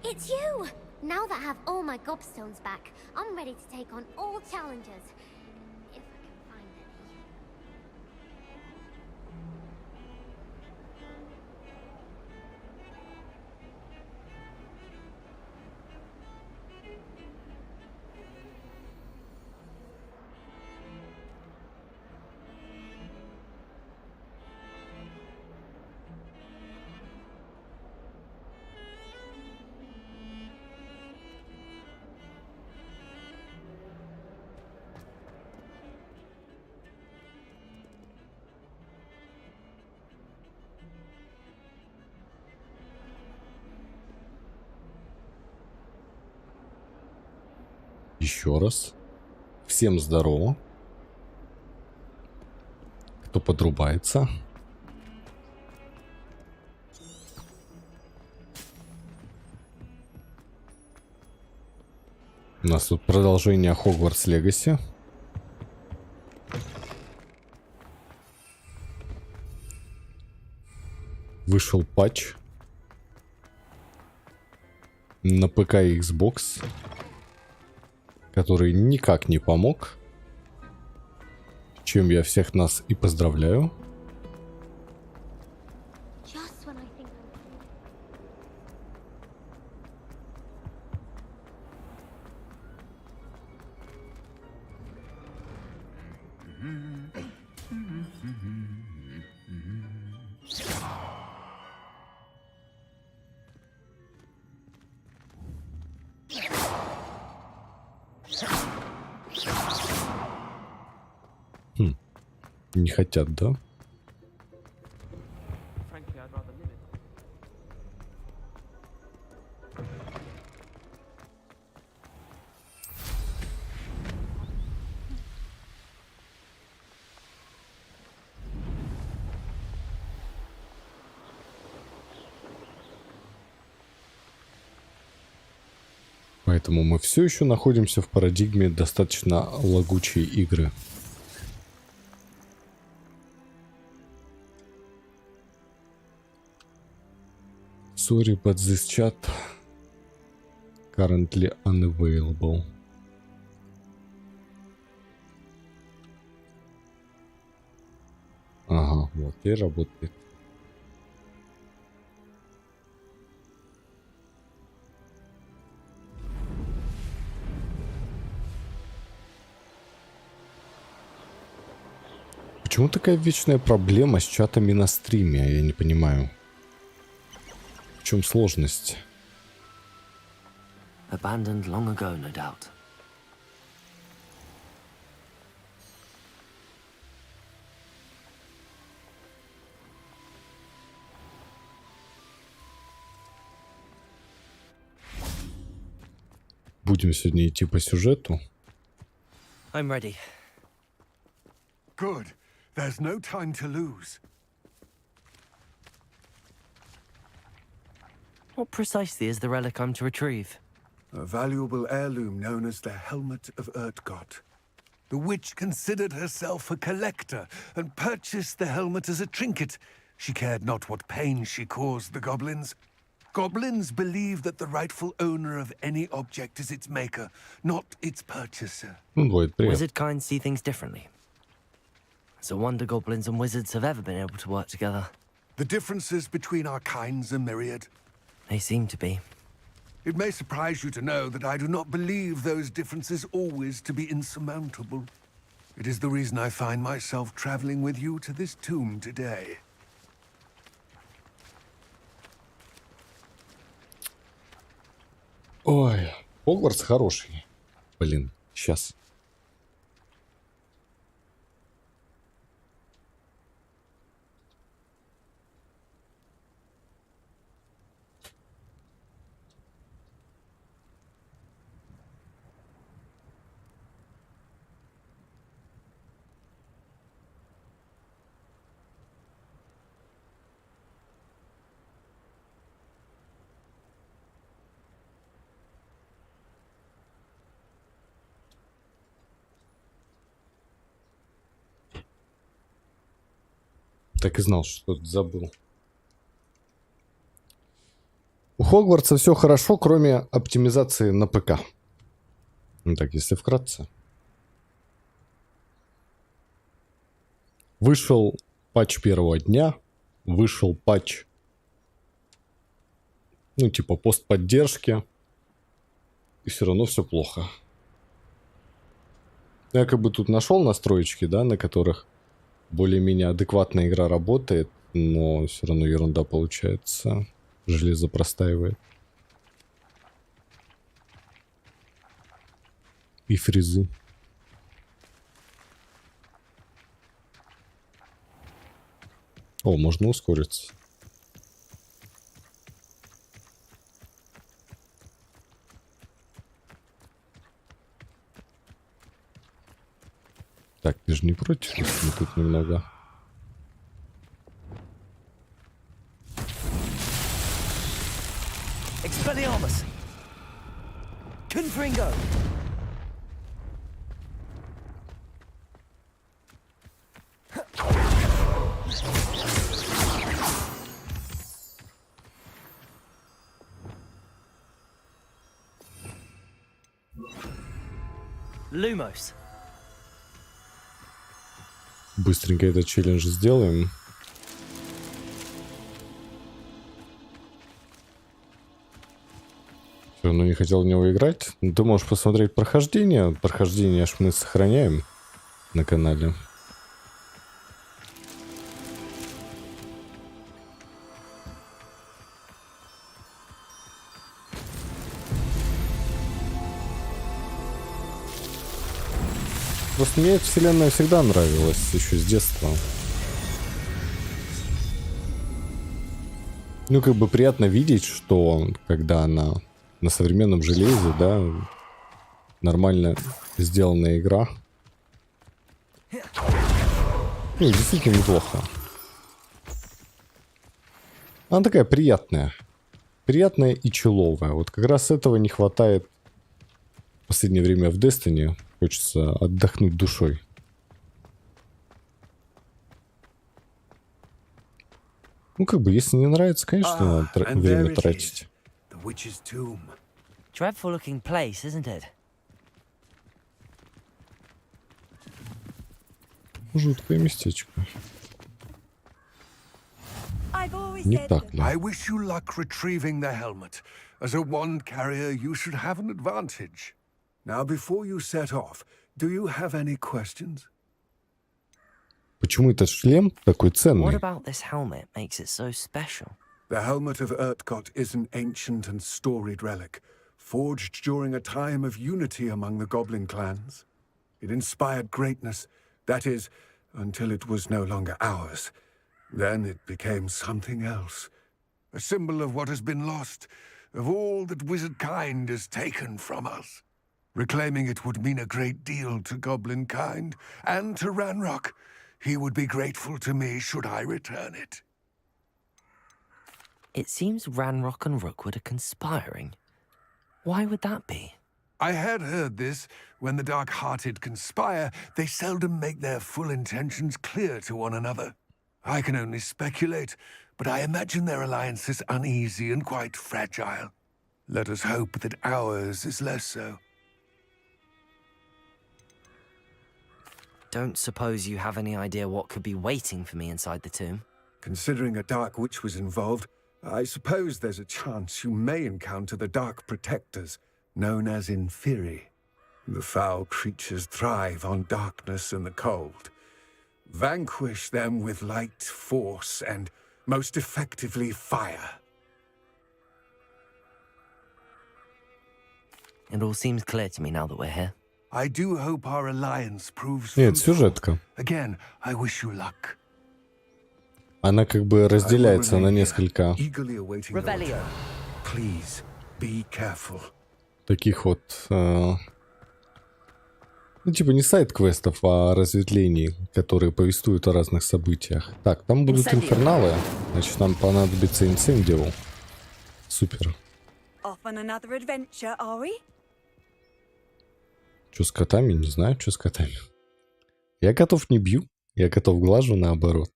It's you! Now that I have all my gobstones back, I'm ready to take on all challenges. If I can find any. Еще раз. Всем здорово. Кто подрубается. У нас тут продолжение Hogwarts Legacy. Вышел патч на ПК и Xbox, который никак не помог, чем я всех нас и поздравляю. Just when I think Не хотят, да? Frankly, I'd rather live it. Поэтому мы все еще находимся в парадигме достаточно лагучей игры. Sorry, but this chat currently unavailable. Ага, вот и работает. Почему такая вечная проблема с чатами на стриме? Я не понимаю. В чем сложность? Abandoned long ago, no doubt. Будем сегодня идти по сюжету. I'm ready. Good. There's no time to lose. What precisely is the relic I'm to retrieve? A valuable heirloom known as the Helmet of Urtgott. The witch considered herself a collector and purchased the helmet as a trinket. She cared not what pain she caused the goblins. Goblins believe that the rightful owner of any object is its maker, not its purchaser. Будет привет. Wizard kind see things differently. It's a wonder goblins and wizards have ever been able to work together. The differences between our kinds are myriad. They seem to be. It may surprise you to know that I do not believe those differences always to be insurmountable. It is the reason I find myself traveling with you to this tomb today. Ой, Хогвартс хороший. Блин, сейчас. Так и знал, что забыл. Ох. Хогвартса все хорошо, кроме оптимизации на ПК. Ну так, если вкратце. Вышел патч первого дня. Вышел патч, ну, типа постподдержки. И все равно все плохо. Я как бы тут нашел настроечки, да, на которых более-менее адекватная игра работает, но все равно ерунда получается. Железо простаивает. И фризы. О, можно ускориться. Так, ты же не против, если мы тут немного... Expelliarmus! Confringo! Lumos. Быстренько этот челлендж сделаем. Все равно не хотел в него играть. Ну, ты можешь посмотреть прохождение. Прохождение аж мы сохраняем на канале. Просто мне эта вселенная всегда нравилась, еще с детства. Ну, как бы приятно видеть, что когда она на современном железе, да, нормально сделанная игра. Ну, действительно неплохо. Она такая приятная. Приятная и человая. Вот как раз этого не хватает в последнее время в Destiny. Хочется отдохнуть душой. Ну, как бы, если не нравится, конечно, надо время тратить. Dreadful looking place, isn't it? Жуткое местечко. Не так ли? I wish you luck retrieving the helmet. As a wand carrier, you should have an advantage. Now, before you set off, do you have any questions? Почему этот шлем такой What ценный? about this helmet makes it so special? The helmet of Urtkot is an ancient and storied relic, forged during a time of unity among the goblin clans. It inspired greatness, that is, until it was no longer ours. Then it became something else. A symbol of what has been lost, of all that wizard kind has taken from us. Reclaiming it would mean a great deal to goblin kind, and to Ranrock. He would be grateful to me should I return it. It seems Ranrock and Rookwood are conspiring. Why would that be? I had heard this. When the dark-hearted conspire, they seldom make their full intentions clear to one another. I can only speculate, but I imagine their alliance is uneasy and quite fragile. Let us hope that ours is less so. Don't suppose you have any idea what could be waiting for me inside the tomb? Considering a dark witch was involved, I suppose there's a chance you may encounter the dark protectors, known as Inferi. The foul creatures thrive on darkness and the cold. Vanquish them with light, force, and most effectively fire. It all seems clear to me now that we're here. I do hope our alliance proves Нет, fruitful. сюжетка. Again, I wish you luck. Она как бы разделяется на несколько Eagerly awaiting your Revelio. return. Please be careful. таких вот... ну, типа не сайд-квестов, а разветвлений, которые повествуют о разных событиях. Так, там будут инферналы. Значит, нам понадобится инцендио. Супер. Off on another adventure, are we? Что с котами? Не знаю, что с котами. Я котов не бью. Я котов глажу, наоборот.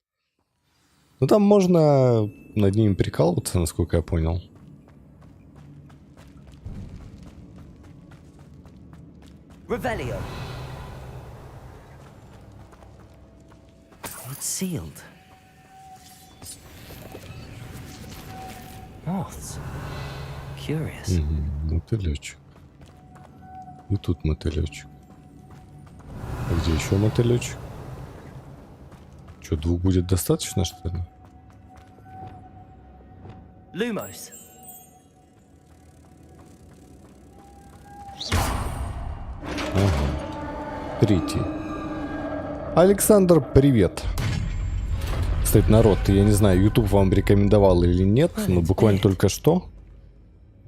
Ну, там можно над ними прикалываться, насколько я понял. Revelio. It's sealed. Moths. Curious. Мотылечек. И тут мотылечек. А где еще мотылечек? Что, двух будет достаточно, что ли? Lumos. Третий. Александр, привет. Кстати, народ, я не знаю, YouTube вам рекомендовал или нет, но буквально только что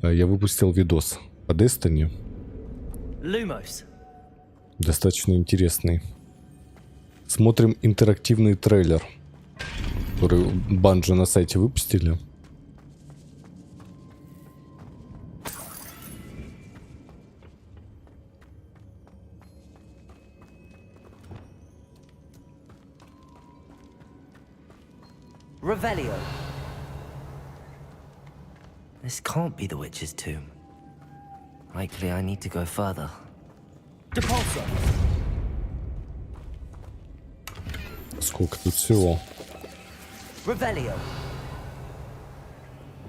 я выпустил видос по Destiny. Lumos. Достаточно интересный. Смотрим интерактивный трейлер, который Bungie на сайте выпустили. Revelio. This can't be the witch's tomb. Likely I need to go further. Depulso. Сколько тут всего? Revelio.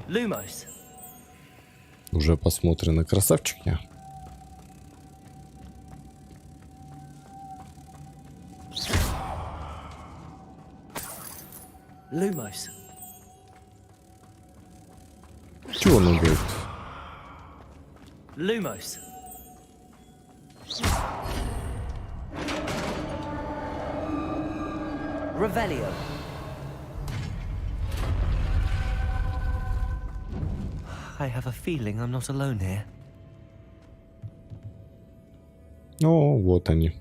Lumos. Уже посмотрены красавчики. Lumos. Чего он говорит? Lumos. Revelio. I have a feeling I'm not alone here. О, вот они.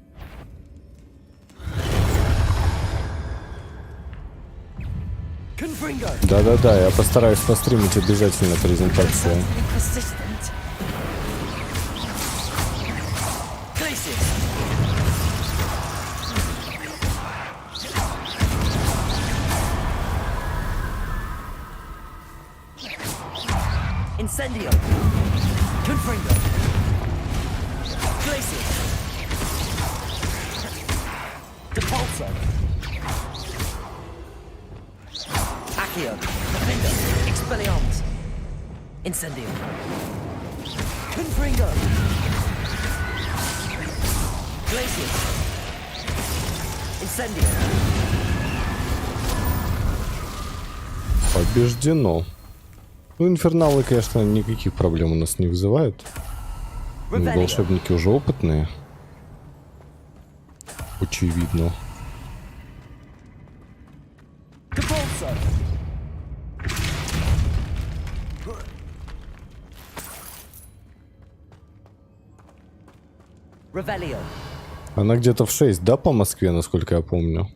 Да-да-да, я постараюсь постримить обязательно презентацию. Incendio. Confringo. Glacier. Depulso. Accio. Confringo. Expelliarmus. Incendio. Confringo. Glacier. Incendio. Побеждено. Ну, инферналы, конечно, никаких проблем у нас не вызывают. Ну, волшебники уже опытные. Очевидно. Она где-то в 6, да, по Москве, насколько я помню?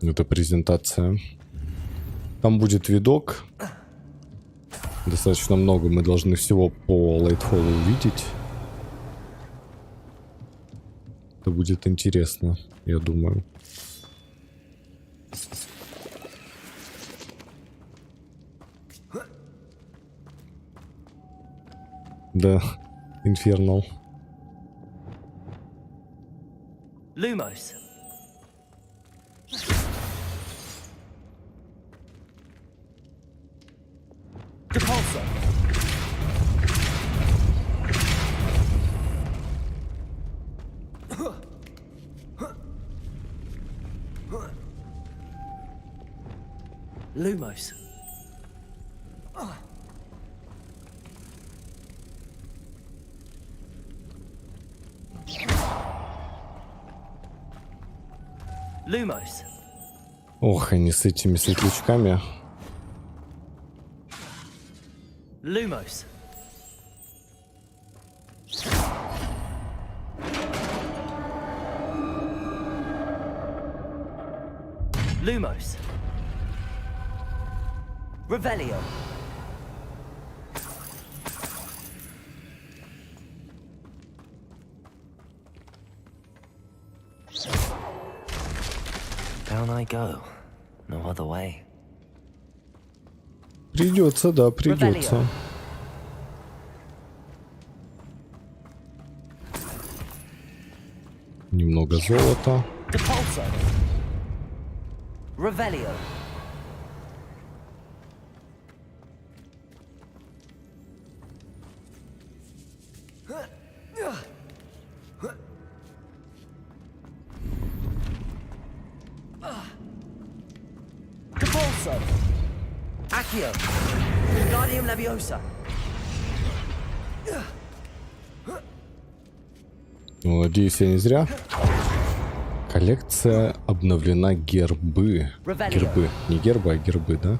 Это презентация. Там будет видок. Достаточно много мы должны всего по Лайтфоллу увидеть. Это будет интересно, я думаю. Да, Инфернал. Lumos. Depulso. Lumos. Lumos. Ох, они с этими светлячками. Lumos. Lumos. Revelio. Down I go. No other way. Придется, да, придется. Немного золота. Depulso. Revelio. Depulso. Accio. Wingardium Leviosa. Ну, надеюсь, я не зря. Коллекция обновлена гербы. Гербы. Не гербы, а гербы, да?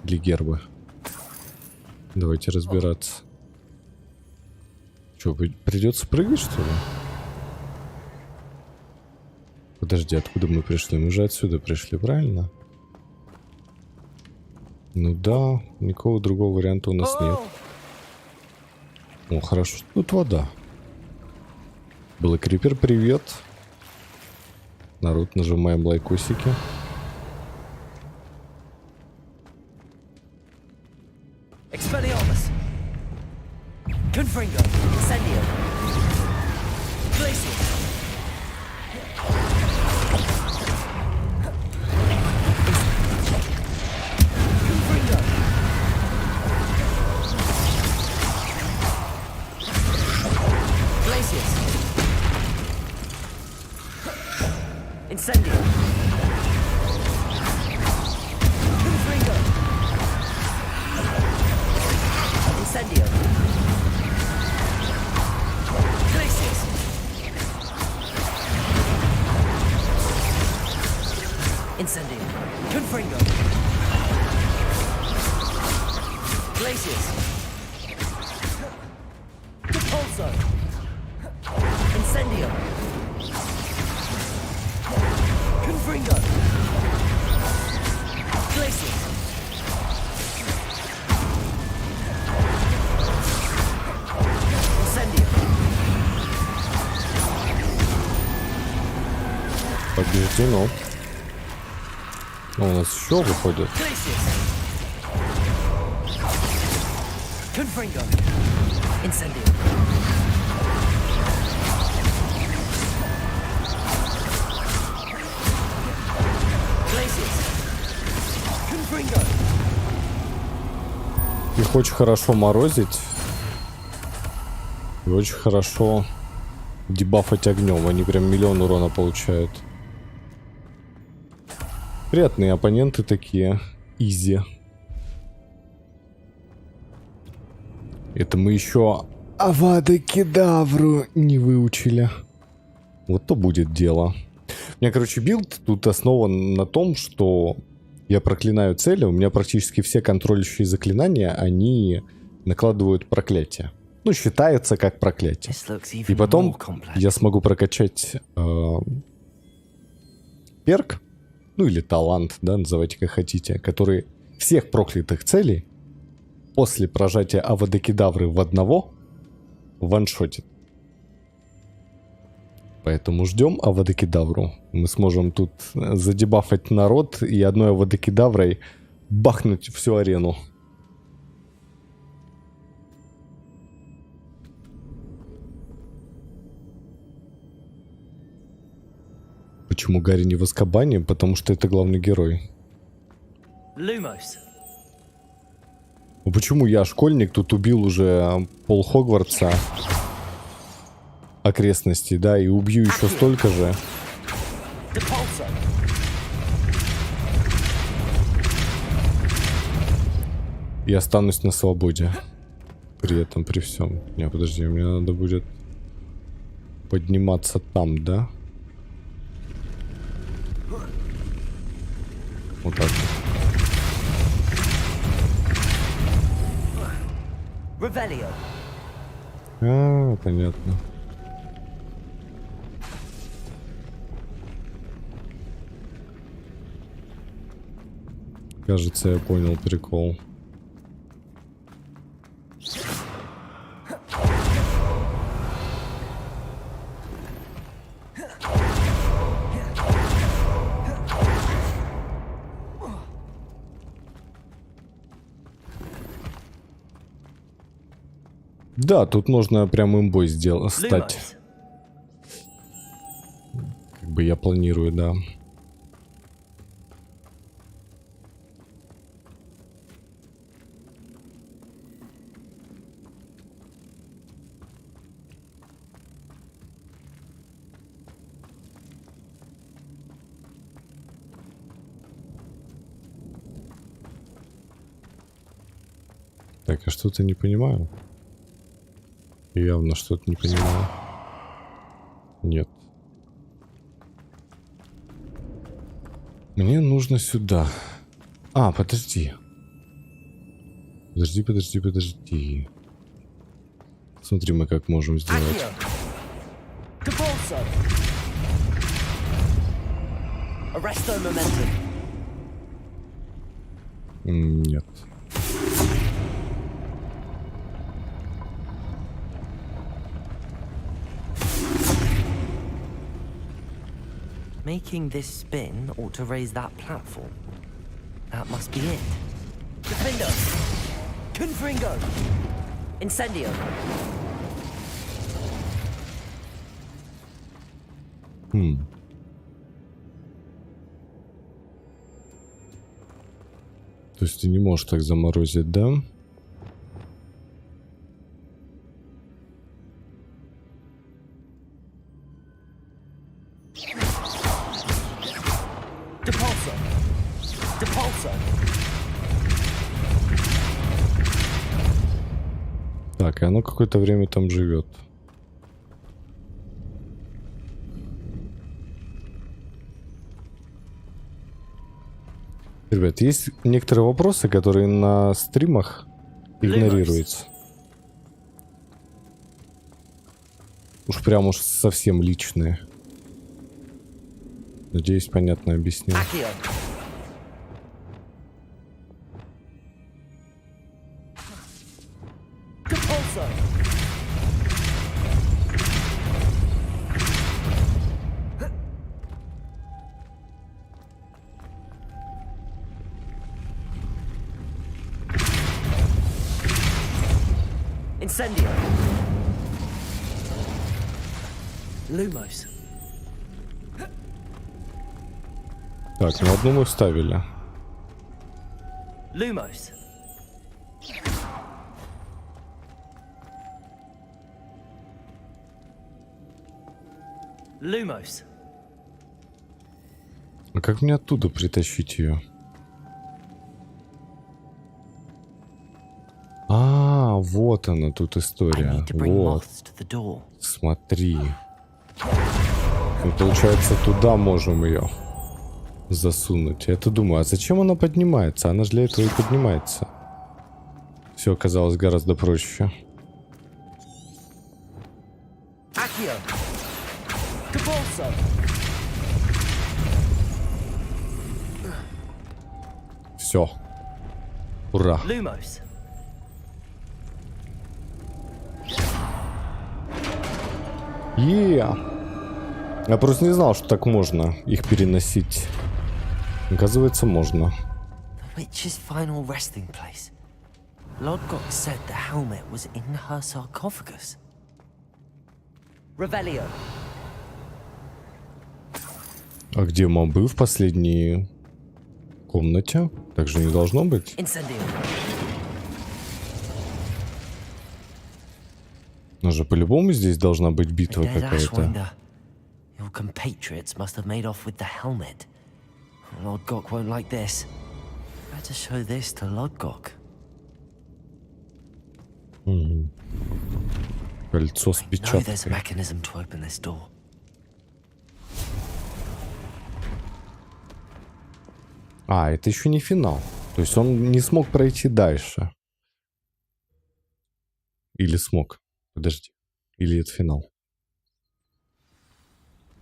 Или гербы. Давайте разбираться. Что, придется прыгать, что ли? Подожди, откуда мы пришли? Мы же отсюда пришли, правильно? Ну да, никакого другого варианта у нас нет. О, хорошо, тут вода. Был крипер, привет. Народ, нажимаем лайкосики. Expelliarmus. Confringo. Incendio. Glacius. Confringo. Glacius. Incendio. Confringo. Incendio. Glacius. Incendio. Confringo. Glacius. Depulso. Incendio. Confringo. Glacius. Incendio. Побеждено. Ну, у нас еще выходит. Glacius. Confringo. Incendio. Glacius. Confringo. Их очень хорошо морозить. И очень хорошо дебафать огнем. Они прям миллион урона получают. Приятные оппоненты такие. Изи. Это мы еще Авада Кедавру не выучили. Вот то будет дело. У меня, короче, билд тут основан на том, что я проклинаю цели. У меня практически все контролирующие заклинания, они накладывают проклятие. Ну, считается как проклятие. И потом я смогу прокачать перк, ну или талант, да, называйте как хотите, который всех проклятых целей после прожатия Авада Кедавры в одного ваншотит. Поэтому ждем Авада Кедавру. Мы сможем тут задебафать народ и одной Авада Кедаврой бахнуть всю арену. Почему Гарри не в Азкабане? Потому что это главный герой. Lumos. Ну почему я, школьник, тут убил уже пол Хогвартса, окрестностей, да, и убью еще столько же. Depulso. И останусь на свободе. При этом, при всем. Не, подожди, мне надо будет подниматься там, да? Вот так. Revelio. А, понятно. Кажется, я понял прикол. Да, тут можно прям имбой стать. бы я планирую, да. Так, я что-то не понимаю. Явно что-то не понимаю. Нет. Мне нужно сюда. А, подожди. Подожди. Смотри, мы как можем сделать. Нет. Making this spin ought to raise that platform. That must be it. Defendo! Confringo! Incendio! То есть ты не можешь так заморозить, да? Так, и оно какое-то время там живет. Ребят, есть некоторые вопросы, которые на стримах игнорируются. Уж совсем личные. Надеюсь, понятно объяснил. Incendio! Lumos. Так, ну одну мы вставили. Lumos. Lumos. А как мне оттуда притащить ее? А, вот она тут история. Вот. Смотри. Мы, получается, туда можем ее засунуть. Я-то думаю, а зачем она поднимается? Она же для этого и поднимается. Все оказалось гораздо проще. Все. Ура. Я просто не знал, что так можно их переносить. Оказывается, можно. Witch's final resting place. Lodgok said the helmet was in her sarcophagus. Revelio. А где мам был в последней комнате? Так же не должно быть. Incendio. Но же по-любому здесь должна быть битва какая-то. Your compatriots must have made off with the helmet. Lodgok won't like this. Better show this to Lodgok. Кольцо с печаткой. There's a mechanism to open this door. А, это еще не финал. То есть он не смог пройти дальше. Или смог. Подожди. Или это финал?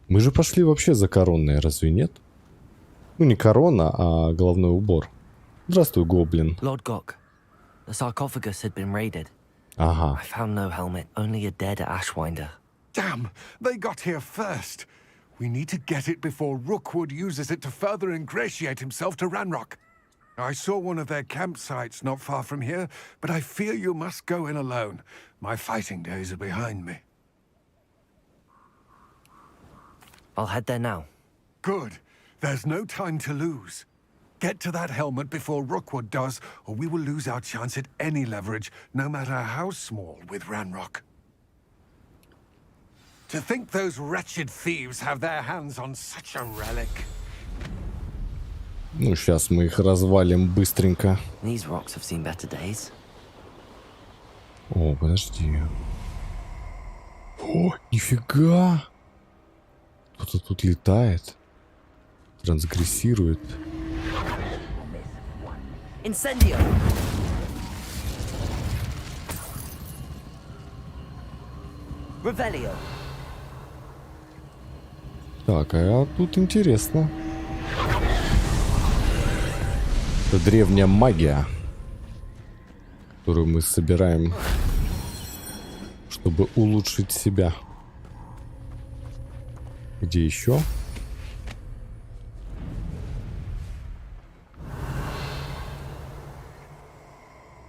Мы же пошли вообще за коронной, разве нет? Ну, не корона, а головной убор. Здравствуй, гоблин. Lodgok, the sarcophagus had been raided. Ага. I found no helmet, only a dead Ashwinder. Damn! They got here first. We need to get it before Rookwood uses it to further ingratiate himself to Ranrock. I saw one of their campsites not far from here, but I fear you must go in alone. My fighting days are behind me. I'll head there now. Good. There's no time to lose. Get to that helmet before Rookwood does, or we will lose our chance at any leverage, no matter how small, with Ranrock. To think those wretched thieves have their hands on such a relic. Ну, сейчас мы их развалим быстренько. These rocks have seen better days. О, подожди. О, нифига! Кто-то тут летает. Трансгрессирует. Incendio! Revelio! Так, а тут интересно. Это древняя магия, которую мы собираем, чтобы улучшить себя. Где еще?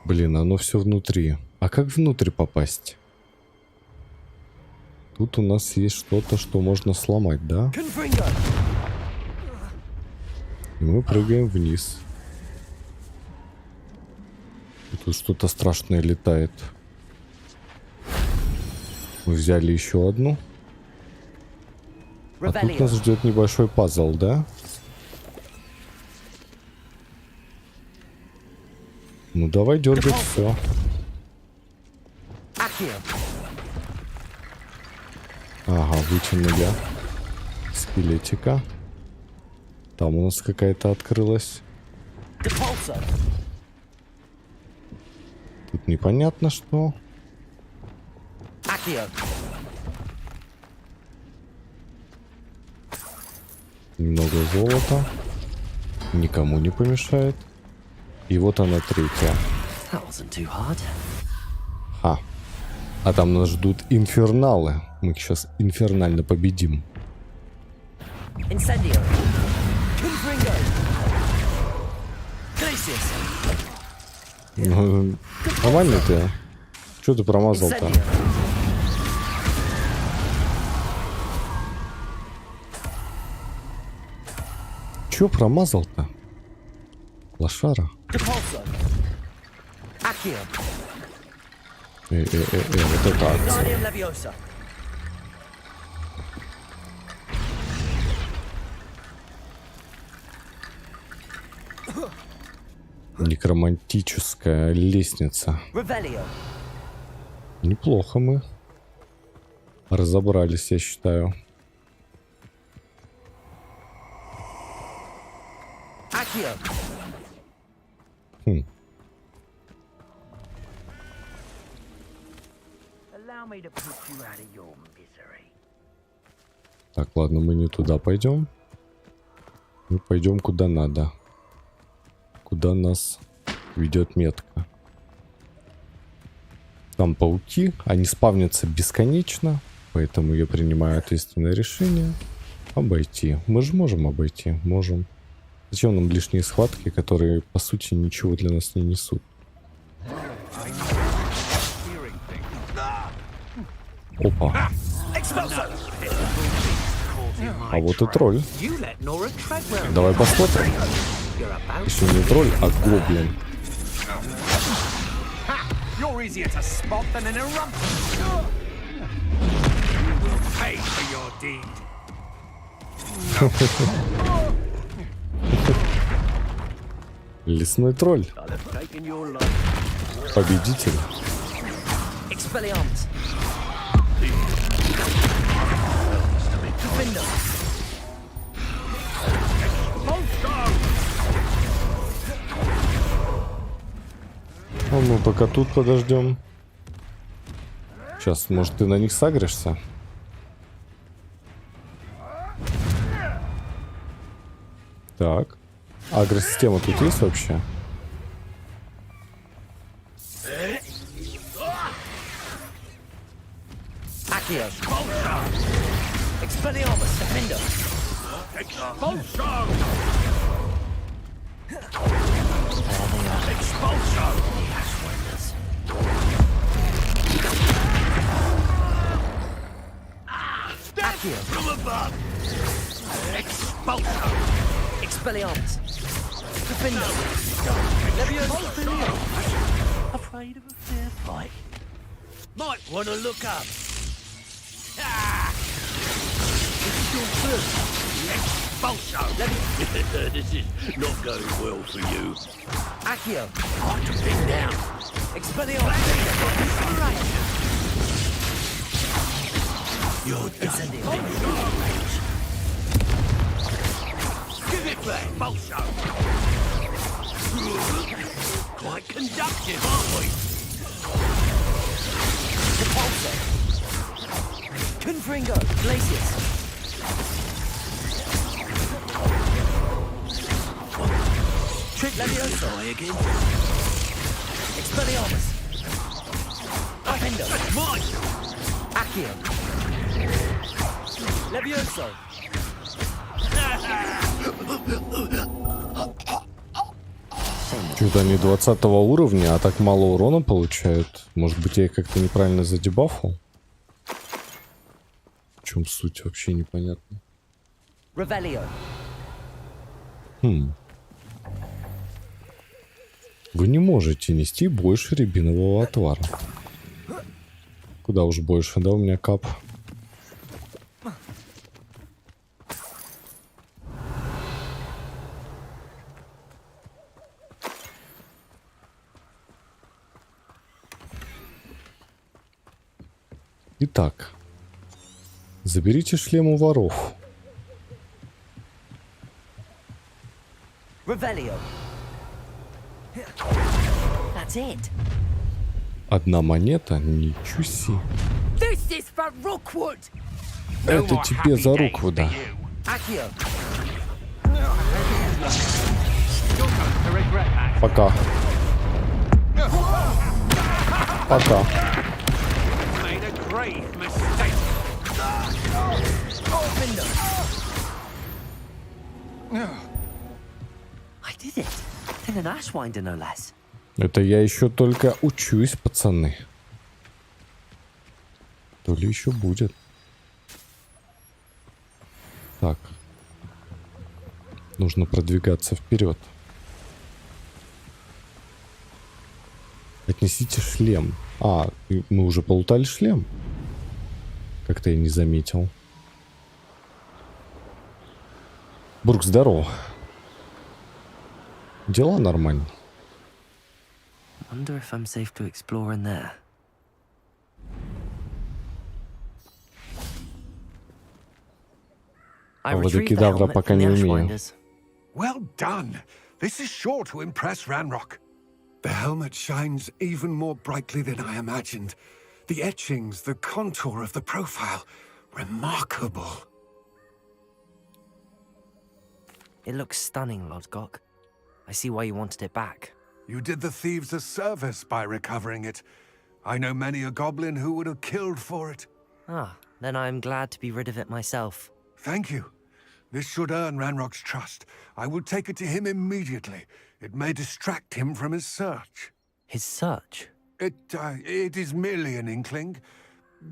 Блин, оно все внутри. А как внутрь попасть? Тут у нас есть что-то, что можно сломать, да? И мы прыгаем вниз. И тут что-то страшное летает. Мы взяли еще одну. А тут нас ждет небольшой пазл, да? Ну давай дергать все. Ага, вытянули скелетика. Там у нас какая-то открылась. Тут непонятно что. Немного золота. Никому не помешает. И вот она третья. Ха. А там нас ждут инферналы. Мы их сейчас инфернально победим. Ну, нормально ты? Что ты промазал-то? Чё промазал-то? Лошара. Вот это акция. Некромантическая лестница. Неплохо мы разобрались, я считаю. Хм. Так, ладно, мы не туда пойдем. Мы пойдем куда надо. Куда нас ведет метка. Там пауки, они спавнятся бесконечно, поэтому я принимаю ответственное решение обойти. Мы же можем обойти, можем. Зачем нам лишние схватки, которые по сути ничего для нас не несут? Опа. А вот и тролль. Давай посмотрим. Еще не тролль, а гоблин. Лесной тролль. Победитель. Ну, мы пока тут подождем. Сейчас, может, ты на них сагришься? Так. Агросистема тут есть вообще? Expelliarmus. Defender. Leviosa. Afraid of a fair fight. Might want to look up. Ah! This is your first. Expulso. This is not going well for you. Accio. Hard to pin down. Expelliarmus. You're done. Give it back, Expulso. Quite conductive, aren't we? Repulsor. Confringo. Glacius. Trick Leviosa. Again. Expelliarmus. Defender. Mine. Accio. Levioso. Что-то они 20 уровня, а так мало урона получают. Может быть, я их как-то неправильно задебафал? В чем суть, вообще непонятно. Revelio. Вы не можете нести больше рябинового отвара. Куда уж больше, да, у меня кап. Итак, заберите шлем у воров. Revelio. That's it. Одна монета, ничего себе. This is for Rookwood. Это тебе за руку, да. Accio. Пока. Пока. Made a grave mistake. Defender. I did it. In an Ashwinder, no less. Это я еще только учусь, пацаны. То ли еще будет. Так. Нужно продвигаться вперед. Отнесите шлем. А, мы уже полутали шлем? Как-то я не заметил. Брук, здорово. Дела нормально. Wonder if I'm safe to explore in there. I retrieved the helmet from the Ashwinders. Well done. This is sure to impress Ranrock. The helmet shines even more brightly than I imagined. The etchings, the contour of the profile, remarkable. It looks stunning, Lodgok. I see why you wanted it back. You did the thieves a service by recovering it. I know many a goblin who would have killed for it. Ah, then I'm glad to be rid of it myself. Thank you. This should earn Ranrock's trust. I will take it to him immediately. It may distract him from his search. His search? It is merely an inkling.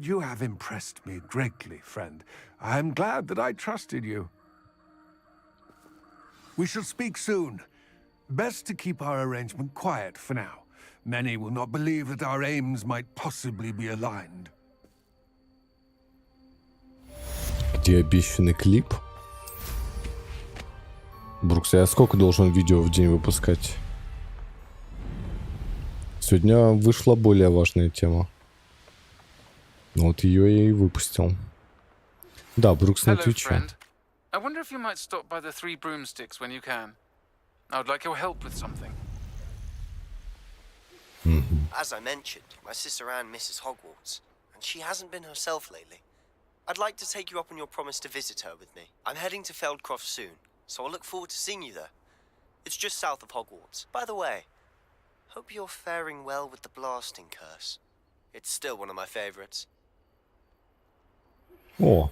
You have impressed me greatly, friend. I am glad that I trusted you. We shall speak soon. Best to keep our arrangement quiet for now. Many will not believe that our aims might possibly be aligned. Где обещанный клип? Брукс, я сколько должен видео в день выпускать? Сегодня вышла более важная тема. Вот ее я и выпустил. Да, Брукс на Твиче. I wonder if you might stop by the Three Broomsticks when you can. I would like your help with something. As I mentioned, my sister Anne misses Hogwarts, and she hasn't been herself lately. I'd like to take you up on your promise to visit her with me. I'm heading to Feldcroft soon, so I'll look forward to seeing you there. It's just south of Hogwarts. By the way, hope you're faring well with the blasting curse. It's still one of my favorites. О,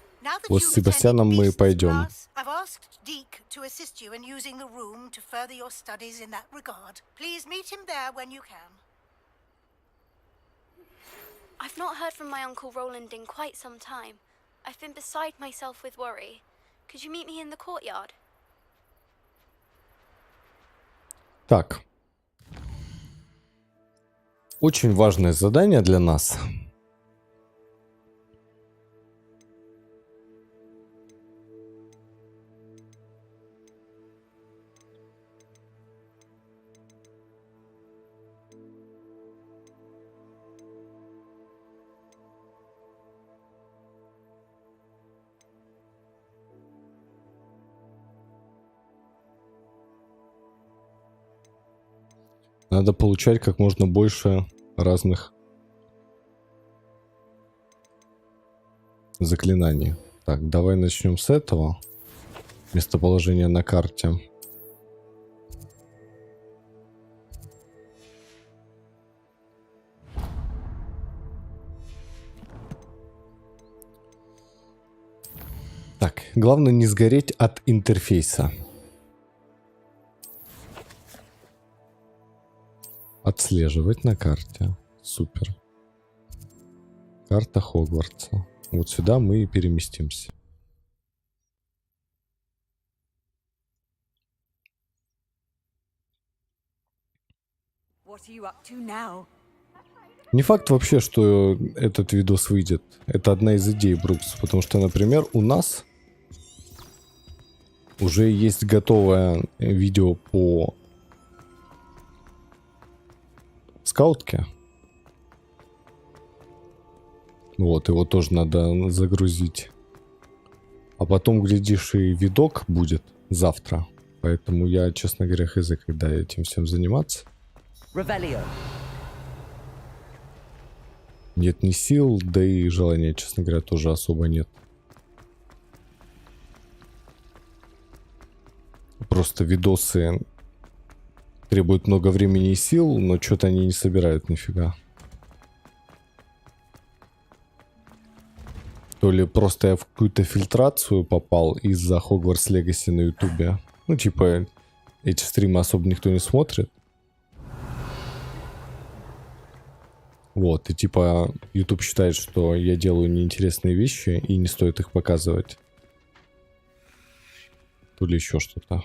вот с Себастьяном мы пойдем. I've asked Deke to assist you in using the room to further your studies in that regard. Please meet him there when you can. I've not heard from my Uncle Roland in quite some time. I've been beside myself with worry. Could you meet me in the courtyard? Так. Очень важное задание для нас. Надо получать как можно больше разных заклинаний. Так, давай начнем с этого. Местоположение на карте. Так, главное не сгореть от интерфейса. Отслеживать на карте. Супер. Карта Хогвартса. Вот сюда мы и переместимся. Не факт вообще, что этот видос выйдет. Это одна из идей, Брукс. Потому что, например, у нас уже есть готовое видео по скаутке. Вот, его тоже надо загрузить. А потом, глядишь, и видок будет завтра. Поэтому я, честно говоря, хз, когда этим всем заниматься. Нет ни сил, да и желания, честно говоря, тоже особо нет. Просто видосы требуют много времени и сил, но что-то они не собирают нифига. То ли просто я в какую-то фильтрацию попал из-за Hogwarts Legacy на ютубе. Ну, типа, эти стримы особо никто не смотрит. Вот, и типа, YouTube считает, что я делаю неинтересные вещи, и не стоит их показывать. То ли еще что-то.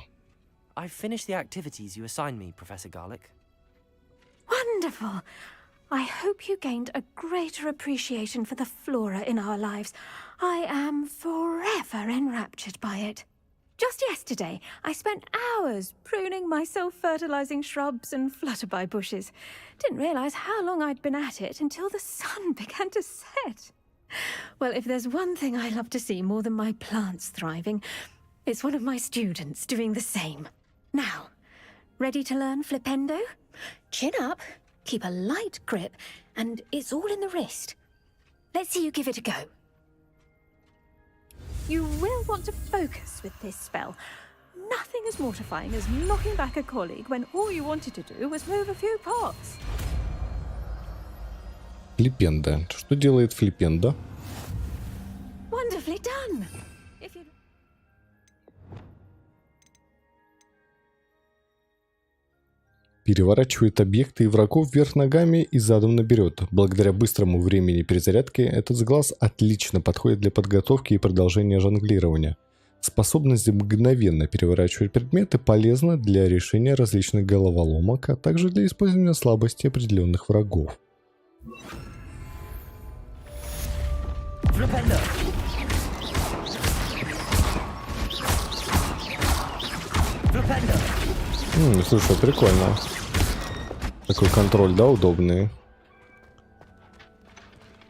I've finished the activities you assigned me, Professor Garlick. Wonderful. I hope you gained a greater appreciation for the flora in our lives. I am forever enraptured by it. Just yesterday, I spent hours pruning my self-fertilizing shrubs and flutterby bushes. Didn't realize how long I'd been at it until the sun began to set. Well, if there's one thing I love to see more than my plants thriving, it's one of my students doing the same. Now, ready to learn Flipendo? Chin up, keep a light grip, and it's all in the wrist. Let's see you give it a go. You will want to focus with this spell. Nothing as mortifying as knocking back a colleague when all you wanted to do was move a few pots. Флипенда. Что делает Флипенда? Wonderfully done. If you... Переворачивает объекты и врагов вверх ногами и задом наперед. Благодаря быстрому времени перезарядки этот глаз отлично подходит для подготовки и продолжения жонглирования. Способность мгновенно переворачивать предметы полезна для решения различных головоломок, а также для использования слабости определенных врагов. Слушай, прикольно. Такой контроль, да, удобный.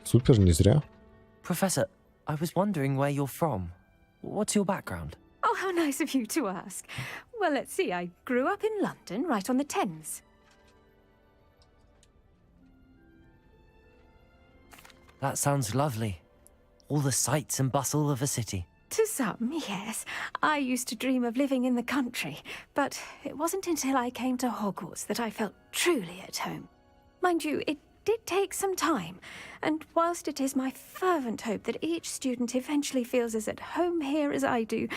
Супер, не зря. Professor, I was wondering where you're from. What's your background? Oh, how nice of you to ask. Well, let's see. I grew up in London, right on the Thames. That sounds lovely. All the sights and bustle of a city. To some, yes. I used to dream of living in the country, but it wasn't until I came to Hogwarts that I felt truly at home. Mind you, it did take some time, and whilst it is my fervent hope that each student eventually feels as at home here as I do,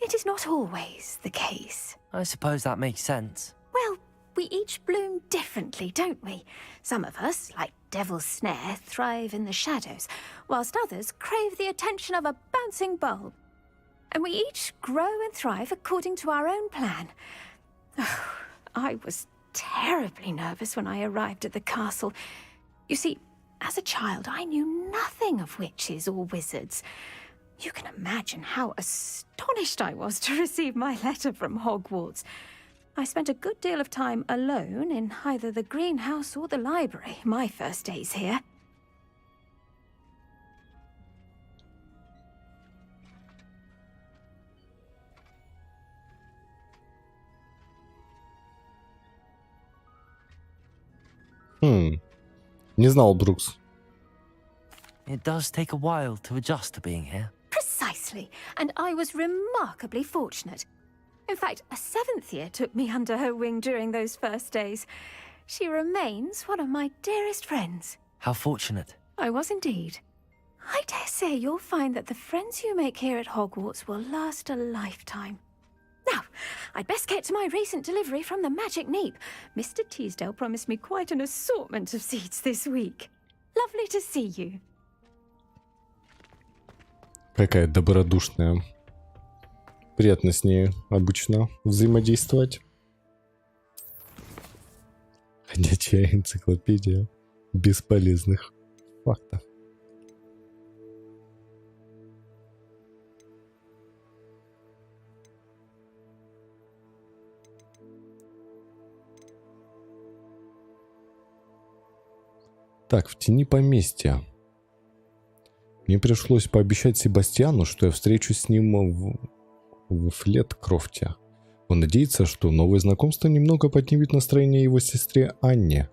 it is not always the case. I suppose that makes sense. Well, we each bloom differently, don't we? Some of us, like Devil's Snare, thrive in the shadows, whilst others crave the attention of a bouncing bulb. And we each grow and thrive according to our own plan. Oh, I was terribly nervous when I arrived at the castle. You see, as a child, I knew nothing of witches or wizards. You can imagine how astonished I was to receive my letter from Hogwarts. I spent a good deal of time alone in either the greenhouse or the library my first days here. Не знал, Брукс. It does take a while to adjust to being here. Precisely, and I was remarkably fortunate. In fact, a 7th year took me under her wing during those first days. She remains one of my dearest friends. How fortunate. I was indeed. I dare say you'll find that the friends you make here at Hogwarts will last a lifetime. Now, I'd best get to my recent delivery from the Magic Neep. Mr. Teasdale promised me quite an assortment of seeds this week. Lovely to see you. Какая добродушная. Приятно с ней обычно взаимодействовать. Ходячая энциклопедия бесполезных фактов. Так, в тени поместья. Мне пришлось пообещать Себастьяну, что я встречусь с ним в Флеткрофте. Он надеется, что новое знакомство немного поднимет настроение его сестре Анне.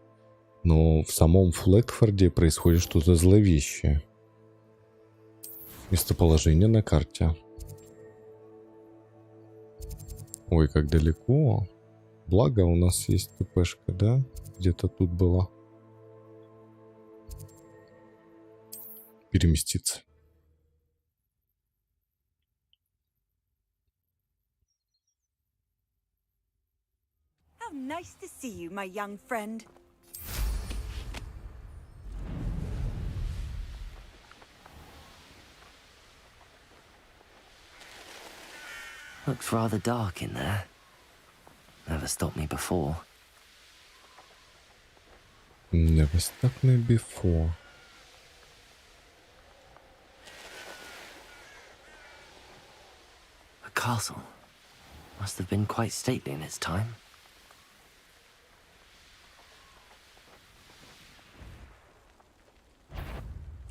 Но в самом Флетфорде происходит что-то зловещее. Местоположение на карте. Ой, как далеко. Благо у нас есть ТПшка, да? Где-то тут была. Переместиться. How nice to see you, my young friend. Looks rather dark in there. Never stopped me before. Never stopped me before. A castle. Must have been quite stately in its time.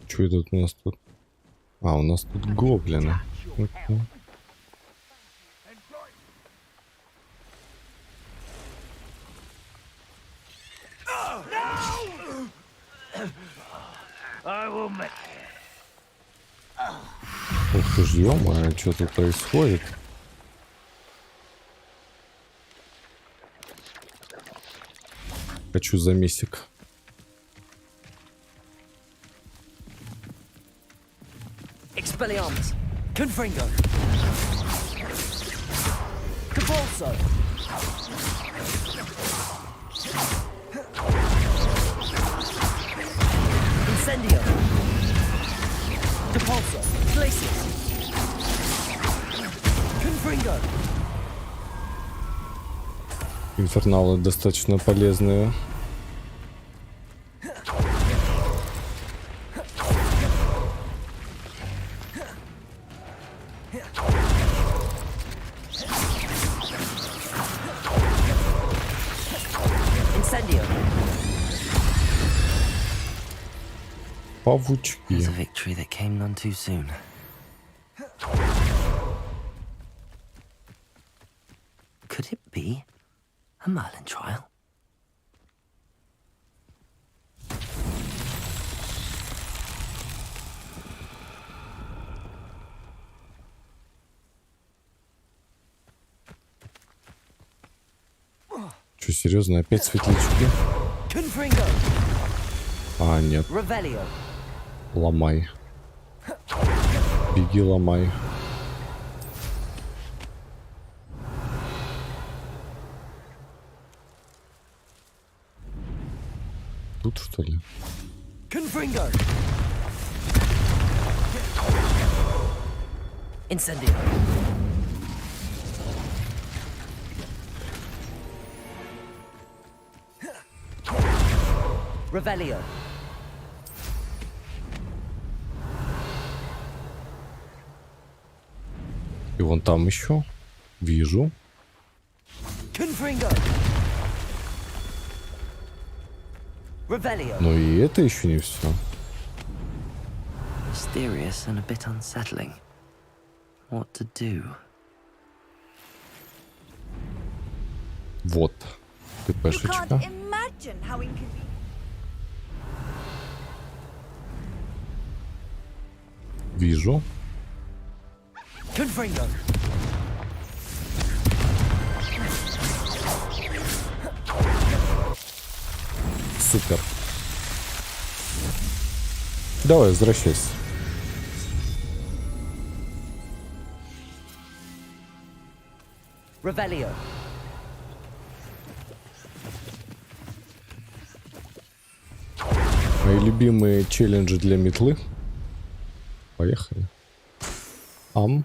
Что это у нас тут? А, у нас тут гоблины. Okay. Ух ты ж, ё-моё, что тут происходит? Хочу замесик. Expelliarmus. Confringo. Capulso. Incendio. Capulso. Glacius. Confringo. Инферналы достаточно полезные. Павучки. There's a victory that came none too soon. Could it be a Merlin trial? Что, серьезно, опять светлячки? А, нет. Ломай. Беги, ломай. Тут, что ли? Incendio. Revelio. И вон там еще. Вижу. Confringo. Revelio. Но и это еще не все. Mysterious and a bit unsettling. What to do? Вот. You ТПшечка. can't imagine how inconvenient. Вижу. Confringo. Супер. Давай, возвращайся. Revelio. Мои любимые челленджи для метлы. Поехали. Ам.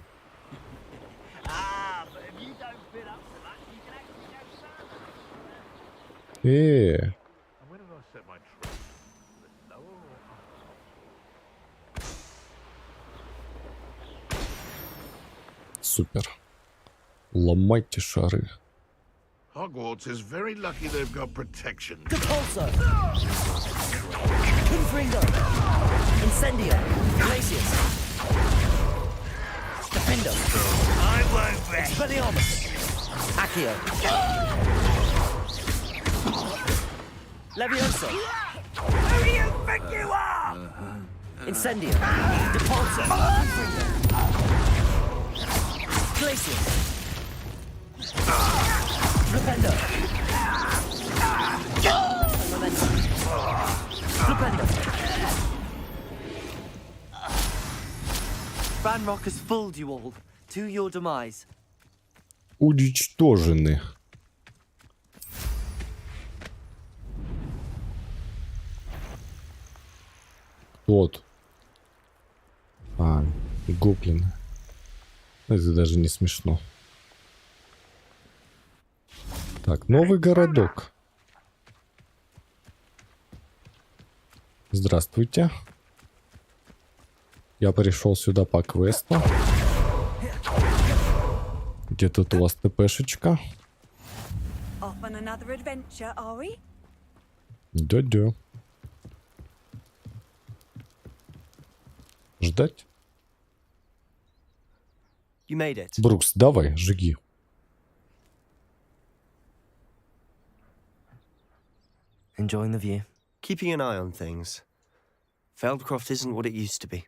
Супер. Ломайте шары. Hogwarts is very lucky they've got protection. Depulso. Confringo. Incendio. Glacius. Defendo. I won't bet. Expelliarmus. Accio. Levioso. Who do you think you are? Incendio. Depulso. Glacius. Flipendo. Flipendo. Ranrock has fooled you all to your demise. Уничтожены. Вот. А, гоблины. Это даже не смешно. Так, новый городок. Здравствуйте. Я пришел сюда по квесту. Где тут у вас ТПшечка? Off on another adventure, are we? Дё-дё. Ждать? You made it. Брукс, давай, жги. Enjoying the view? Keeping an eye on things. Feldcroft isn't what it used to be.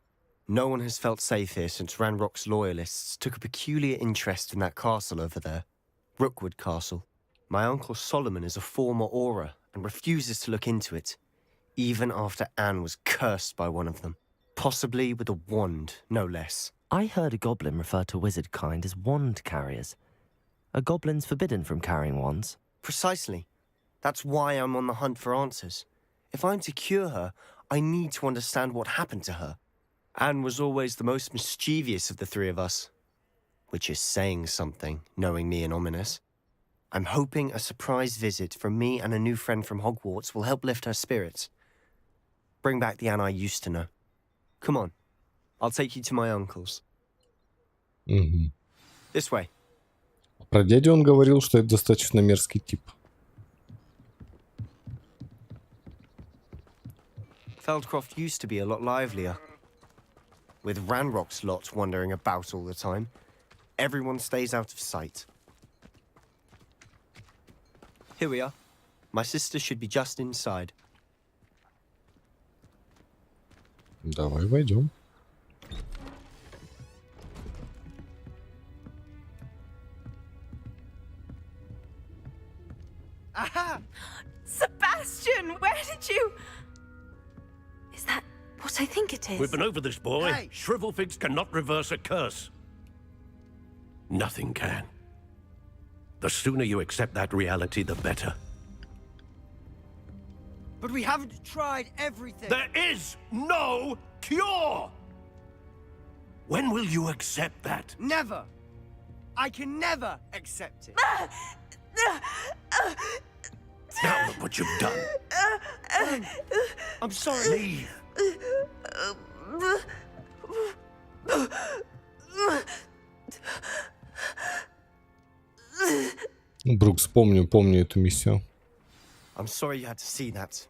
No one has felt safe here since Ranrock's loyalists took a peculiar interest in that castle over there. Rookwood Castle. My uncle Solomon is a former Auror and refuses to look into it, even after Anne was cursed by one of them. Possibly with a wand, no less. I heard a goblin refer to wizard kind as wand carriers. Are goblins forbidden from carrying wands? Precisely. That's why I'm on the hunt for answers. If I'm to cure her, I need to understand what happened to her. Anne was always the most mischievous of the three of us. Which is saying something, knowing me and ominous. I'm hoping a surprise visit from me and a new friend from Hogwarts will help lift her spirits. Bring back the Anne I used to know. Come on. I'll take you to my uncle's. Угу. This way. Про дядю он говорил, что это достаточно мерзкий тип. Feldcroft used to be a lot livelier. With Ranrock's lot wandering about all the time, everyone stays out of sight. Here we are. My sister should be just inside. Давай войдем. Aha! Sebastian, where did you... Is that what I think it is? We've been over this, boy. Shrivelfigs cannot reverse a curse. Nothing can. The sooner you accept that reality, the better. But we haven't tried everything. There is no cure! When will you accept that? Never. I can never accept it. Now look what you've done. I'm sorry. Leave. Брукс, помню эту миссию. I'm sorry you had to see that.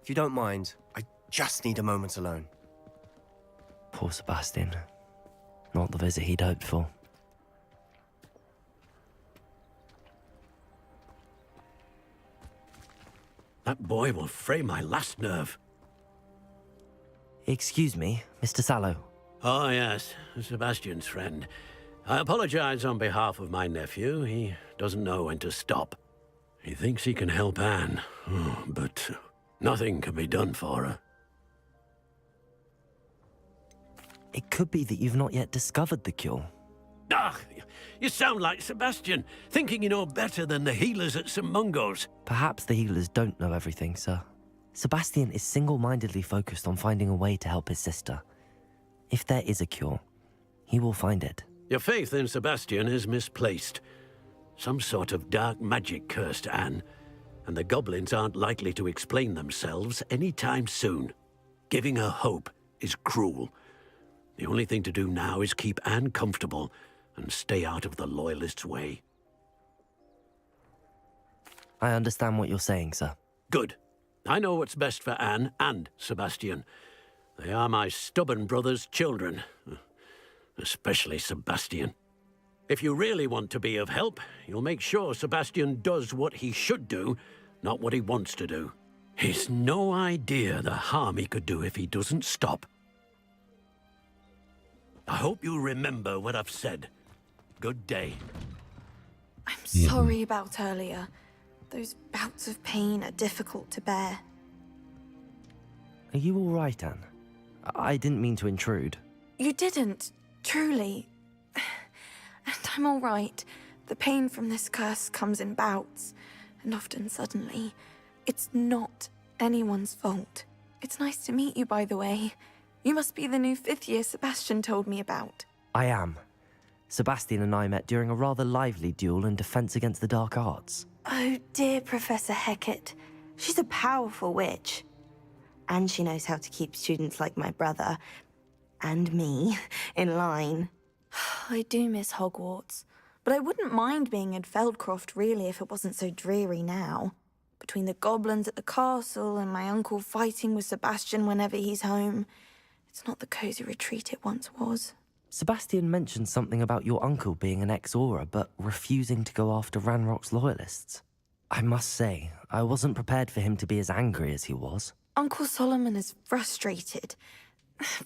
If you don't mind, I just need a moment alone. Poor Sebastian. Not the visit he'd hoped for. That boy will fray my last nerve. Excuse me, Mr. Sallow. Oh, yes, Sebastian's friend. I apologize on behalf of my nephew. He doesn't know when to stop. He thinks he can help Anne, but nothing can be done for her. It could be that you've not yet discovered the cure. Ah, you sound like Sebastian, thinking you know better than the healers at St. Mungo's. Perhaps the healers don't know everything, sir. Sebastian is single-mindedly focused on finding a way to help his sister. If there is a cure, he will find it. Your faith in Sebastian is misplaced. Some sort of dark magic cursed Anne, and the goblins aren't likely to explain themselves anytime soon. Giving her hope is cruel. The only thing to do now is keep Anne comfortable and stay out of the Loyalists' way. I understand what you're saying, sir. Good. I know what's best for Anne and Sebastian. They are my stubborn brother's children. Especially Sebastian. If you really want to be of help, you'll make sure Sebastian does what he should do, not what he wants to do. He's no idea the harm he could do if he doesn't stop. I hope you remember what I've said. Good day. I'm sorry about earlier. Those bouts of pain are difficult to bear. Are you all right, Anne? I didn't mean to intrude. You didn't, truly. And I'm all right. The pain from this curse comes in bouts, and often suddenly. It's not anyone's fault. It's nice to meet you, by the way. You must be the new 5th year Sebastian told me about. I am. Sebastian and I met during a rather lively duel in Defense Against the Dark Arts. Oh, dear Professor Hecat. She's a powerful witch. And she knows how to keep students like my brother, and me, in line. I do miss Hogwarts, but I wouldn't mind being in Feldcroft, really, if it wasn't so dreary now. Between the goblins at the castle and my uncle fighting with Sebastian whenever he's home, it's not the cozy retreat it once was. Sebastian mentioned something about your uncle being an ex-Auror, but refusing to go after Ranrock's loyalists. I must say, I wasn't prepared for him to be as angry as he was. Uncle Solomon is frustrated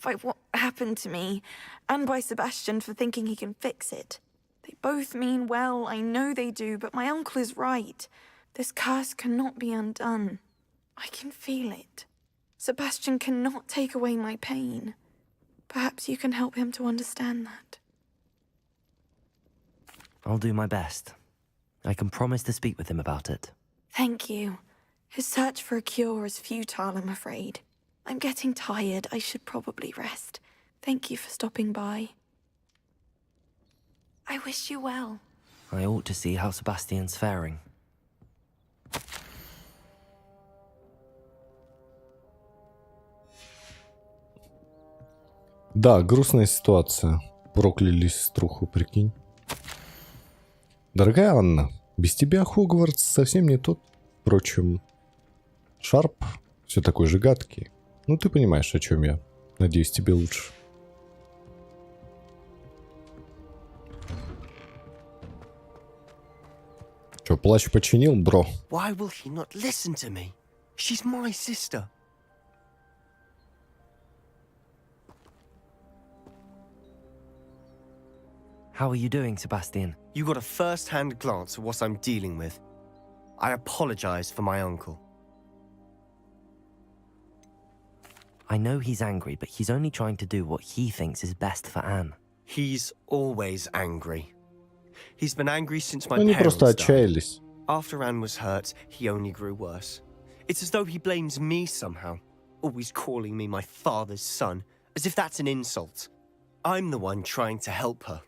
by what happened to me, and by Sebastian for thinking he can fix it. They both mean well, I know they do, but my uncle is right. This curse cannot be undone. I can feel it. Sebastian cannot take away my pain. Perhaps you can help him to understand that. I'll do my best. I can promise to speak with him about it. Thank you. His search for a cure is futile, I'm afraid. I'm getting tired. I should probably rest. Thank you for stopping by. I wish you well. I ought to see how Sebastian's faring. Да, грустная ситуация. Прокляли сеструху, прикинь. Дорогая Анна, без тебя Хогвартс совсем не тот. Впрочем, Шарп все такой же гадкий. Ну, ты понимаешь, о чем я. Надеюсь, тебе лучше. Че, плащ починил, бро? Why will he not listen to me? She's my sister. How are you doing, Sebastian? You got a first-hand glance at what I'm dealing with. I apologize for my uncle. I know he's angry, but he's only trying to do what he thinks is best for Anne. He's always angry. He's been angry since my Они parents просто died. отчаялись. After Anne was hurt, he only grew worse. It's as though he blames me somehow, always calling me my father's son, as if that's an insult. I'm the one trying to help her.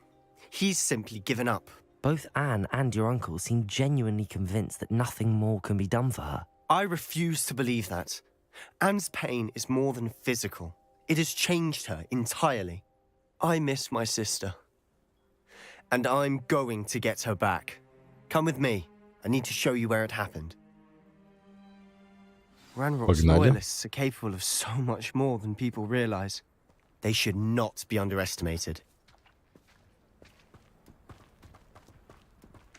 He's simply given up. Both Anne and your uncle seem genuinely convinced that nothing more can be done for her. I refuse to believe that. Anne's pain is more than physical. It has changed her entirely. I miss my sister. And I'm going to get her back. Come with me. I need to show you where it happened. Ranrock's loyalists are capable of so much more than people realize. They should not be underestimated.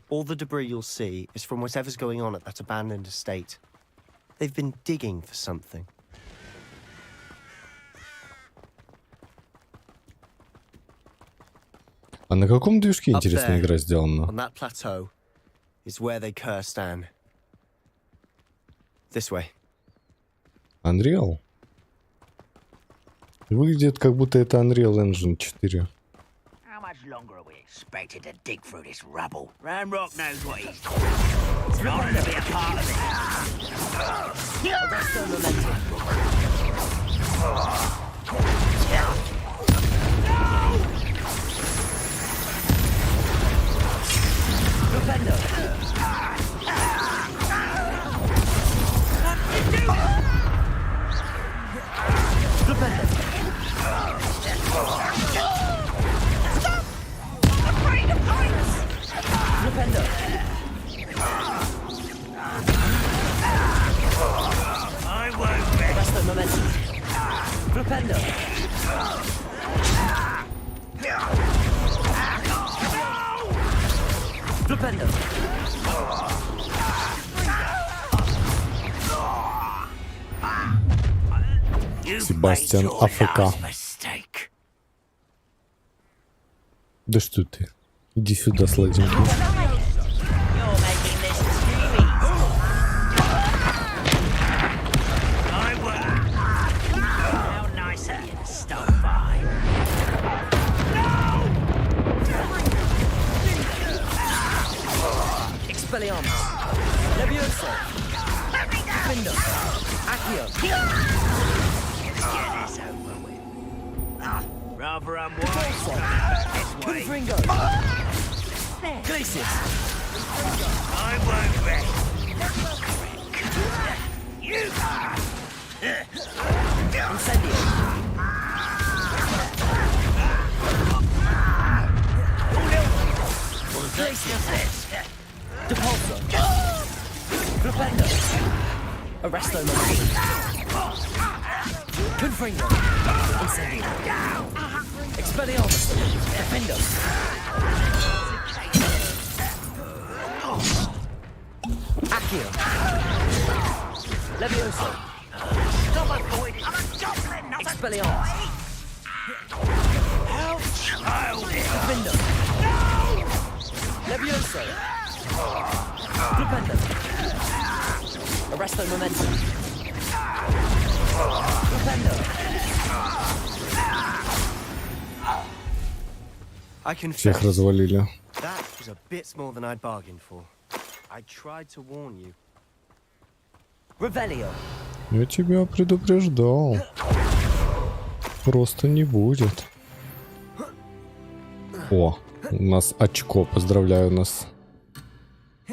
All the debris you'll see is from whatever's going on at that abandoned estate. They've been digging for something. А на каком движке, интересная игра сделана? On that plateau is where they cursed Anne. This way. Unreal? Выглядит, как будто это Unreal Engine 4. How much longer are we expected to dig through this rubble? Ranrock knows what he's doing. It's not to be a part of it. That's the momentum. Себастьян АФК. Да что ты? Иди сюда, сладенький. Rather unwise. This way. Glacius. I won't rest. You. Incendio. Glacius. Depulso. Flipendo. Arresto Momentum. Confringo. Incendio. Expelliarmus. Defendo. Accio. Levioso. Stop avoiding. I'm a goblin, not Expelliarmus. Help! Defendo. No! Levioso. Flipendo. Arresto Momentum. Flipendo. I confess, Всех развалили. that was a bit more than I'd bargained for. I tried to warn you. Revelio. Я тебя предупреждал. Просто не будет. О, у нас очко. Поздравляю нас.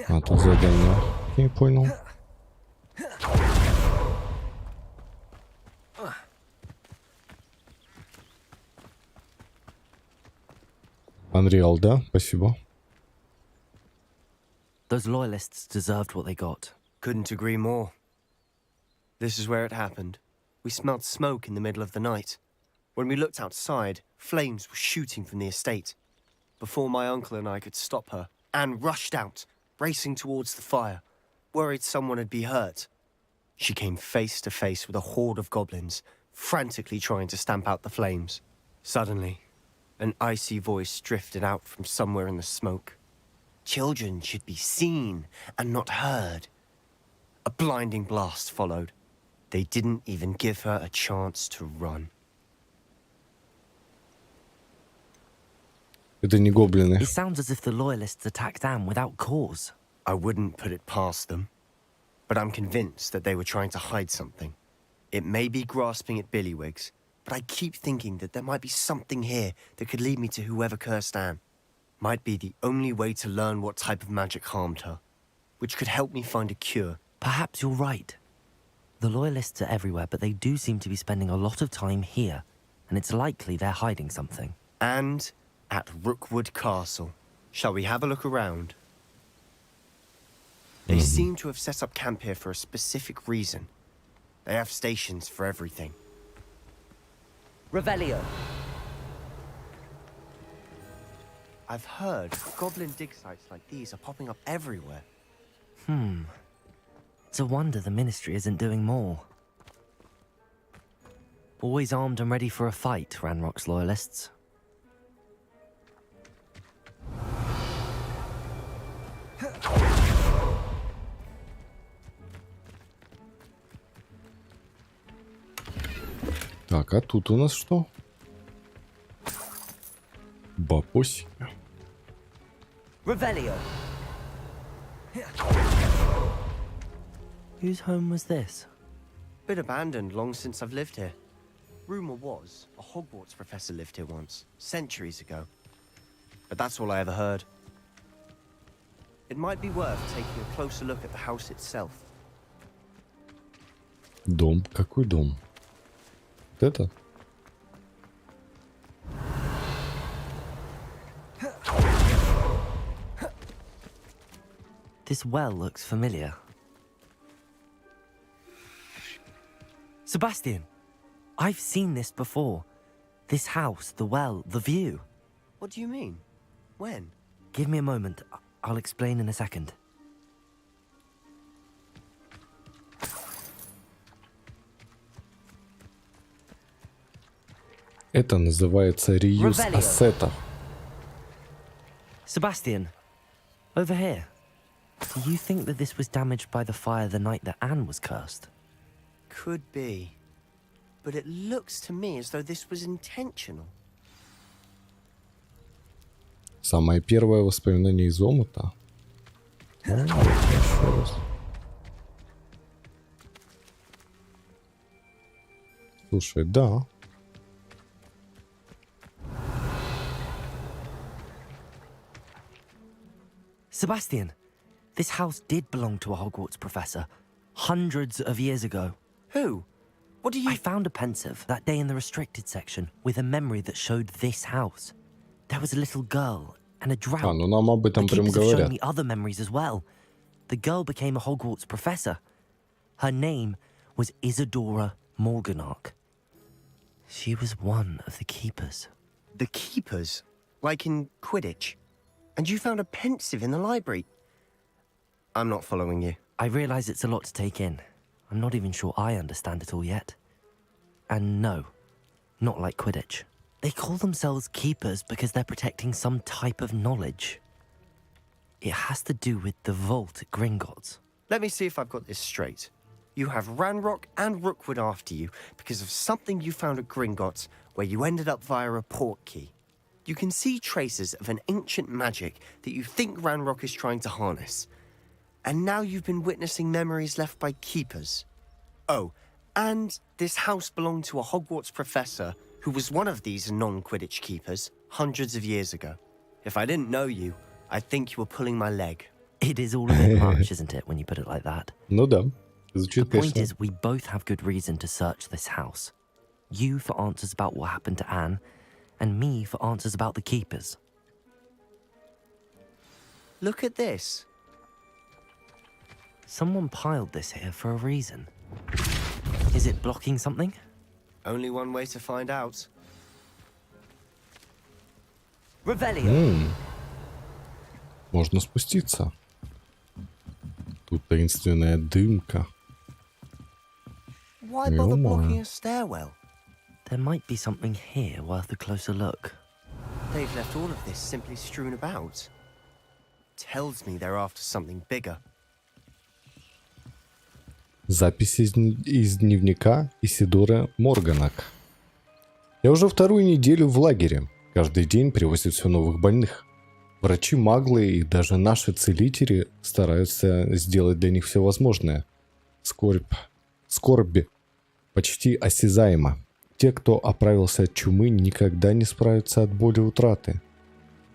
А, тут задание. Не понял. Unreal, да? Спасибо. Those loyalists deserved what they got. Couldn't agree more. This is where it happened. We smelled smoke in the middle of the night. When we looked outside, flames were shooting from the estate. Before my uncle and I could stop her, Anne rushed out, racing towards the fire, worried someone had been hurt. She came face to face with a horde of goblins, frantically trying to stamp out the flames. Suddenly, an icy voice drifted out from somewhere in the smoke. Children should be seen and not heard. A blinding blast followed. They didn't even give her a chance to run. Это не гоблины. It sounds as if the loyalists attacked Anne without cause. I wouldn't put it past them, but I'm convinced that they were trying to hide something. It may be grasping at Billywigs, but I keep thinking that there might be something here that could lead me to whoever cursed Anne. Might be the only way to learn what type of magic harmed her, which could help me find a cure. Perhaps you're right. The Loyalists are everywhere, but they do seem to be spending a lot of time here, and it's likely they're hiding something. And at Rookwood Castle. Shall we have a look around? They seem to have set up camp here for a specific reason. They have stations for everything. Revelio. I've heard goblin dig sites like these are popping up everywhere. It's a wonder the Ministry isn't doing more. Always armed and ready for a fight, Ranrock's Loyalists. Так, а тут у нас что? Бабосики. Revelio. Whose home was this? Been abandoned long since I've lived here. Rumor was a Hogwarts professor lived here once, centuries ago. But that's all I ever heard. It might be worth taking a closer look at the house itself. Дом? Какой дом? Вот это? This well looks familiar. Sebastian, I've seen this before. This house, the well, the view. What do you mean? When? Give me a moment. I'll explain in a second. Это называется реюз Revelio. ассетов. Sebastian, over here. Do you think that this was damaged by the fire the night that Anne was cursed? Could be. But it looks to me as though this was intentional. Самое первое воспоминание из омута. Еще раз. Слушай, да. Sebastian, this house did belong to a Hogwarts professor hundreds of years ago. Who? What do you... I found a pensive that day in the restricted section with a memory that showed this house. There was a little girl and a drought. А, ну нам об этом The прям keepers have shown говорят. me other memories as well. The girl became a Hogwarts professor. Her name was Isadora Morganach. She was one of the keepers. The keepers? Like in Quidditch? And you found a pensive in the library? I'm not following you. I realize it's a lot to take in. I'm not even sure I understand it all yet. And no, not like Quidditch. They call themselves keepers because they're protecting some type of knowledge. It has to do with the vault at Gringotts. Let me see if I've got this straight. You have Ranrock and Rookwood after you because of something you found at Gringotts where you ended up via a port key. You can see traces of an ancient magic that you think Ranrock is trying to harness. And now you've been witnessing memories left by keepers. Oh, and this house belonged to a Hogwarts professor who was one of these non-Quidditch keepers hundreds of years ago. If I didn't know you, I'd think you were pulling my leg. It is all a bit much, isn't it, when you put it like that? Ну да. The Звучит, point конечно. is, we both have good reason to search this house. You for answers about what happened to Anne, and me for answers about the keepers. Look at this. Someone piled this here for a reason. Is it blocking something? Only one way to find out. Revelio. Можно спуститься. Тут таинственная дымка. Why bother Ё-моё. blocking a stairwell? There might be something here worth a closer look. They've left all of this simply strewn about. Tells me they're after something bigger. Запись из дневника Исидоры Морганак. Я уже вторую неделю в лагере. Каждый день привозят все новых больных. Врачи, маглы и даже наши целители стараются сделать для них все возможное. Скорбь почти осязаема. Те, кто оправился от чумы, никогда не справятся от боли утраты.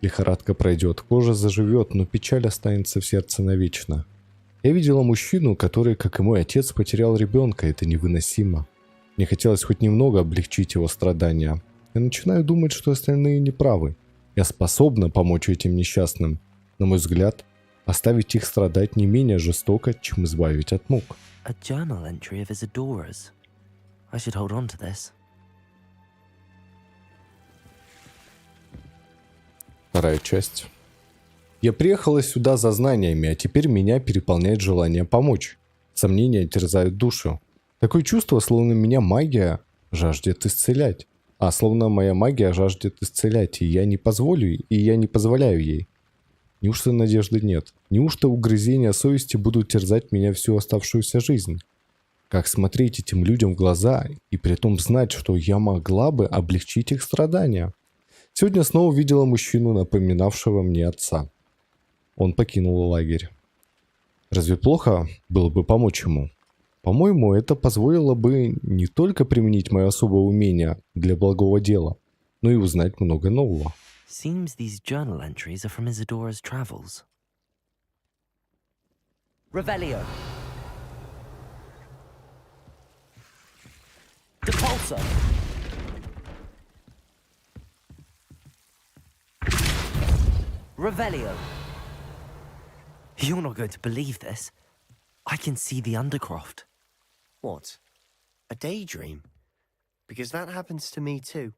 Лихорадка пройдет, кожа заживет, но печаль останется в сердце навечно. Я видела мужчину, который, как и мой отец, потерял ребенка. Это невыносимо. Мне хотелось хоть немного облегчить его страдания. Я начинаю думать, что остальные неправы. Я способна помочь этим несчастным. На мой взгляд, оставить их страдать не менее жестоко, чем избавить от мук. A journal entry of Isadora's. I should hold on to this. Вторая часть. Я приехала сюда за знаниями, а теперь меня переполняет желание помочь. Сомнения терзают душу. Такое чувство, словно меня магия жаждет исцелять. Словно моя магия жаждет исцелять, и я не позволяю ей. Неужто надежды нет? Неужто угрызения совести будут терзать меня всю оставшуюся жизнь? Как смотреть этим людям в глаза и при этом знать, что я могла бы облегчить их страдания? Сегодня снова видела мужчину, напоминавшего мне отца. Он покинул лагерь. Разве плохо было бы помочь ему? По-моему, это позволило бы не только применить мое особое умение для благого дела, но и узнать много нового. Seems these journal entries are from Isadora's travels. Revelio. Depulso. Revelio. You're not going to believe this. I can see the Undercroft. What? A daydream? Because that happens to me too.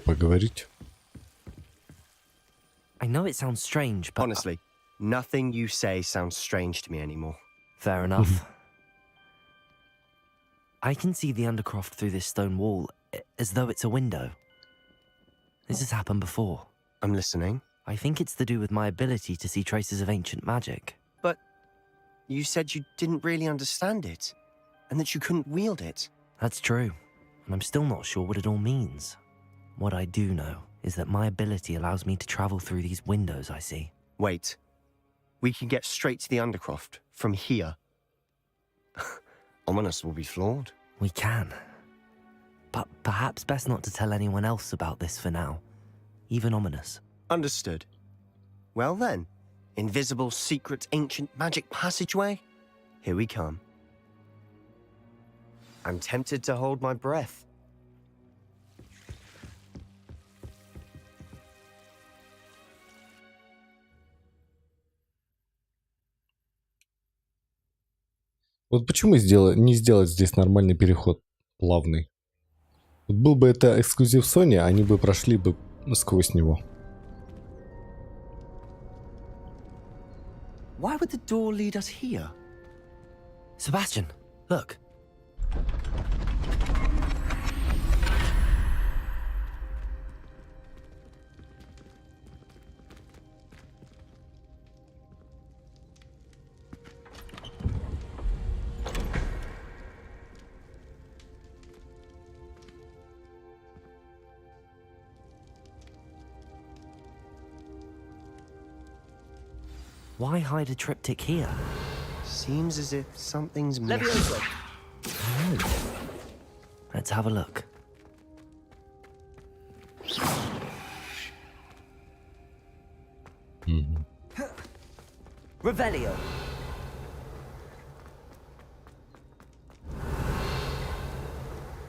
Поговорить. I know it sounds strange, but... Honestly, nothing you say sounds strange to me anymore. Fair enough. I can see the Undercroft through this stone wall, as though it's a window. This has happened before. I'm listening. I think it's to do with my ability to see traces of ancient magic. But you said you didn't really understand it, and that you couldn't wield it. That's true, and I'm still not sure what it all means. What I do know is that my ability allows me to travel through these windows I see. Wait. We can get straight to the Undercroft from here. Ominous will be flawed. We can. But perhaps best not to tell anyone else about this for now. Even Ominous. Understood. Well then, invisible, secret, ancient magic passageway? Here we come. I'm tempted to hold my breath. Вот почему не сделать здесь нормальный переход, плавный? Вот был бы это эксклюзив Sony, они бы прошли бы сквозь него. Why would the door lead us here? Sebastian, look. Why hide a triptych here? Seems as if something's missing. Let's have a look. Revelio.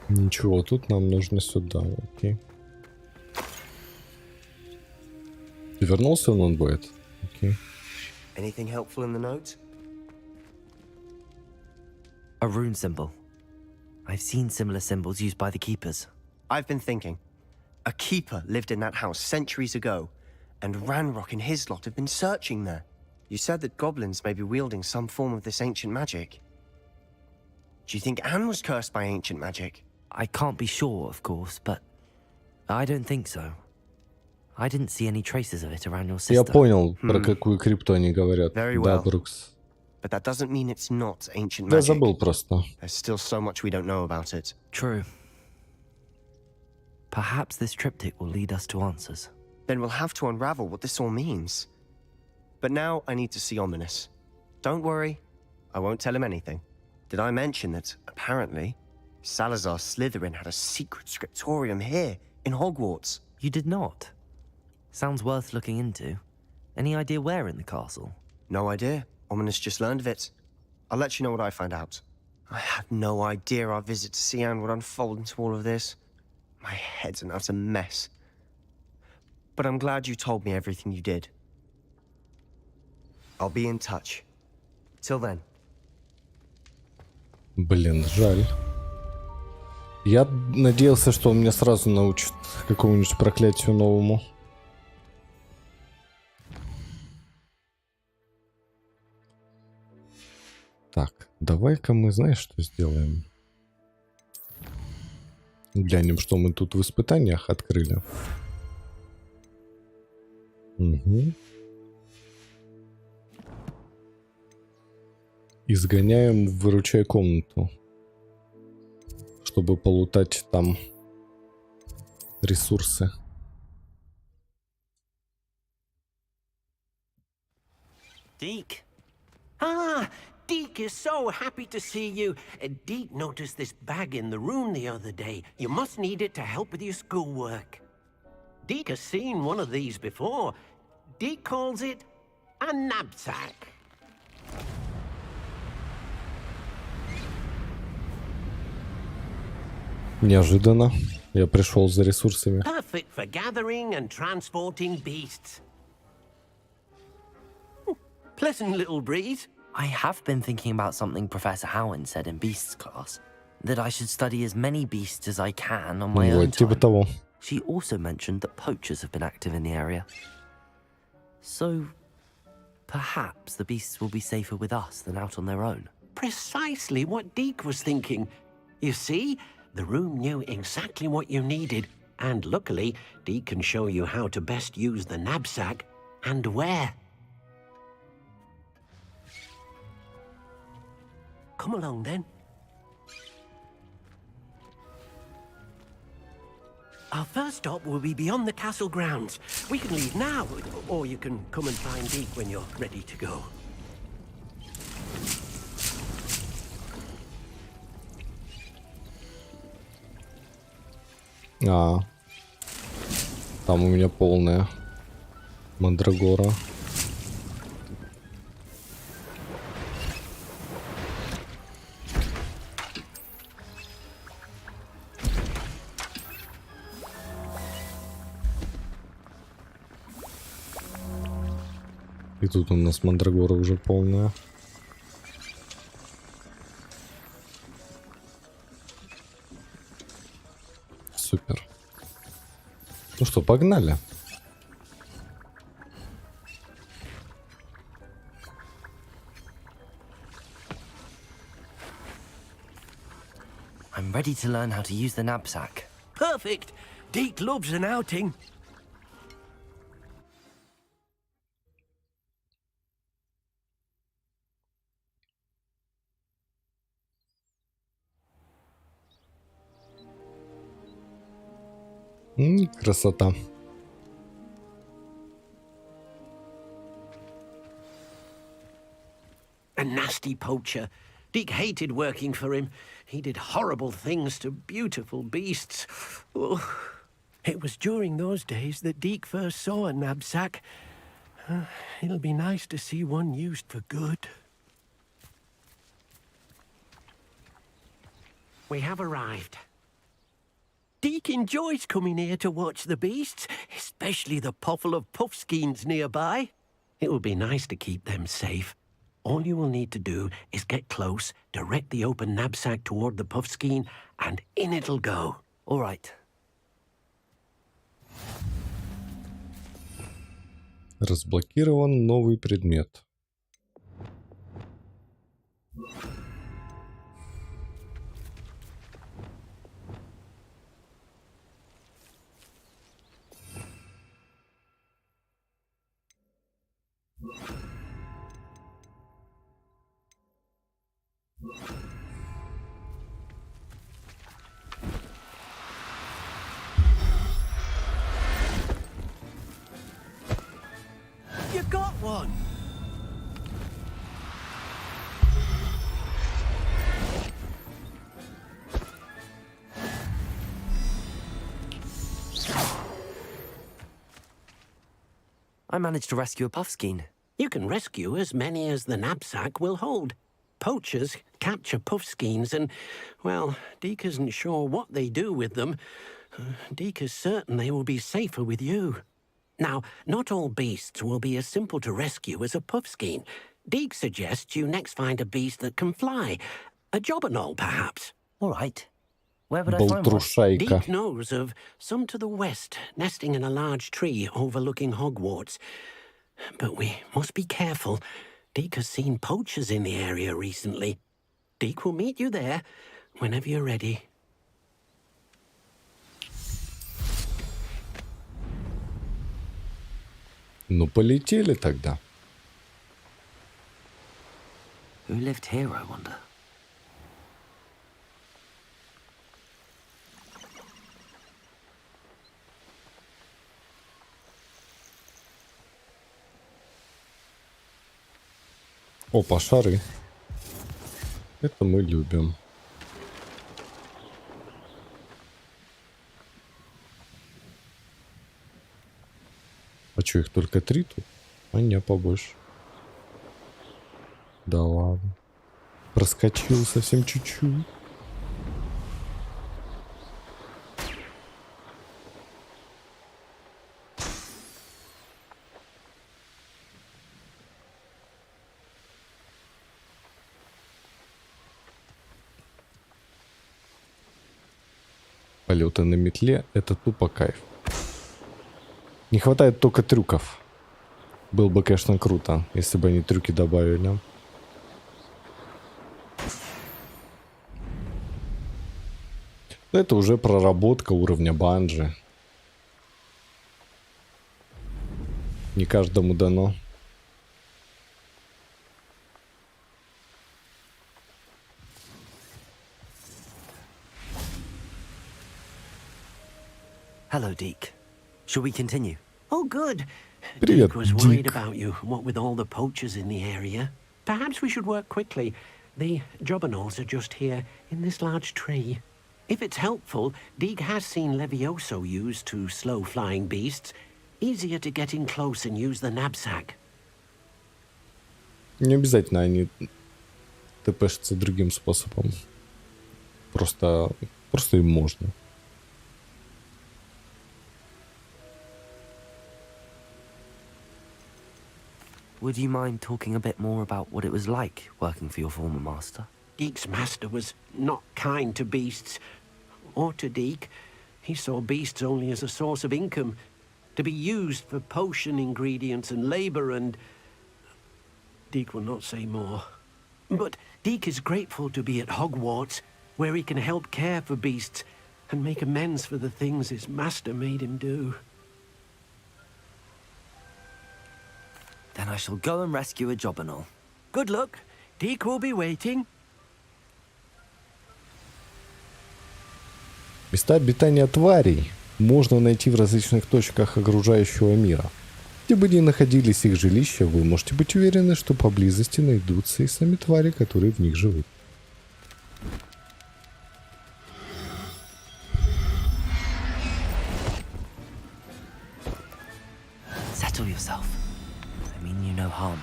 Ничего, тут нам нужно сюда, окей. Ты вернулся, он будет? Окей. Anything helpful in the note? A rune symbol. I've seen similar symbols used by the keepers. I've been thinking. A keeper lived in that house centuries ago, and Ranrock and his lot have been searching there. You said that goblins may be wielding some form of this ancient magic. Do you think Anne was cursed by ancient magic? I can't be sure, of course, but I don't think so. I didn't see any traces of it around your sister. Я понял, про какую крипту они говорят. Very Да, well. Брукс. But that doesn't mean it's not ancient Я magic. забыл просто. There's still so much we don't know about it. True. Perhaps this triptych will lead us to answers. Then we'll have to unravel what this all means. But now I need to see Ominous. Don't worry, I won't tell him anything. Did I mention that, apparently, Salazar Slytherin had a secret scriptorium here, in Hogwarts. You did not? Sounds worth looking into. Any idea where in the castle? No idea. Ominous just learned of it. I'll let you know what I find out. I had no idea our visit to Sian would unfold into all of this. My head's an utter mess. But I'm glad you told me everything you did. I'll be in touch. Till then. Блин, жаль. Я надеялся, что он меня сразу научит какому-нибудь проклятию новому. Так, давай-ка мы, знаешь, что сделаем? Глянем, что мы тут в испытаниях открыли. Угу. Изгоняем в выручай комнату, чтобы полутать там ресурсы. Deke. Ah, Deke is so happy to see you. Deke noticed this bag in the room the other day. You must need it to help with your schoolwork. Deke has seen one of these before. Deke calls it a knapsack. Неожиданно. Я пришел за ресурсами. Perfect for gathering and transporting beasts. Pleasant little breeze. I have been thinking about something Professor Howard said in Beasts class. That I should study as many beasts as I can on my own time. Типа того. She also mentioned that poachers have been active in the area. So, perhaps the beasts will be safer with us than out on their own. Precisely what Deke was thinking. You see, the room knew exactly what you needed, and luckily, Deke can show you how to best use the knapsack and where. Come along, then. Our first stop will be beyond the castle grounds. We can leave now, or you can come and find Deke when you're ready to go. Там у меня полная мандрагора. И тут у нас мандрагора уже полная. Супер. Ну что, погнали. I'm ready to learn how to use the knapsack. Perfect. Deke loves an outing. Красота. A nasty poacher. Deke hated working for him. He did horrible things to beautiful beasts. Oh, it was during those days that Deke first saw a knapsack. It'll be nice to see one used for good. We have arrived. Deke enjoys coming here to watch the beasts, especially the potful of puffskeins nearby. It will be nice to keep them safe. All you will need to do is get close, direct the open knapsack toward the puffskein, and in it'll go. All right. Разблокирован новый предмет. You got one! I managed to rescue a puffskein. You can rescue as many as the knapsack will hold. Poachers capture puffskeins and, well, Deke isn't sure what they do with them. Deke is certain they will be safer with you. Now, not all beasts will be as simple to rescue as a puffskein. Deke suggests you next find a beast that can fly. A jobberknoll, perhaps. All right. Where would I find one? Deke knows of some to the west, nesting in a large tree overlooking Hogwarts. But we must be careful. Deke has seen poachers in the area recently. Deke will meet you there whenever you're ready. Ну, полетели тогда. Who lived here, I wonder? Опа, шары. Это мы любим. А что, их только 3 тут? А не, побольше. Да ладно. Проскочил совсем чуть-чуть. Полеты на метле — это тупо кайф. Не хватает только трюков. Было бы, конечно, круто, если бы они трюки добавили. Но это уже проработка уровня банджи. Не каждому дано. Hello, Deke. Shall we continue? Oh, good. Привет, Deke was worried Дик. about you, what with all the poachers in the area. Perhaps we should work quickly. The jobberknolls are just here, in this large tree. If it's helpful, Deke has seen Levioso used to slow flying beasts. Easier to get in close and use the knapsack. Не обязательно они тпшатся другим способом. Просто им можно. Would you mind talking a bit more about what it was like working for your former master? Deke's master was not kind to beasts, or to Deke. He saw beasts only as a source of income, to be used for potion ingredients and labor, and Deke will not say more. But Deke is grateful to be at Hogwarts, where he can help care for beasts and make amends for the things his master made him do. Then I shall go and rescue a jobberknoll. Good luck. Deke will be waiting. Места обитания тварей можно найти в различных точках окружающего мира. Где бы ни находились их жилища, вы можете быть уверены, что поблизости найдутся и сами твари, которые в них живут. Settle yourself. I mean you no harm.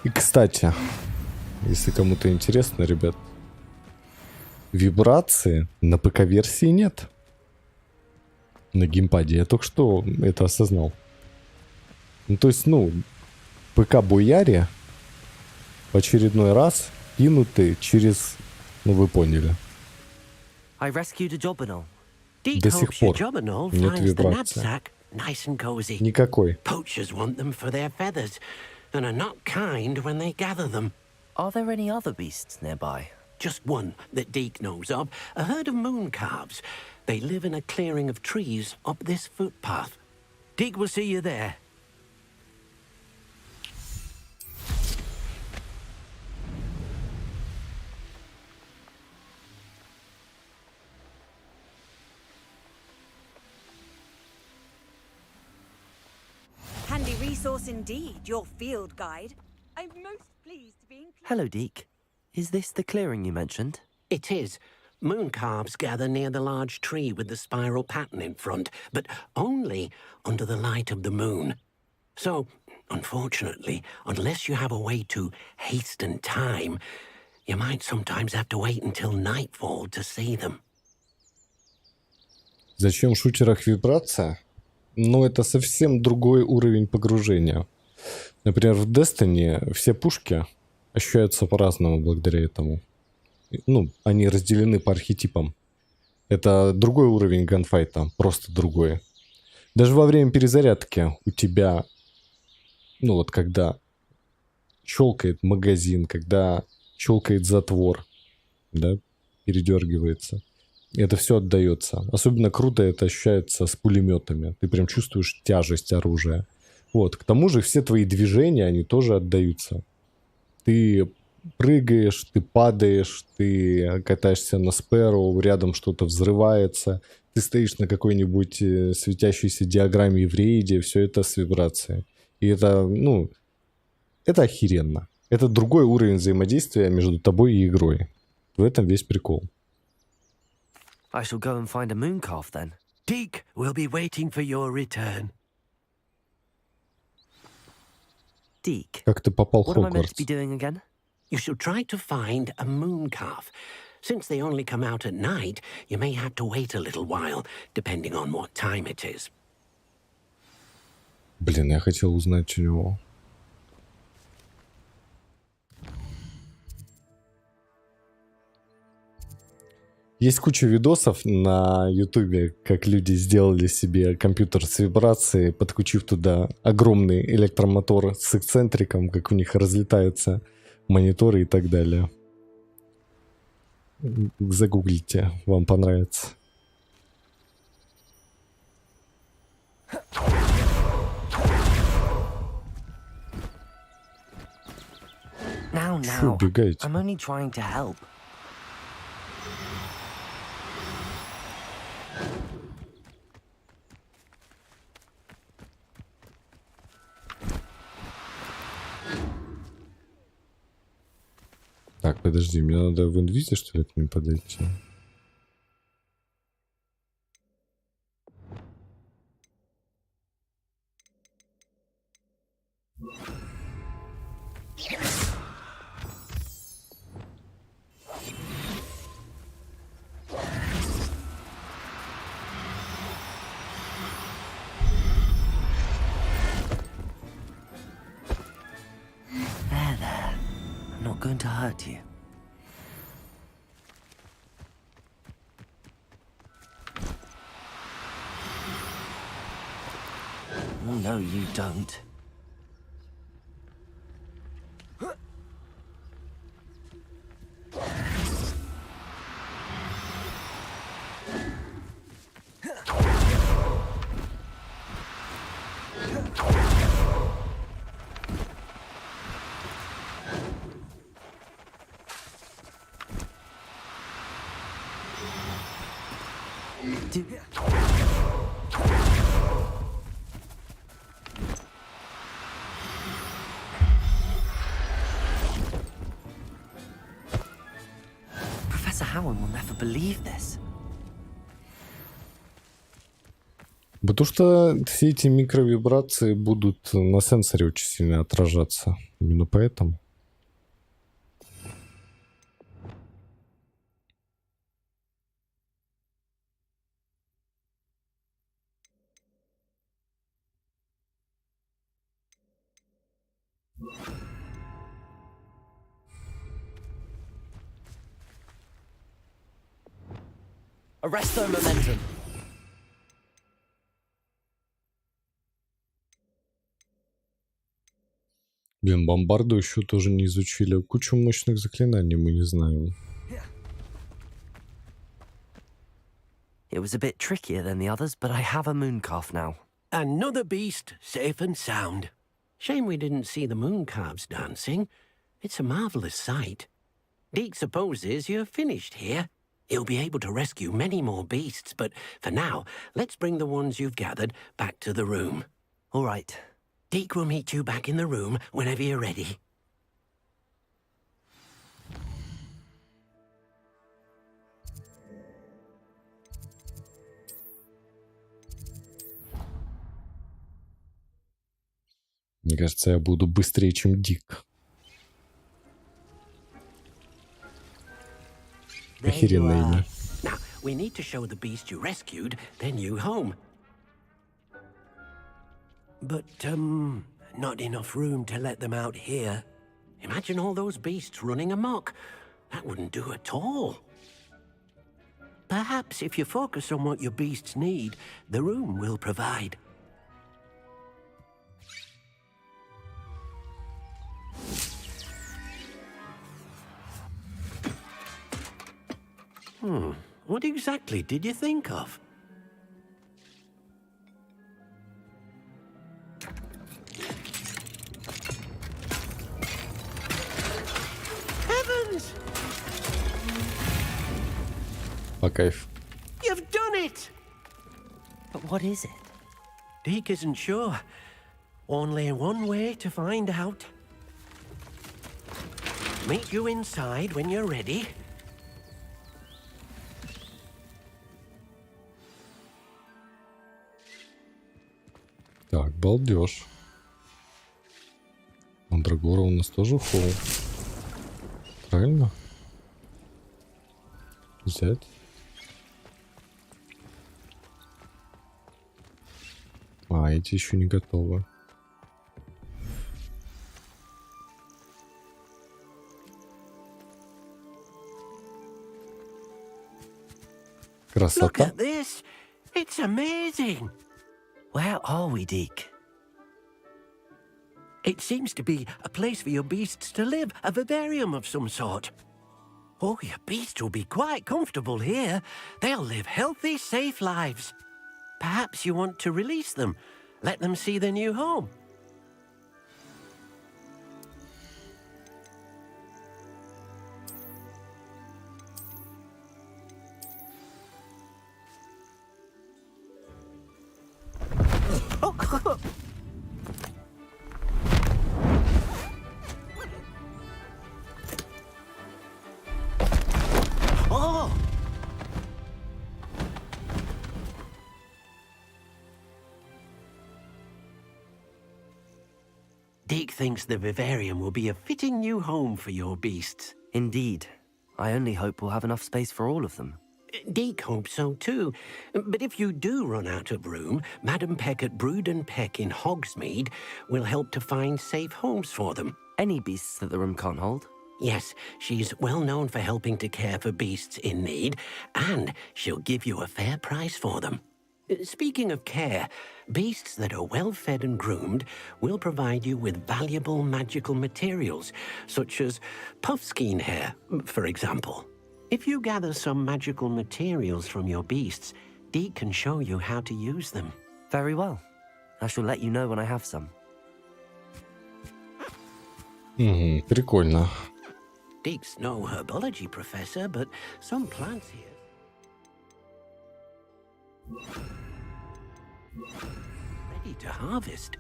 И, кстати, если кому-то интересно, ребят, вибрации на ПК-версии нет. На геймпаде. Я только что это осознал. Ну, то есть, ПК Бояри в очередной раз кинуты через... вы поняли. I rescued a jobberknoll. До сих пор нет вибрации. Никакой. Poachers want them for their feathers, and are not kind when they gather them. Are there any other beasts nearby? Just one that Deke knows of, a herd of moon calves. They live in a clearing of trees up this footpath. Deke will see you there. handy resource indeed, your field guide. I'm most pleased to be included. Hello, Deke. Is this the clearing you mentioned? It is. Moon calves gather near the large tree with the spiral pattern in front, but only under the light of the moon. So, unfortunately, unless you have a way to hasten time, you might sometimes have to wait until nightfall to see them. Зачем в шутерах вибрация? Ну, это совсем другой уровень погружения. Например, в Destiny все пушки ощущаются по-разному благодаря этому. Ну, они разделены по архетипам. Это другой уровень ганфайта, просто другой. Даже во время перезарядки у тебя, ну вот когда щелкает магазин, когда щелкает затвор, да, передергивается, это все отдается. Особенно круто это ощущается с пулеметами. Ты прям чувствуешь тяжесть оружия. Вот. К тому же все твои движения, они тоже отдаются. Ты прыгаешь, ты падаешь, ты катаешься на спэру, рядом что-то взрывается, ты стоишь на какой-нибудь светящейся диаграмме в рейде, все это с вибрацией. И это, ну, это охеренно. Это другой уровень взаимодействия между тобой и игрой. В этом весь прикол. I shall go and find a moon calf then. Deke will be waiting for your return. Deke, Как ты попал в what am I meant to Хогвартс? be doing again? You should try to find a moon calf. Since they only come out at night, you may have to wait a little while, depending on what time it is. Блин, я хотел узнать у него. Есть куча видосов на ютубе, как люди сделали себе компьютер с вибрацией, подключив туда огромный электромотор с эксцентриком, как у них разлетаются мониторы и так далее. Загуглите, вам понравится. Now, убегаете? I'm only trying to help. Так, подожди, мне надо в инвизе, что ли, к ним подойти? There. I'm not going to hurt you. Oh, no, you don't. Professor Howard will never believe this. Потому что все эти микровибрации будут на сенсоре очень сильно отражаться. Именно поэтому. Arrest their momentum. Блин, бомбарду еще тоже не изучили. Кучу мощных заклинаний мы не знаем. It was a bit trickier than the others, but I have a moon calf now. Another beast, safe and sound. Shame we didn't see the moon calves dancing. It's a marvelous sight. Deke supposes you're finished here. He'll be able to rescue many more beasts, but for now, let's bring the ones you've gathered back to the room. All right. Deke will meet you back in the room whenever you're ready. Мне кажется, я буду быстрее, чем Дик. Охеренное имя. Now, we need to show the beast you rescued their new home. But, not enough room to let them out here. Imagine all those beasts running amok. That wouldn't do at all. Perhaps if you focus on what your beasts need, the room will provide. What exactly did you think of? Heavens! По кайфу. You've done it! But what is it? Deke isn't sure. Only one way to find out. Meet you inside when you're ready. Так, балдеж. Мандрагора у нас тоже фол. Правильно? Взять. А, эти еще не готовы. Красота. Look at this. It's amazing. Where are we, Deke? It seems to be a place for your beasts to live, a vivarium of some sort. Oh, your beasts will be quite comfortable here. They'll live healthy, safe lives. Perhaps you want to release them, let them see their new home. Oh! Deke thinks the vivarium will be a fitting new home for your beasts. Indeed. I only hope we'll have enough space for all of them. Deke hopes so too. But if you do run out of room, Madam Peck at Brood and Peck in Hogsmeade will help to find safe homes for them. Any beasts that the room can't hold? Yes, she's well known for helping to care for beasts in need, and she'll give you a fair price for them. Speaking of care, beasts that are well fed and groomed will provide you with valuable magical materials, such as puffskein hair, for example. If you gather some magical materials from your beasts, Deke can show you how to use them. Very well. I shall let you know when I have some. Прикольно. Deke's no herbology professor, but some plants here. Ready to harvest.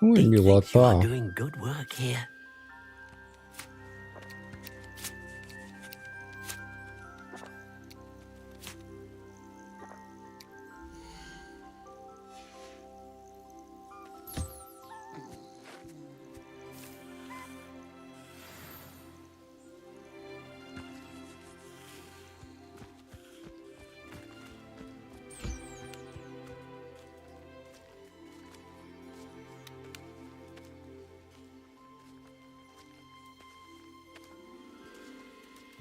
Ой, You милота. are doing good work here.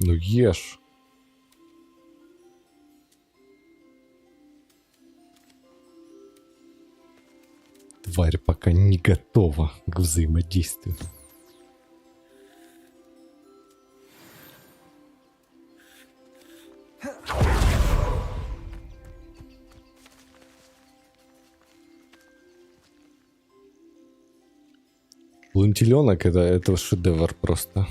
Ну ешь. Тварь пока не готова к взаимодействию. Лунтиленок это шедевр просто.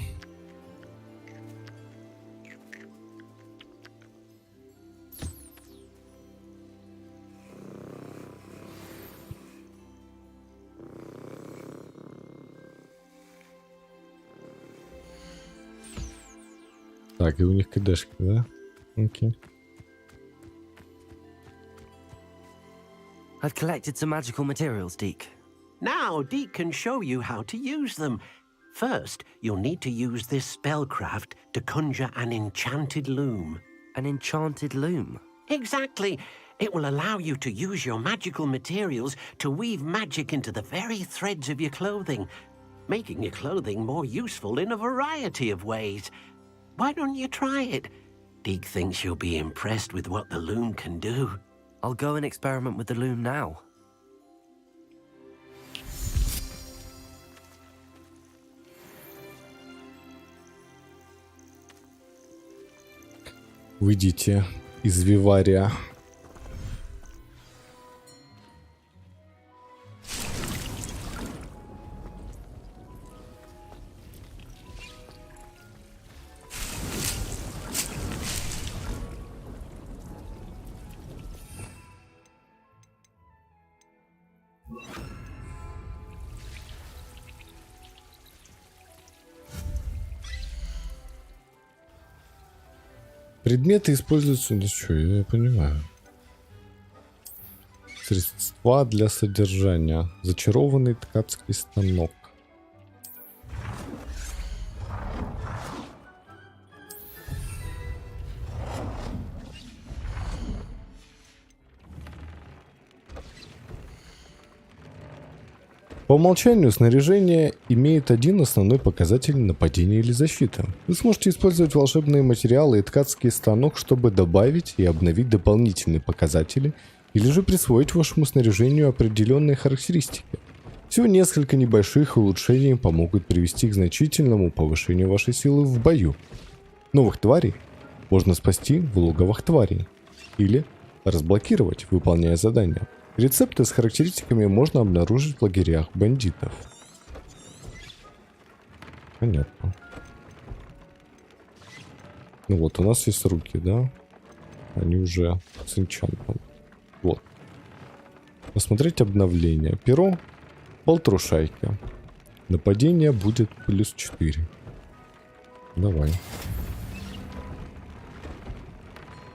Так, и у них кдшки, да? Окей. I've collected some magical materials, Deke. Now, Deke can show you how to use them. First, you'll need to use this spellcraft to conjure an enchanted loom. An enchanted loom? Exactly. It will allow you to use your magical materials to weave magic into the very threads of your clothing, making your clothing more useful in a variety of ways. Why don't you try it? Deke thinks you'll be impressed with what the loom can do. I'll go and experiment with the loom now. Выйдите из вивария. Предметы используются, да что, я понимаю. Средства для содержания. Зачарованный ткацкий станок. По умолчанию снаряжение имеет один основной показатель нападения или защиты. Вы сможете использовать волшебные материалы и ткацкий станок, чтобы добавить и обновить дополнительные показатели, или же присвоить вашему снаряжению определенные характеристики. Всего несколько небольших улучшений помогут привести к значительному повышению вашей силы в бою. Новых тварей можно спасти в логовах тварей или разблокировать, выполняя задания. Рецепты с характеристиками можно обнаружить в лагерях бандитов. Понятно. Ну вот, у нас есть руки, да? Они уже с энчантом. Вот. Посмотреть обновление. Перо полтрушайки. Нападение будет плюс 4. Давай.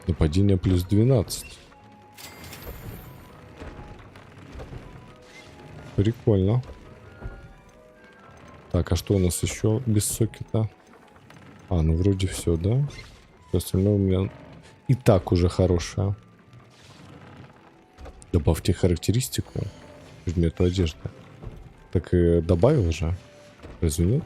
Нападение плюс 12. Прикольно. Так, а что у нас еще без сокета? А, ну вроде все, да? Все остальное у меня и так уже хорошее. Добавьте характеристику предмету одежды. Так и добавил же. Разве нет?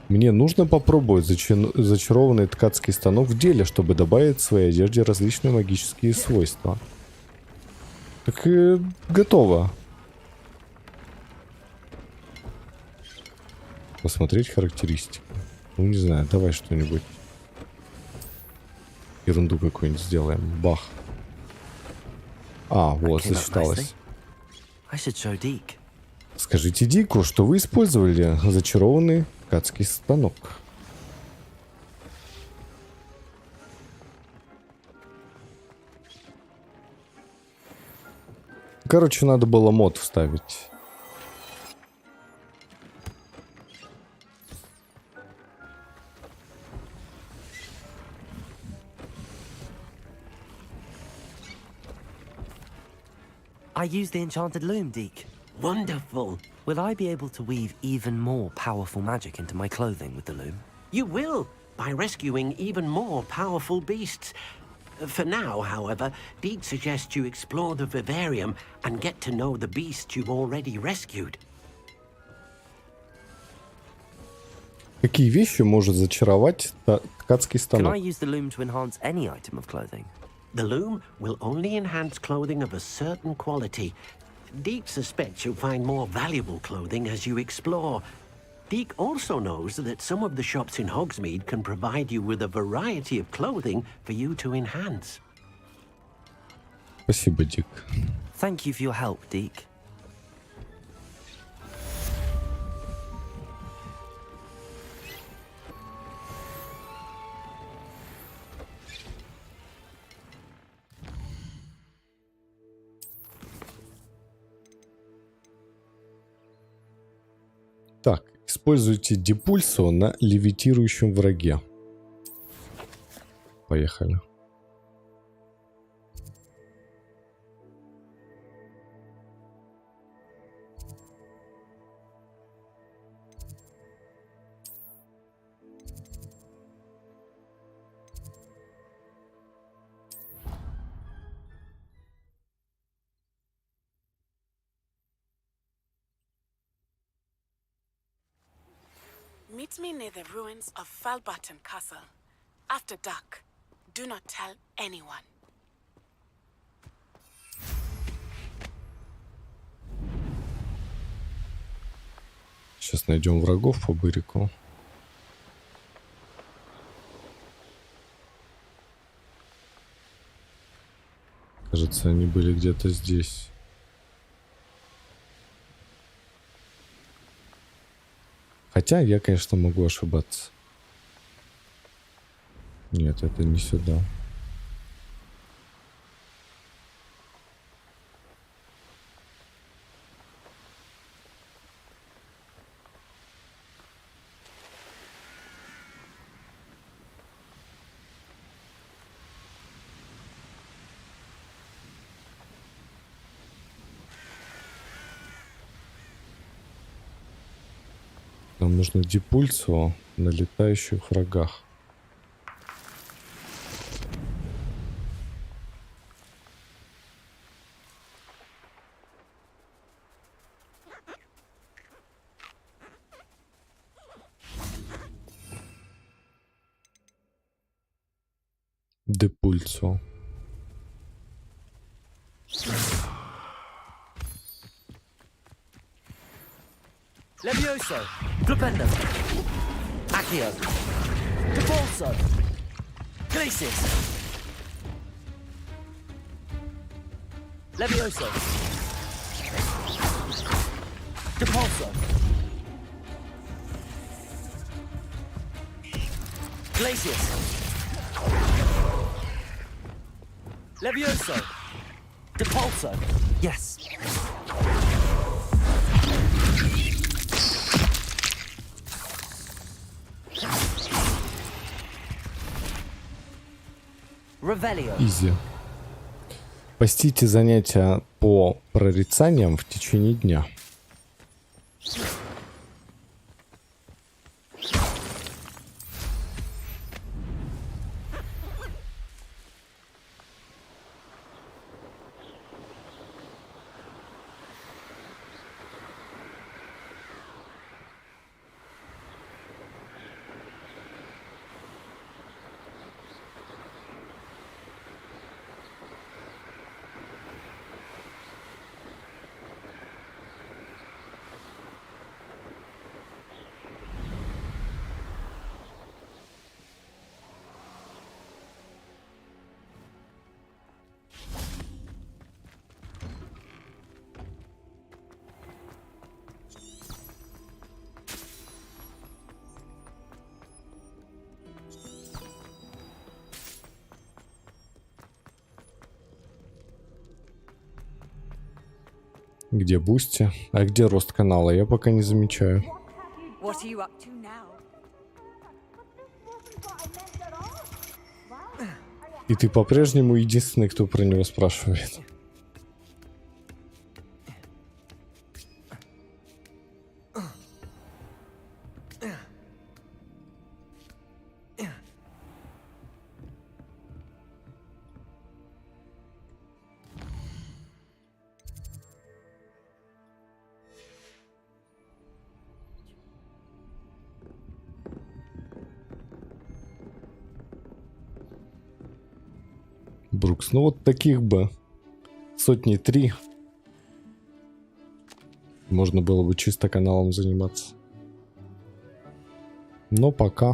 Мне нужно попробовать зачарованный ткацкий станок в деле, чтобы добавить в своей одежде различные магические свойства. Так и готово. Посмотреть характеристики. Ну не знаю, давай что-нибудь. Ерунду какую-нибудь сделаем. Бах. А, вот, засчиталось. Скажите Дику, что вы использовали зачарованный ткацкий станок. Короче, надо было мод вставить. I use the enchanted loom, Deke. Wonderful. Will I be able to weave even more powerful magic into my clothing with the loom? You will, by rescuing even more powerful beasts. For now, however, Deke suggests you explore the vivarium and get to know the beasts you've already rescued. Какие вещи может зачаровать ткацкий станок? Can I use the loom to enhance any item of clothing? The loom will only enhance clothing of a certain quality. Deke suspects you'll find more valuable clothing as you explore. Deke also knows that some of the shops in Hogsmeade can provide you with a variety of clothing for you to enhance. Спасибо, Дик. Thank you for your help, Deke. Так, используйте депульсо на левитирующем враге. Поехали. Meet me near the ruins of Falbaton Castle. After dark. Do not tell anyone. Сейчас найдем врагов по бырику. Кажется, они были где-то здесь. Хотя я, конечно, могу ошибаться. Нет, это не сюда. Нам нужно депульсо на летающих врагах. Депульсо. Levioso, Flipendo, Accio, Depulso, Glacis, Levioso, Depulso, Glacis, Levioso, Depulso, yes. Изи. Постите занятия по прорицаниям в течение дня. Где бусти? А где рост канала? Я пока не замечаю. What are you up to now? И ты по-прежнему единственный, кто про него спрашивает. Брукс, ну вот таких бы 300. Можно было бы чисто каналом заниматься. Но пока.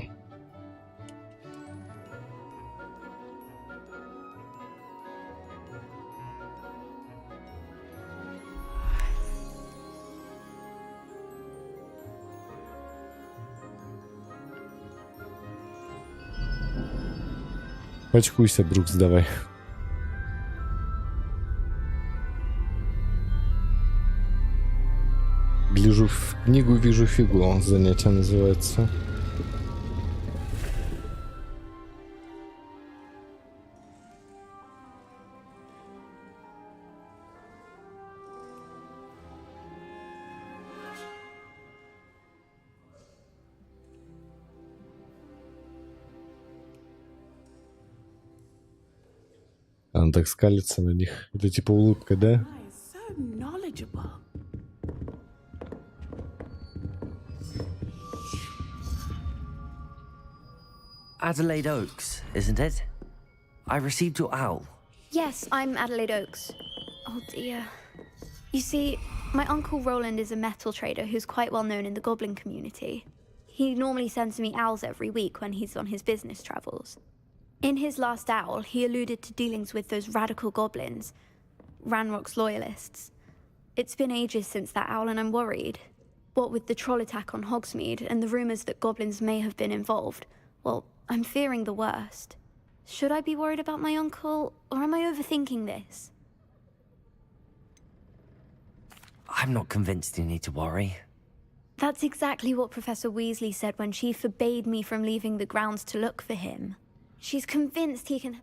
Пачкуйся, Брукс, давай. Гляжу в книгу, вижу фигу. Занятие называется. Она так скалится на них. Это типа улыбка, да? So knowledgeable. Adelaide Oaks, isn't it? I received your owl. Yes, I'm Adelaide Oaks. Oh dear. You see, my uncle Roland is a metal trader who's quite well known in the goblin community. He normally sends me owls every week when he's on his business travels. In his last owl, he alluded to dealings with those radical goblins, Ranrock's loyalists. It's been ages since that owl and I'm worried. What with the troll attack on Hogsmeade and the rumours that goblins may have been involved, well, I'm fearing the worst. Should I be worried about my uncle, or am I overthinking this? I'm not convinced you need to worry. That's exactly what Professor Weasley said when she forbade me from leaving the grounds to look for him. She's convinced he can...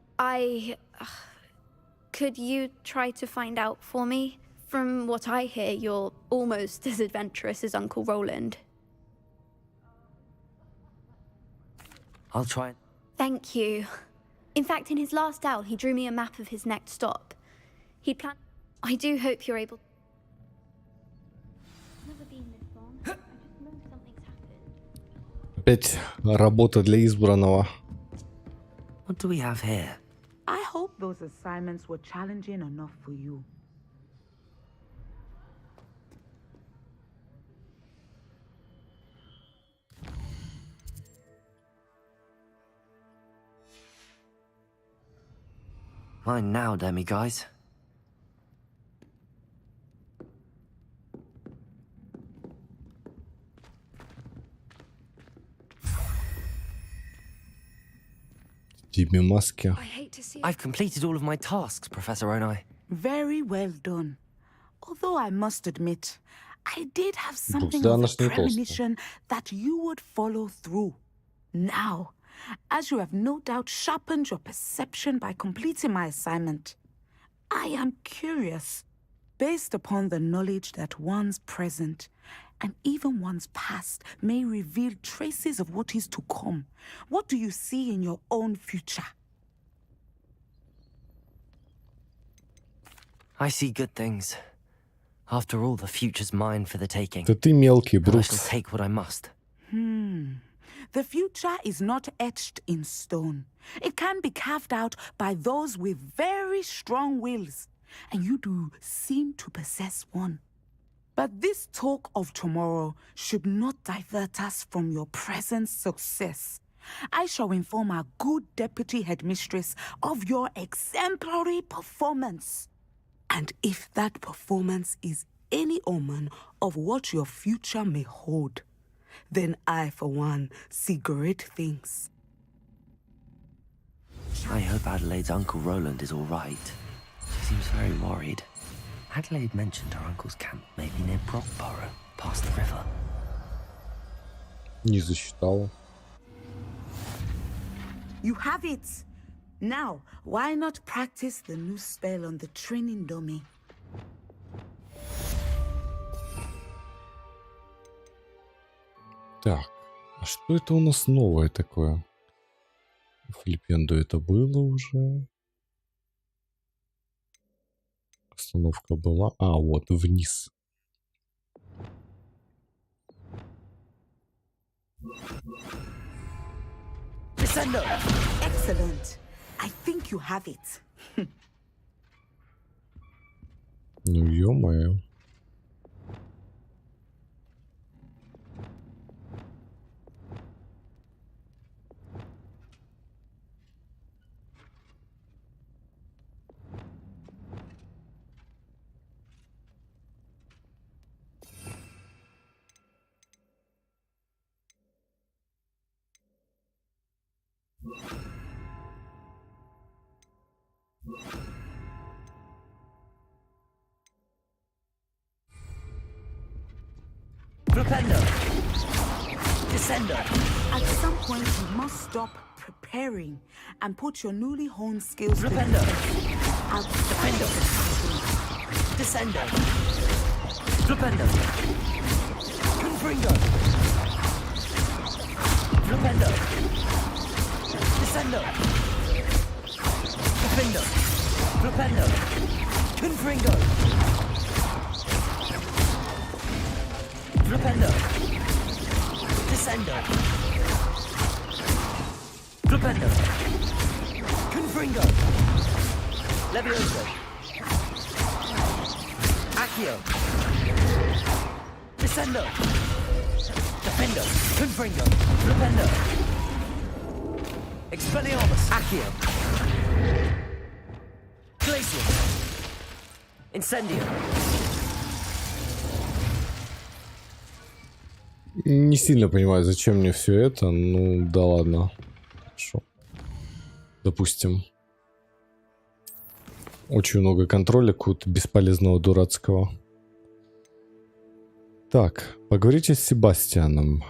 Could you try to find out for me? From what I hear, you're almost as adventurous as Uncle Roland. I'll try. Thank you. In fact, in his last owl, he drew me a map of his next stop. He planned... I do hope you're able... Never been this long. I just know something's happened. Опять работа для избранного. What do we have here? I hope those assignments were challenging enough for you. Mine now, demi-guys. Тебе маски. I've completed all of my tasks, Professor Onai. Very well done. Although I must admit, I did have something Да, of она a ж не толстая. premonition that you would follow through. Now, as you have no doubt sharpened your perception by completing my assignment, I am curious, based upon the knowledge that one's present and even one's past may reveal traces of what is to come. What do you see in your own future? I see good things. After all, the future's mine for the taking. Да ты мелкий, And I Брукс. shall take what I must. The future is not etched in stone. It can be carved out by those with very strong wills, and you do seem to possess one. But this talk of tomorrow should not divert us from your present success. I shall inform our good deputy headmistress of your exemplary performance. And if that performance is any omen of what your future may hold, then I, for one, see great things. I hope Adelaide's Uncle Roland is all right. She seems very worried. Adelaide mentioned her uncle's camp may be near Brockborough, past the river. Не засчитала. You have it! Now, why not practice the new spell on the training dummy? Так, а что это у нас новое такое? Флипенду это было уже. Остановка была. А, вот, вниз. Descendo! Excellent. I think you have it. Ну, ё-моё. Flipendo. Descendo. At some point, you must stop preparing and put your newly honed skills to Flipendo. Defendo. Descendo. Flipendo. Confringo. Flipendo. Descendo. Defendo. Flipendo. Confringo. Flipendo. Descendo. Flipendo. Confringo. Levioso. Accio. Descendo. Defendo. Confringo. Flipendo. Expelliarmus. Accio. Glacium. Incendio. Не сильно понимаю, зачем мне все это. Ну, да ладно. Хорошо. Допустим. Очень много контроля какого-то бесполезного дурацкого. Так, поговорите с Себастьяном.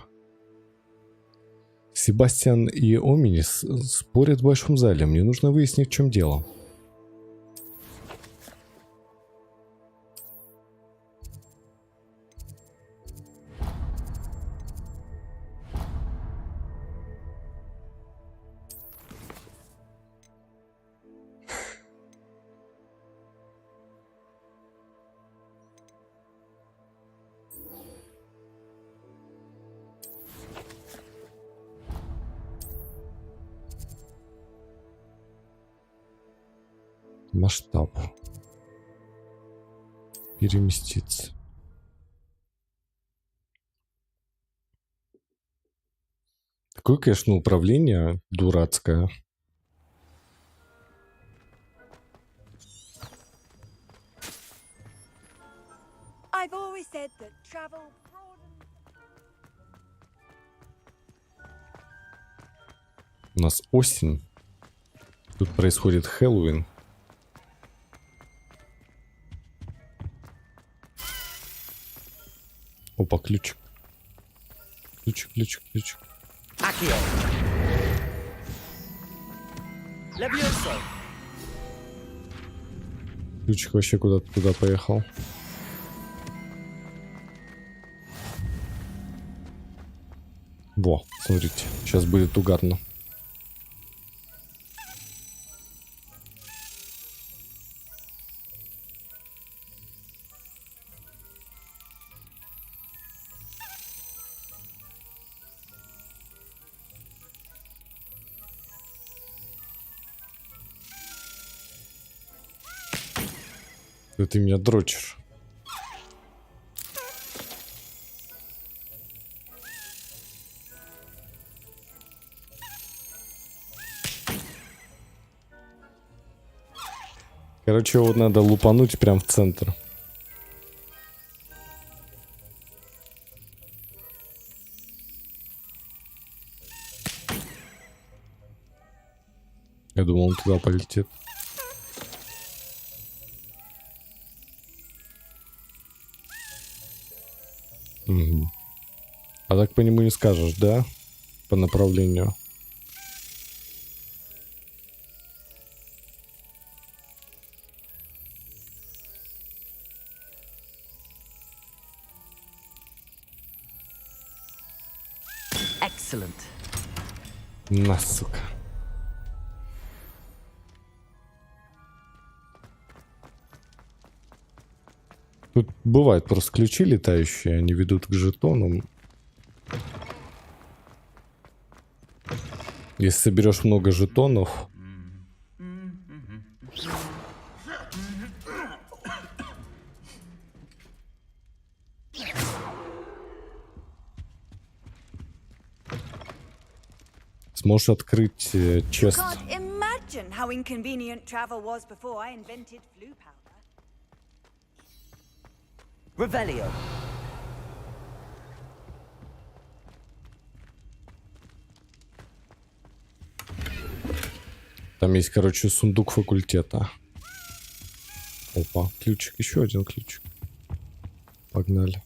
Себастьян и Оминис спорят в большом зале. Мне нужно выяснить, в чем дело. Масштаб. Переместиться. Такое, конечно, управление дурацкое. I've always said that travel У нас осень. Тут происходит Хэллоуин. Опа, ключик. Ключик. Accio. Levioso. Ключик вообще куда-то туда поехал. Во, смотрите, сейчас будет угарно. Да ты меня дрочишь. Короче, вот надо лупануть прям в центр. Я думал, он туда полетит. Угу. А так по нему не скажешь, да? По направлению. Excellent. На, сука. Тут бывает просто ключи летающие, они ведут к жетонам. Если соберешь много жетонов... Сможешь открыть чест. can't imagine how inconvenient travel was before I invented flu powder. Revelio. Там есть, короче, сундук факультета. Опа, ключик, еще один ключик. Погнали.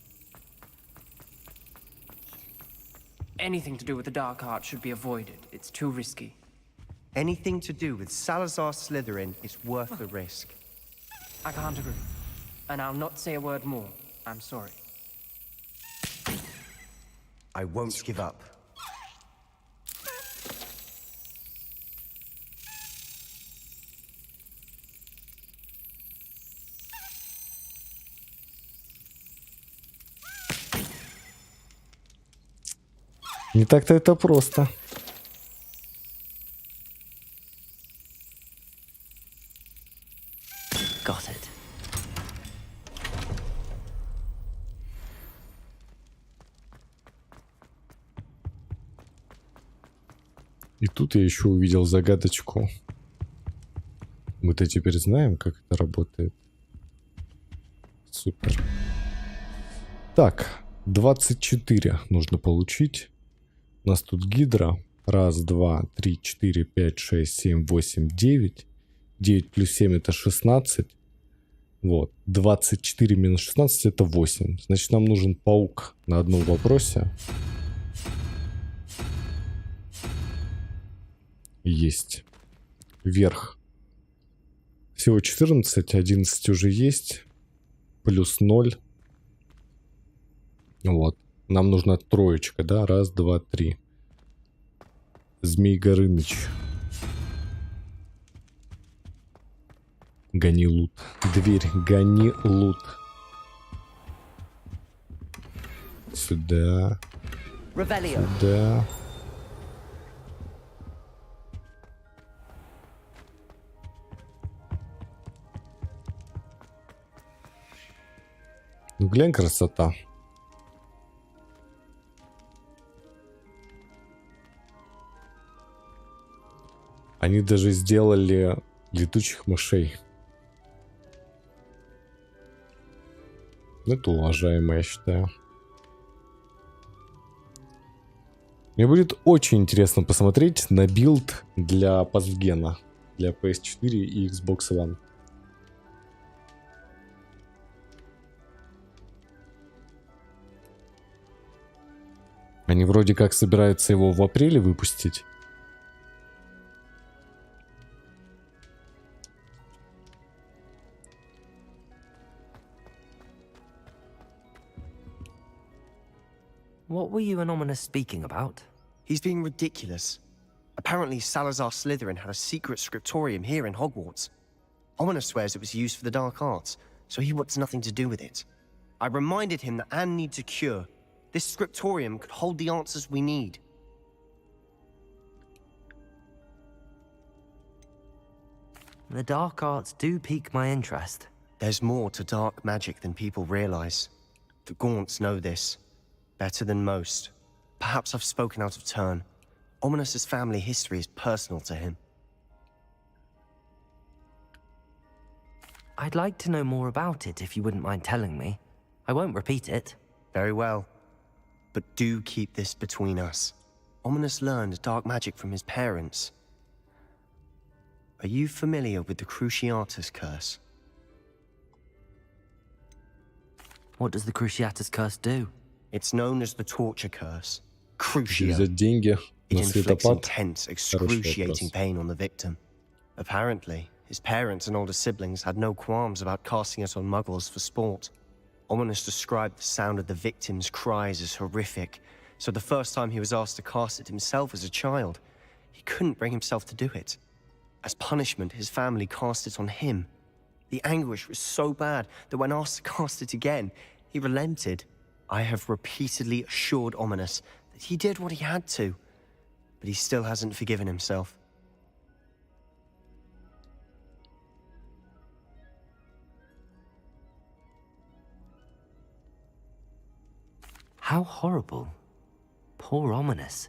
Anything to do with the dark art should be avoided. It's too risky. Anything to do with Salazar Slytherin is worth the risk. I can't agree. And I'll not say a word more. I'm sorry. I won't give up. Не так-то это просто. Got it. И тут я еще увидел загадочку. Мы-то теперь знаем, как это работает. Супер. Так, 24 нужно получить. У нас тут гидра. 1, 2, 3, 4, 5, 6, 7, 8, 9. 9 плюс 7 это 16. Вот. 24 минус 16 это 8. Значит, нам нужен паук на одном вопросе. Есть. Вверх. Всего 14. 11 уже есть. Плюс 0. Вот. Нам нужна троечка, да? 1, 2, 3. Змей Горыныч. Гони лут. Дверь. Гони лут. Сюда. Сюда. Ну, глянь, красота. Они даже сделали летучих мышей. Это уважаемо, я считаю. Мне будет очень интересно посмотреть на билд для пастгена. Для PS4 и Xbox One. Они вроде как собираются его в апреле выпустить. What were you and Ominous speaking about? He's being ridiculous. Apparently Salazar Slytherin had a secret scriptorium here in Hogwarts. Ominous swears it was used for the dark arts, so he wants nothing to do with it. I reminded him that Anne needs a cure. This scriptorium could hold the answers we need. The dark arts do pique my interest. There's more to dark magic than people realize. The Gaunts know this. Better than most. Perhaps I've spoken out of turn. Ominous's family history is personal to him. I'd like to know more about it if you wouldn't mind telling me. I won't repeat it. Very well. But do keep this between us. Ominous learned dark magic from his parents. Are you familiar with the Cruciatus Curse? What does the Cruciatus Curse do? It's known as the Torture Curse. Crucio. Взять деньги It на inflicts светопад. intense, excruciating pain on the victim. Apparently, his parents and older siblings had no qualms about casting it on muggles for sport. Ominous described the sound of the victim's cries as horrific, so the first time he was asked to cast it himself as a child, he couldn't bring himself to do it. As punishment, his family cast it on him. The anguish was so bad that when asked to cast it again, he relented. I have repeatedly assured Ominous that he did what he had to, but he still hasn't forgiven himself. How horrible. Poor Ominous.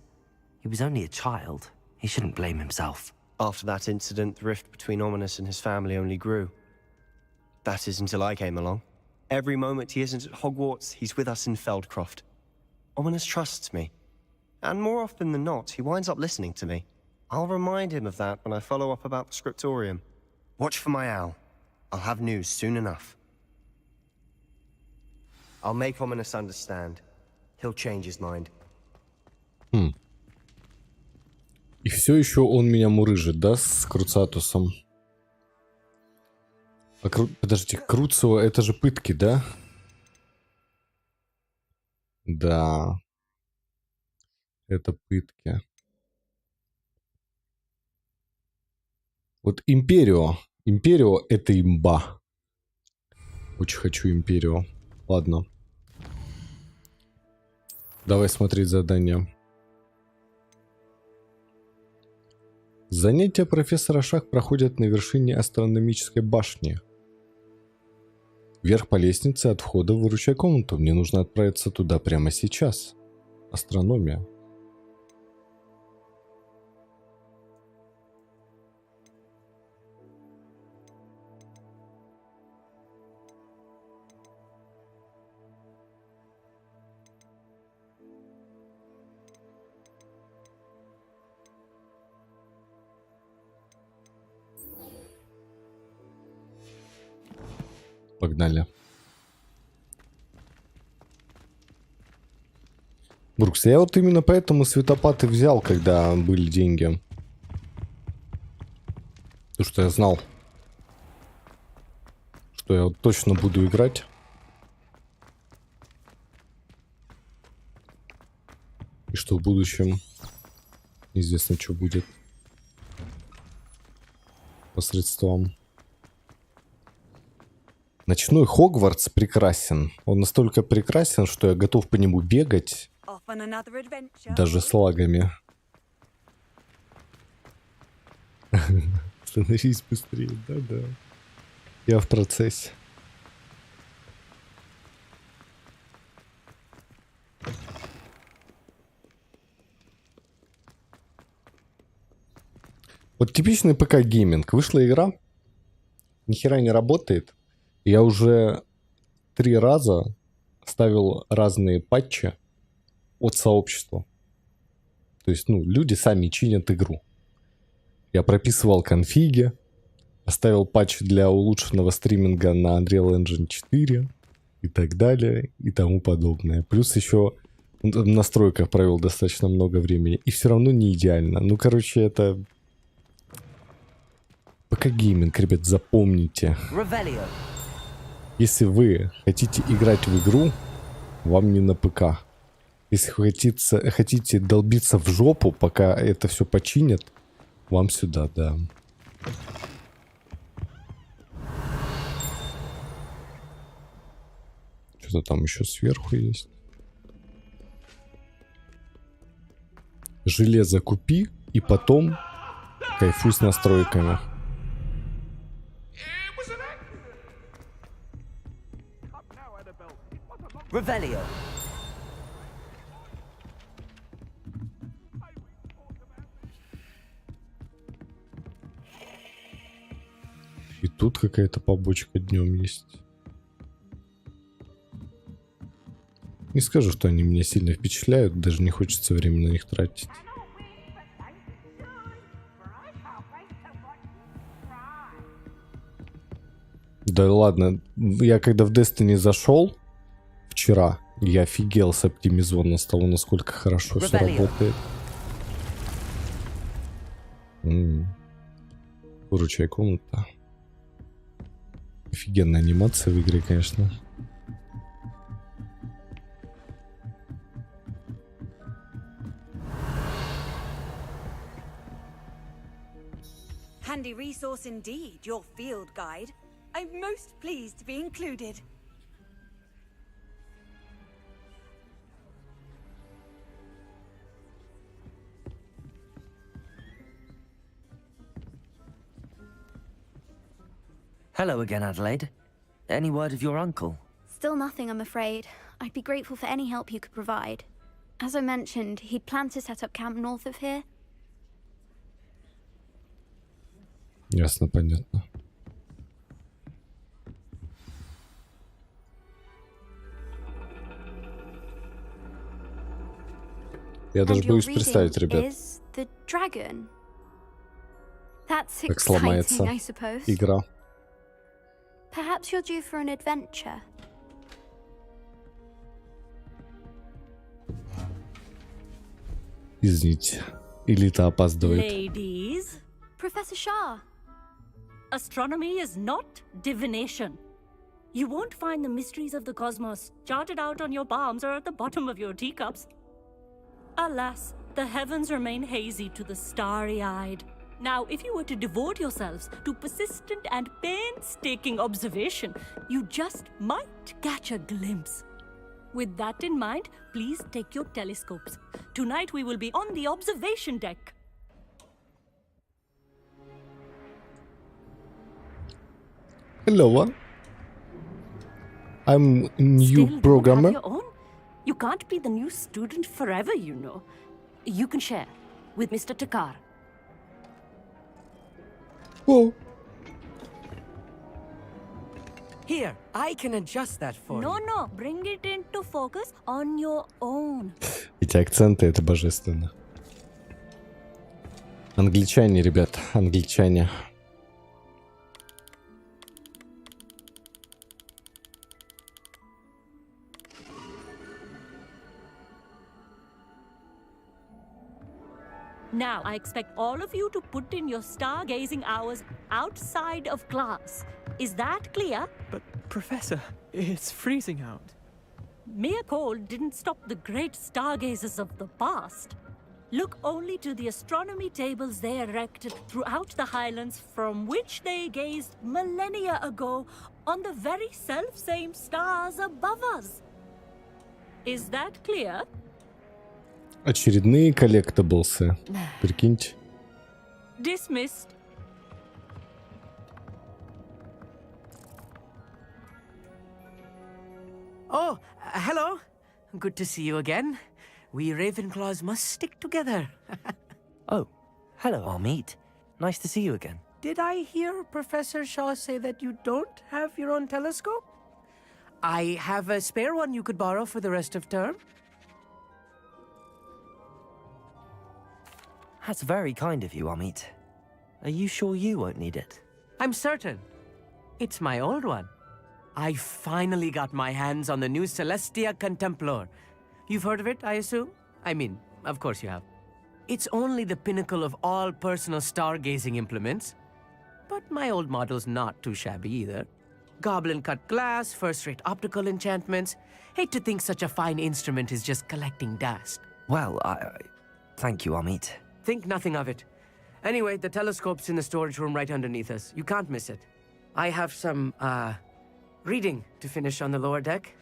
He was only a child. He shouldn't blame himself. After that incident, the rift between Ominous and his family only grew. That is until I came along. Every moment he isn't at Hogwarts, he's with us in Feldcroft. Ominous trusts me. And more often than not, he winds up listening to me. I'll remind him of that when I follow up about the scriptorium. Watch for my owl. I'll have news soon enough. I'll make Ominous understand. He'll change his mind. И все еще он меня мурыжит, да, с Круцатусом? А подождите, Круцио, это же пытки, да? Да. Это пытки. Вот Империо. Империо это имба. Очень хочу Империо. Ладно. Давай смотреть задание. Занятия профессора Шах проходят на вершине астрономической башни. Вверх по лестнице от входа в выручай комнату. Мне нужно отправиться туда прямо сейчас. Астрономия. Погнали. Брукс, я вот именно поэтому светопад и взял, когда были деньги. Потому что я знал, что я вот точно буду играть. И что в будущем неизвестно, что будет. Посредством. Ночной Хогвартс прекрасен. Он настолько прекрасен, что я готов по нему бегать. Даже с лагами. Становись быстрее, да-да. Я в процессе. Вот типичный ПК-гейминг. Вышла игра, нихера не работает. Я уже 3 раза ставил разные патчи от сообщества. То есть, ну, люди сами чинят игру. Я прописывал конфиги, оставил патч для улучшенного стриминга на Unreal Engine 4 и так далее и тому подобное. Плюс еще в настройках провел достаточно много времени. И все равно не идеально. Ну, короче, это... ПК-гейминг, ребят, запомните. Если вы хотите играть в игру, вам не на ПК. Если хотите долбиться в жопу, пока это все починят, вам сюда, да. Что-то там еще сверху есть. Железо купи и потом кайфуй с настройками. Revelio. И тут какая-то побочка днем есть. Не скажу, что они меня сильно впечатляют, даже не хочется время на них тратить. Да ладно, я когда в Destiny зашел вчера, я офигел с оптимизона с того, насколько хорошо все работает. Выручай комната. Офигенная анимация в игре, конечно. Handy resource indeed, your field guide. I'm most pleased to be included. Hello again, Adelaide. Any word of your uncle? Still nothing, I'm afraid. I'd be grateful for any help you could provide. As I mentioned, he'd planned to set up camp north of here. Ясно, понятно. Я даже боюсь представить, ребят, как сломается игра. Perhaps you're due for an adventure. Извините. Элита опаздывает. Ladies, Professor Shah. astronomy is not divination. You won't find the mysteries of the cosmos charted out on your palms or at the bottom of your teacups. Alas, the heavens remain hazy to the starry-eyed. Now, if you were to devote yourselves to persistent and painstaking observation, you just might catch a glimpse. With that in mind, please take your telescopes. Tonight we will be on the observation deck. Hello. I'm a new Still don't programmer. have your own? You can't be the new student forever, you know. You can share with Mr. Takar. Oh. Here, I can adjust that for No, you. no, bring it into focus on your own. Эти акценты, это божественно. Англичане, ребят, англичане. Now, I expect all of you to put in your stargazing hours outside of class. Is that clear? But, Professor, it's freezing out. Mere cold didn't stop the great stargazers of the past. Look only to the astronomy tables they erected throughout the highlands from which they gazed millennia ago on the very self-same stars above us. Is that clear? Очередные коллектаблсы. Прикиньте. Dismissed. Oh, hello. Good to see you again. We Ravenclaws must stick together. Oh, hello, Amit. Nice to see you again. Did I hear Professor Shaw say that you don't have your own telescope? I have a spare one you could borrow for the rest of term. That's very kind of you, Amit. Are you sure you won't need it? I'm certain. It's my old one. I finally got my hands on the new Celestia Contemplar. You've heard of it, I assume? I mean, of course you have. It's only the pinnacle of all personal stargazing implements. But my old model's not too shabby either. Goblin-cut glass, first-rate optical enchantments. Hate to think such a fine instrument is just collecting dust. Well, thank you, Amit. Think nothing of it. Anyway, the telescope's in the storage room right underneath us. You can't miss it. I have some, reading to finish on the lower deck.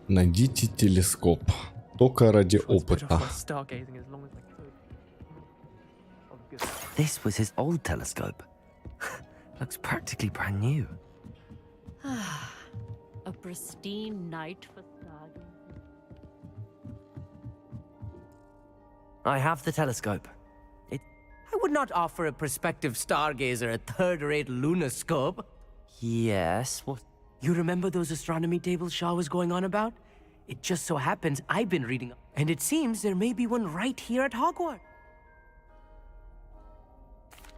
Найдите телескоп. Только ради опыта. This was his old telescope. Looks practically brand new. A pristine night for stargazing. I have the telescope. I would not offer a prospective stargazer a third-rate lunoscope. Yes, what? You remember those astronomy tables Shaw was going on about? It just so happens I've been reading, and it seems there may be one right here at Hogwarts.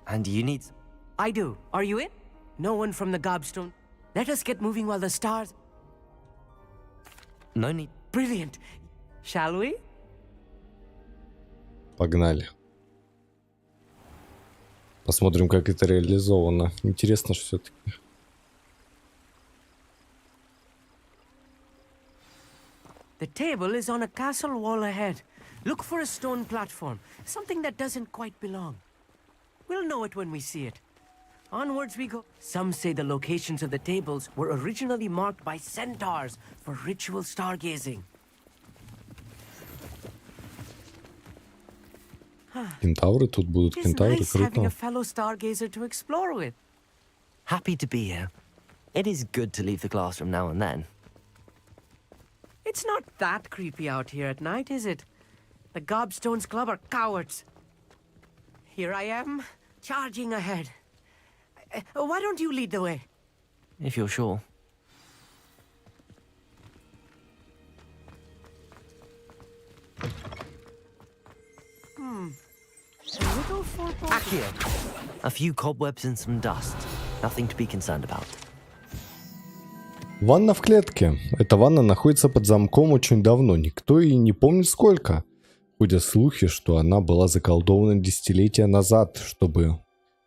And you need... I do. Are you in? No one from the Gobstone. Let us get moving while the stars... No need... Brilliant. Shall we? Погнали. Посмотрим, как это реализовано. Интересно все-таки. The table is on a castle wall ahead. Look for a stone platform, something that doesn't quite belong. We'll know it when we see it. Onwards we go. Some say the locations of the tables were originally marked by centaurs for ritual stargazing. Кентавры тут будут. It's Кентавры, nice having a круто. fellow stargazer to explore with. Happy to be here. It is good to leave the classroom now and then. It's not that creepy out here at night, is it? The Gobstones Club are cowards. Here I am, charging ahead. Why don't you lead the way? If you're sure. A little foreboding. Accio. A few cobwebs and some dust. Nothing to be concerned about. Ванна в клетке. Эта ванна находится под замком очень давно. Никто и не помнит сколько. Ходят слухи, что она была заколдована десятилетия назад, чтобы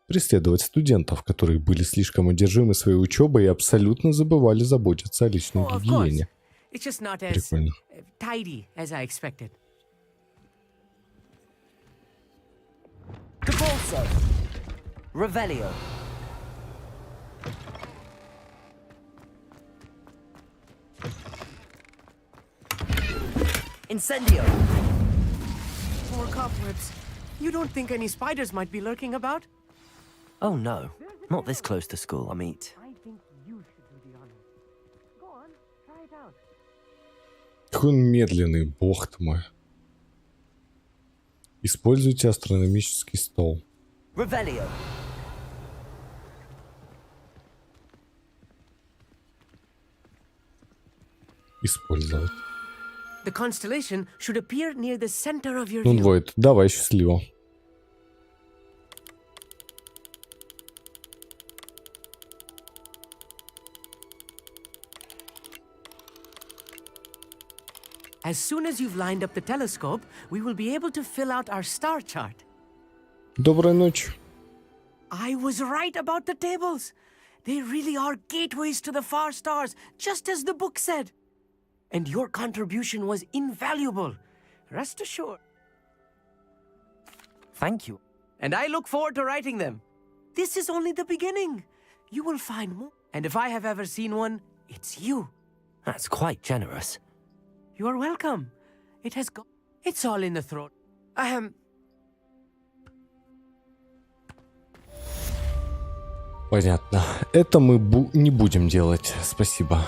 преследовать студентов, которые были слишком одержимы своей учебой и абсолютно забывали заботиться о личной гигиене. It's just not as Прикольно. tidy as I expected. Capulso. Revelio. Incendio. More cobwebs. You don't think any spiders might be lurking about? Oh no, not this close to school, I meet. I think you should do the honors. Go on, try it out. Какой он медленный, бог ты мой. Используйте астрономический стол. Revelio. Использовать. The constellation should appear near the center of your Ну, view. Войт, давай, счастливо. As soon as you've lined up the telescope, we will be able to fill out our star chart. Доброй ночи. I was right about the tables. They really are gateways to the far stars, just as the book said. And your contribution was invaluable. Rest assured. Thank you. And I look forward to writing them. This is only the beginning. You will find more. And if I have ever seen one, it's you. That's quite generous. You are welcome. It has got... It's all in the throat. Понятно. Это мы не будем делать. Спасибо.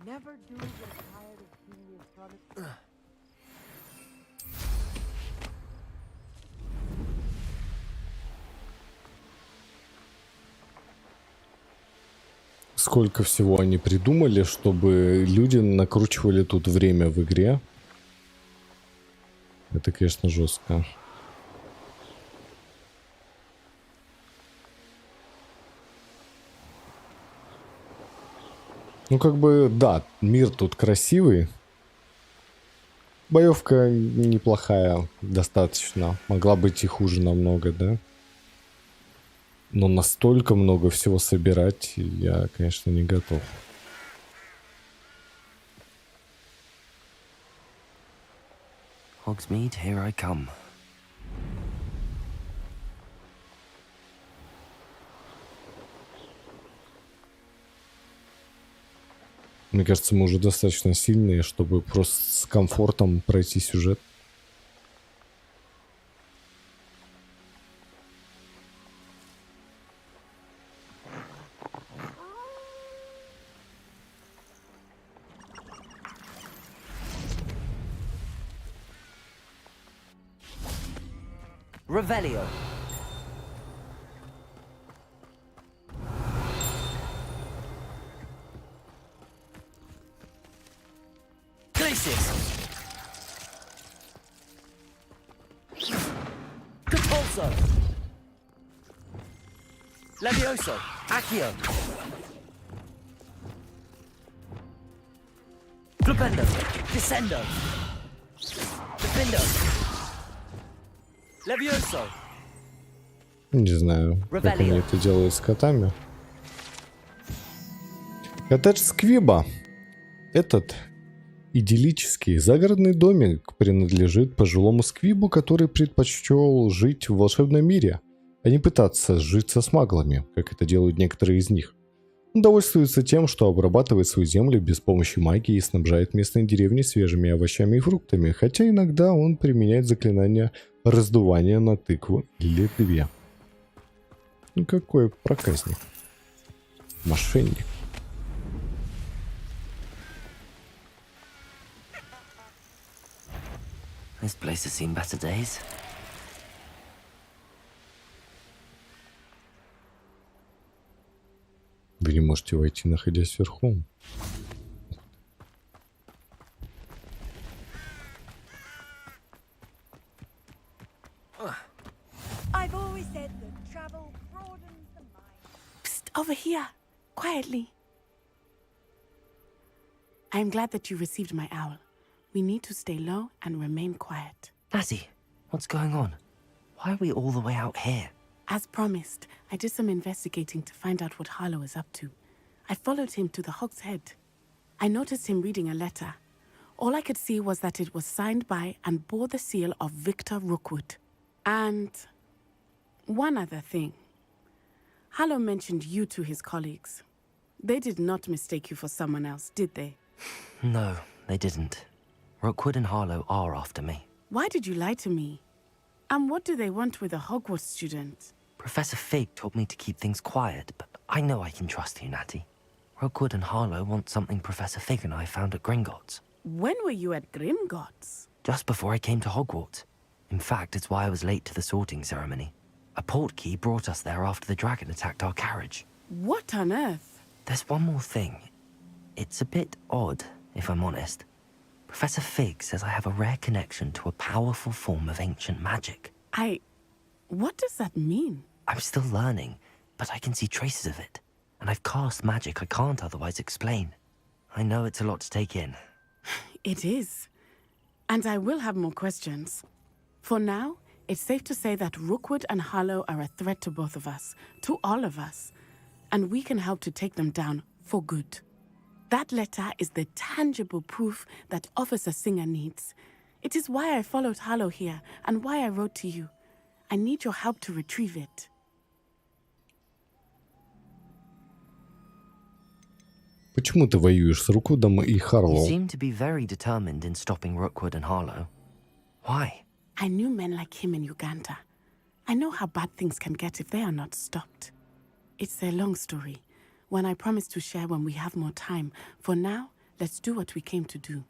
Never do get tired of seeing the astronomy. Сколько всего они придумали, чтобы люди накручивали тут время в игре. Это, конечно, жестко. Ну, как бы, да, мир тут красивый. Боевка неплохая, достаточно. Могла быть и хуже намного, да? Но настолько много всего собирать я, конечно, не готов. Hogsmeade, here I come. Мне кажется, мы уже достаточно сильные, чтобы просто с комфортом пройти сюжет. Revelio. Capulso. Levioso. Accio. Flipendo. Descendo. Defendo. Levioso. Не знаю, как они это делают с котами. Коттедж Сквиба. Этот идиллический загородный домик принадлежит пожилому Сквибу, который предпочел жить в волшебном мире, а не пытаться сжиться с маглами, как это делают некоторые из них. Он довольствуется тем, что обрабатывает свою землю без помощи магии и снабжает местные деревни свежими овощами и фруктами, хотя иногда он применяет заклинание раздувания на тыкву или две. Ну какой проказник. Мошенник. This place has seen better days. Вы не можете войти, находясь вверху. I've always said that travel broadens the mind. Psst, over here, quietly. I am glad that you received my owl. We need to stay low and remain quiet. Natty, what's going on? Why are we all the way out here? As promised, I did some investigating to find out what Harlow is up to. I followed him to the Hog's Head. I noticed him reading a letter. All I could see was that it was signed by and bore the seal of Victor Rookwood. And one other thing. Harlow mentioned you to his colleagues. They did not mistake you for someone else, did they? No, they didn't. Rookwood and Harlow are after me. Why did you lie to me? And what do they want with a Hogwarts student? Professor Fig told me to keep things quiet, but I know I can trust you, Natty. Rookwood and Harlow want something Professor Fig and I found at Gringotts. When were you at Gringotts? Just before I came to Hogwarts. In fact, it's why I was late to the sorting ceremony. A portkey brought us there after the dragon attacked our carriage. What on earth? There's one more thing. It's a bit odd, if I'm honest. Professor Fig says I have a rare connection to a powerful form of ancient magic. What does that mean? I'm still learning, but I can see traces of it. And I've cast magic I can't otherwise explain. I know it's a lot to take in. It is. And I will have more questions. For now, it's safe to say that Rookwood and Harlow are a threat to both of us, to all of us. And we can help to take them down for good. That letter is the tangible proof that Officer Singer needs. It is why I followed Harlow here and why I wrote to you. I need your help to retrieve it. Почему ты воюешь с Руквудом и You Харлоу? seem to be very determined in stopping Rookwood and Harlow. Why? I knew men like him in Uganda. I know how bad things can get if they are not stopped. It's a long story, one I promise to share when we have more time. For now, let's do what we came to do.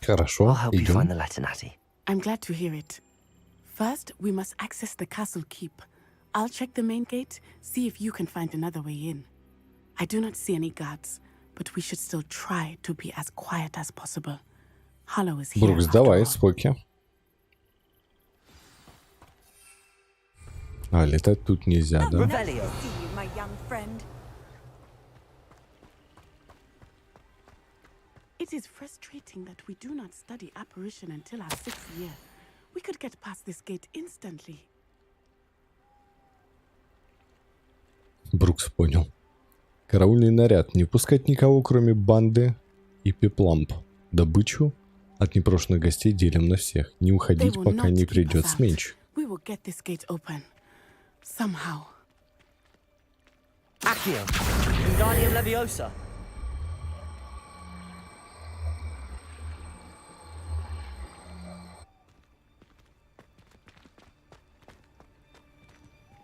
Хорошо, I'll help you find the идем. letter, Natty. I'm glad to hear it. First, we must access the castle keep. I'll check the main gate, see if you can find another way in. I do not see any guards, but we should still try to be as quiet as possible. Harlow is here. Брукс, давай, споки. А, летать тут нельзя, да? Nice to see you, my young friend. It is frustrating that we do not study apparition until our 6th year. We could get past this gate instantly. Брукс понял. Караульный наряд. Не пускать никого, кроме банды и пепламп. Добычу от непрошенных гостей делим на всех. Не уходить, пока не придет сменщик. We will get this gate open. Somehow. Accio, Wingardium Leviosa.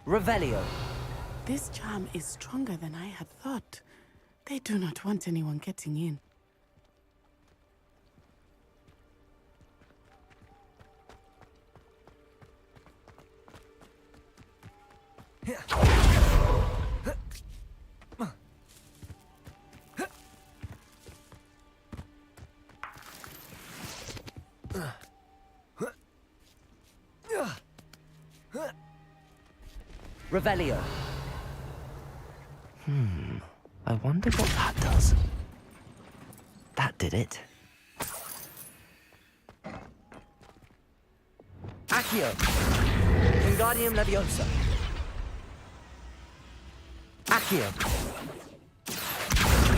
Revelio. This charm is stronger than I had thought. They do not want anyone getting in. Revelio. I wonder what that does. That did it. Accio, Wingardium Leviosa. Accio,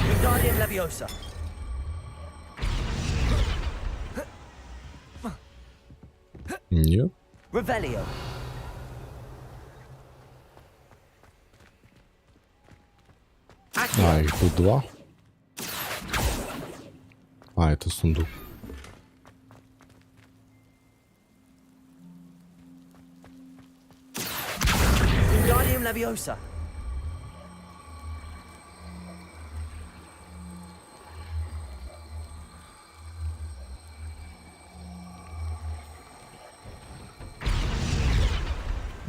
Wingardium Leviosa. Нет. Revelio. А, их тут два. А, это сундук. Wingardium Leviosa.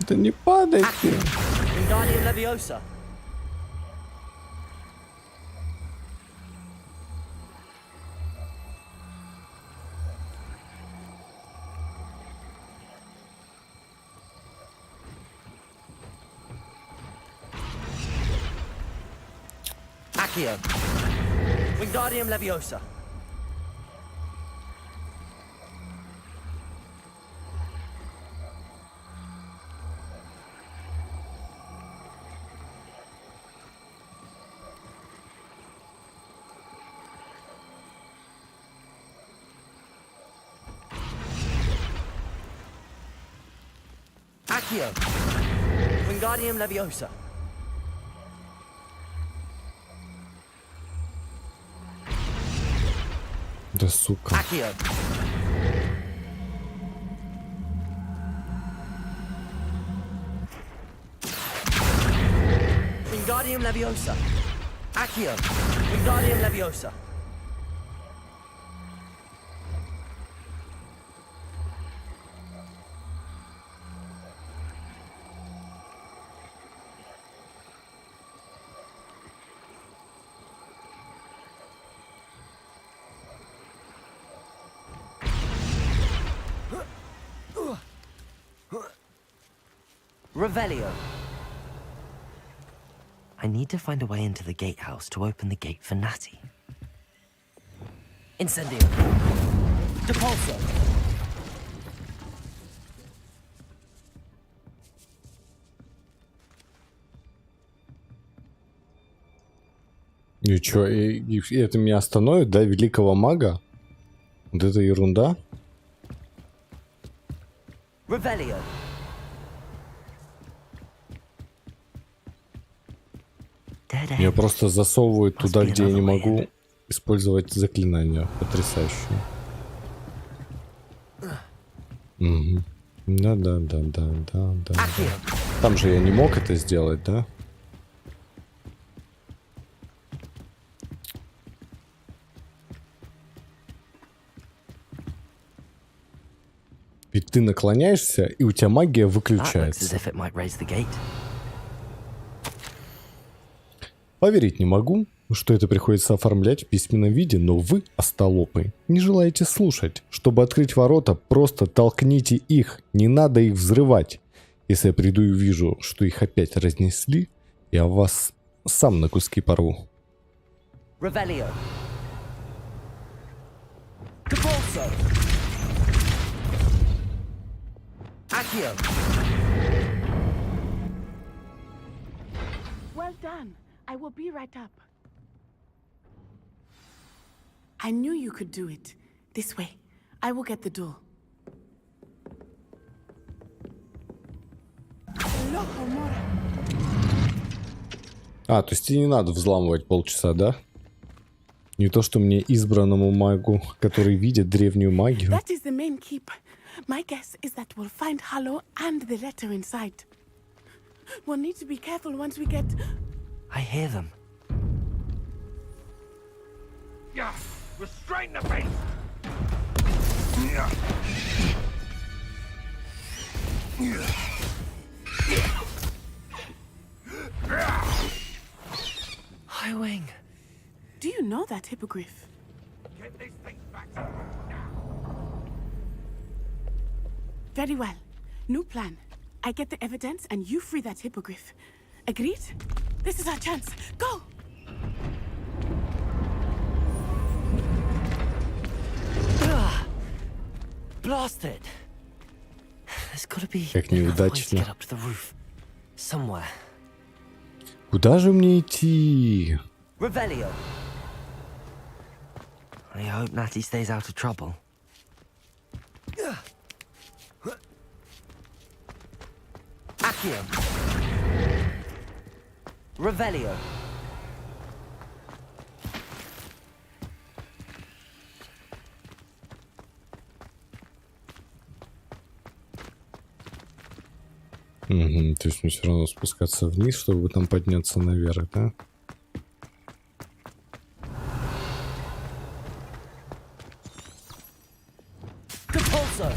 Да не падайте. Wingardium Leviosa. Accio. Wingardium Leviosa. Accio. Wingardium Leviosa. Да сука. Accio. Wingardium Leviosa. Accio. Wingardium Leviosa. Revelio. I need to find a way into the gatehouse to open the gate for Natty. Incendio. Depulso. И чё, и это меня остановит, да, великого мага? Вот это ерунда. Revelio. Меня просто засовывают туда, где я не могу использовать заклинания. Потрясающе. Угу. Да. Там же я не мог это сделать, да? Ведь ты наклоняешься, и у тебя магия выключается. Поверить не могу, что это приходится оформлять в письменном виде, но вы, остолопы, не желаете слушать. Чтобы открыть ворота, просто толкните их, не надо их взрывать. Если я приду и увижу, что их опять разнесли, я вас сам на куски порву. Revelio. Depulso. Accio. Well done. I will be right up. I knew you could do it. This way. I will get the door. А, то есть тебе не надо взламывать полчаса, да? Не то, что мне, избранному магу, который видит древнюю магию. That is the main keep. My guess is that we'll find Hallow and the letter inside. We'll need to be careful once we get... I hear them. Yeah, restrain the beast. Highwing. Do you know that hippogriff? Get these things back. Very well. New plan. I get the evidence and you free that hippogriff. Agreed? This is our chance. Go! Blast it! There's gotta be Как a way to неудачно. get up to the roof. Somewhere. Куда же мне идти? Revelio. I hope Natty stays out of trouble. Accio. Revelio. Угу, то есть мне все равно спускаться вниз, чтобы там подняться наверх, да? Depulso.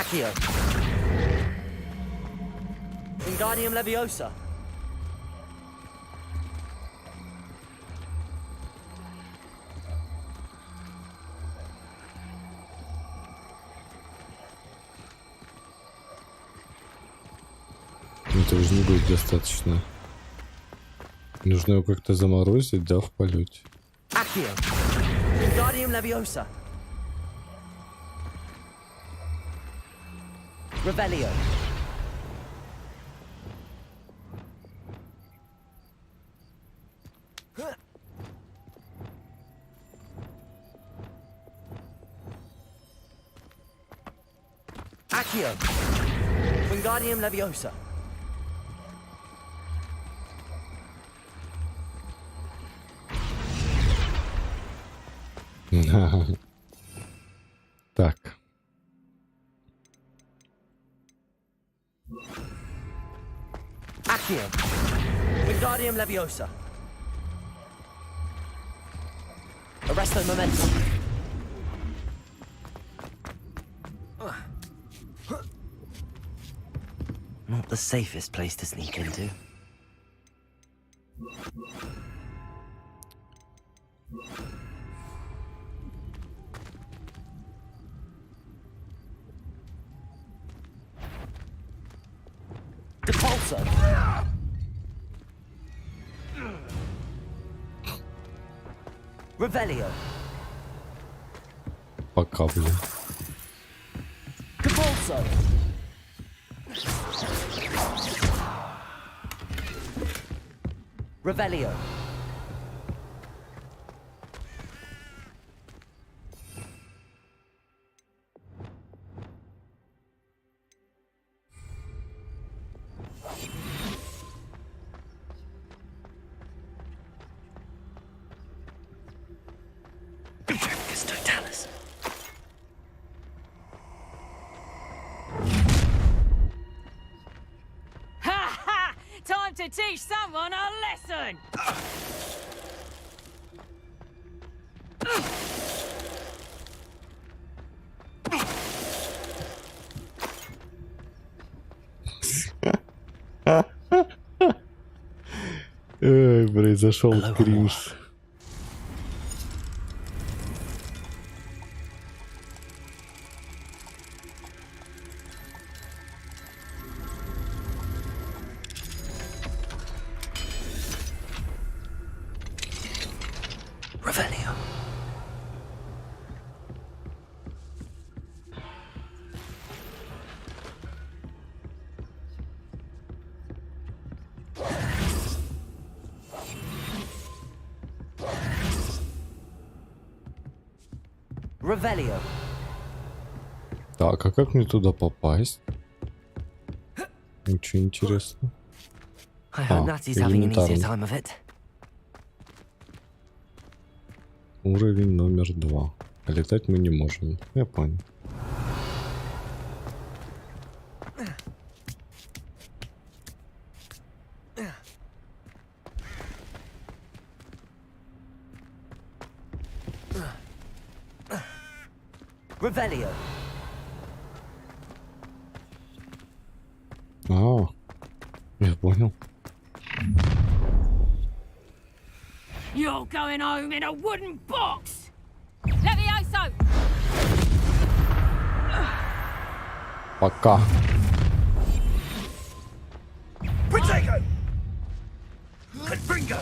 Accio. Wingardium Leviosa. Этого же не будет достаточно. Нужно его как-то заморозить, да, в полете. Accio. Wingardium Leviosa. Revelio. Accio. Wingardium Leviosa. Так. Accio. Wingardium Leviosa. Arresto Momentum. Not the safest place to sneak into. Depulso. Revelio. Пока, блин. Depulso. Revelio. Ha ha! Time to teach someone a lesson! Произошел кринж. Revelio. Revelio. Так, а как мне туда попасть? Очень интересно. I hope Natty's having an easier time of it. Уровень номер 2. Летать мы не можем. Я понял. Revelio. А, я понял. You're going home in a wooden box! Levioso! Пока. Protego! Confringo!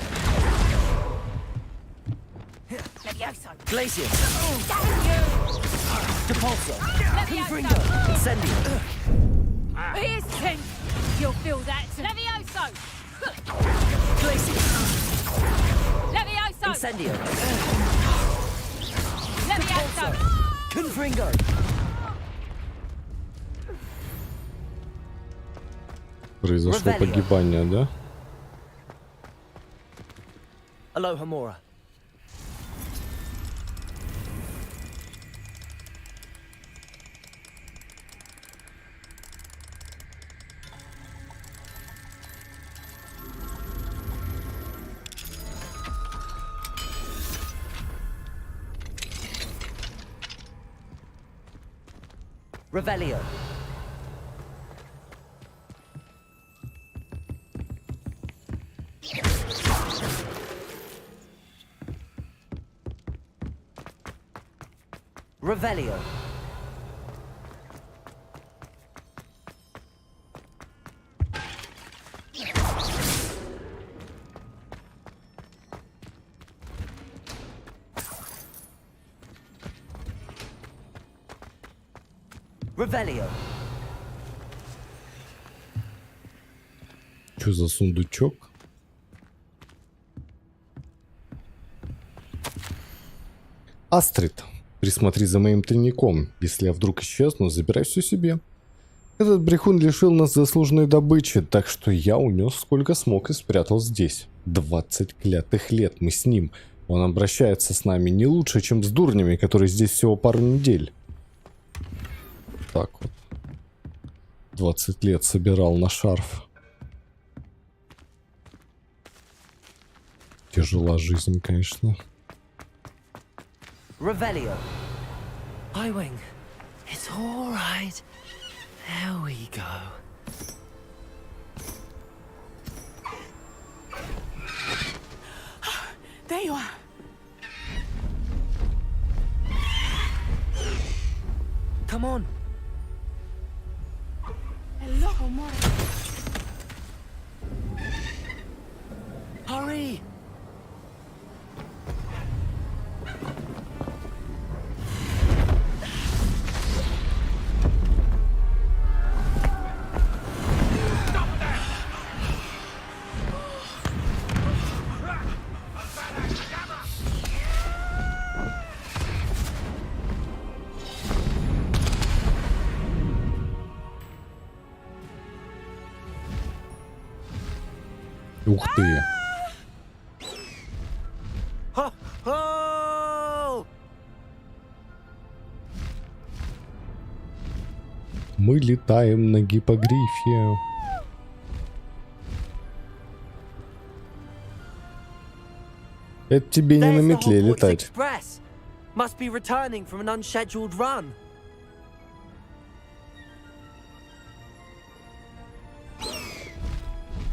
Levioso! Glacius. Damn you! Depulso. Levioso! Incendio. Here's 10! You'll feel that! Levioso! Glacius. Levioso! Incendio. Levioso! Confringo. Произошло погибание, да? Aloha Mora. Revelio. Revelio. Revelio. Что за сундучок? Астрид, присмотри за моим тайником. Если я вдруг исчезну, забирай все себе. Этот брехун лишил нас заслуженной добычи, так что я унес сколько смог и спрятал здесь. 20 клятых лет мы с ним. Он обращается с нами не лучше, чем с дурнями, которые здесь всего пару недель. Так вот. 20 лет собирал на шарф. Тяжела жизнь, конечно. Revelio. Highwing. It's all right. There we go. There you are. Come on. Hello, Mora. Hurry. Ух ты. Мы летаем на гипогрифе. Это тебе не на метле летать. Must be returning from an unscheduled run.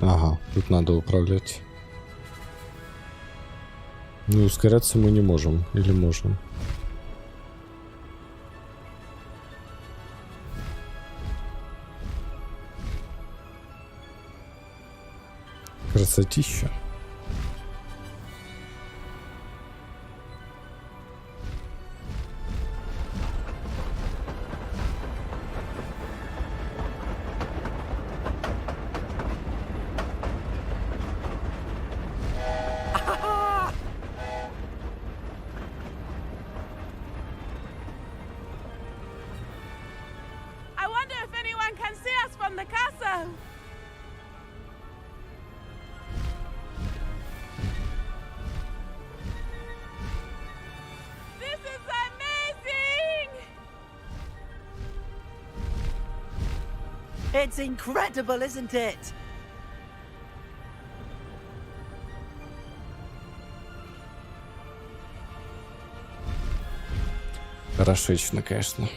Ага, тут надо управлять. Ну, ускоряться мы не можем. Или можем? Красотища. I wonder if anyone can see us from the castle. This is amazing! It's incredible, isn't it? Хорошечно, конечно.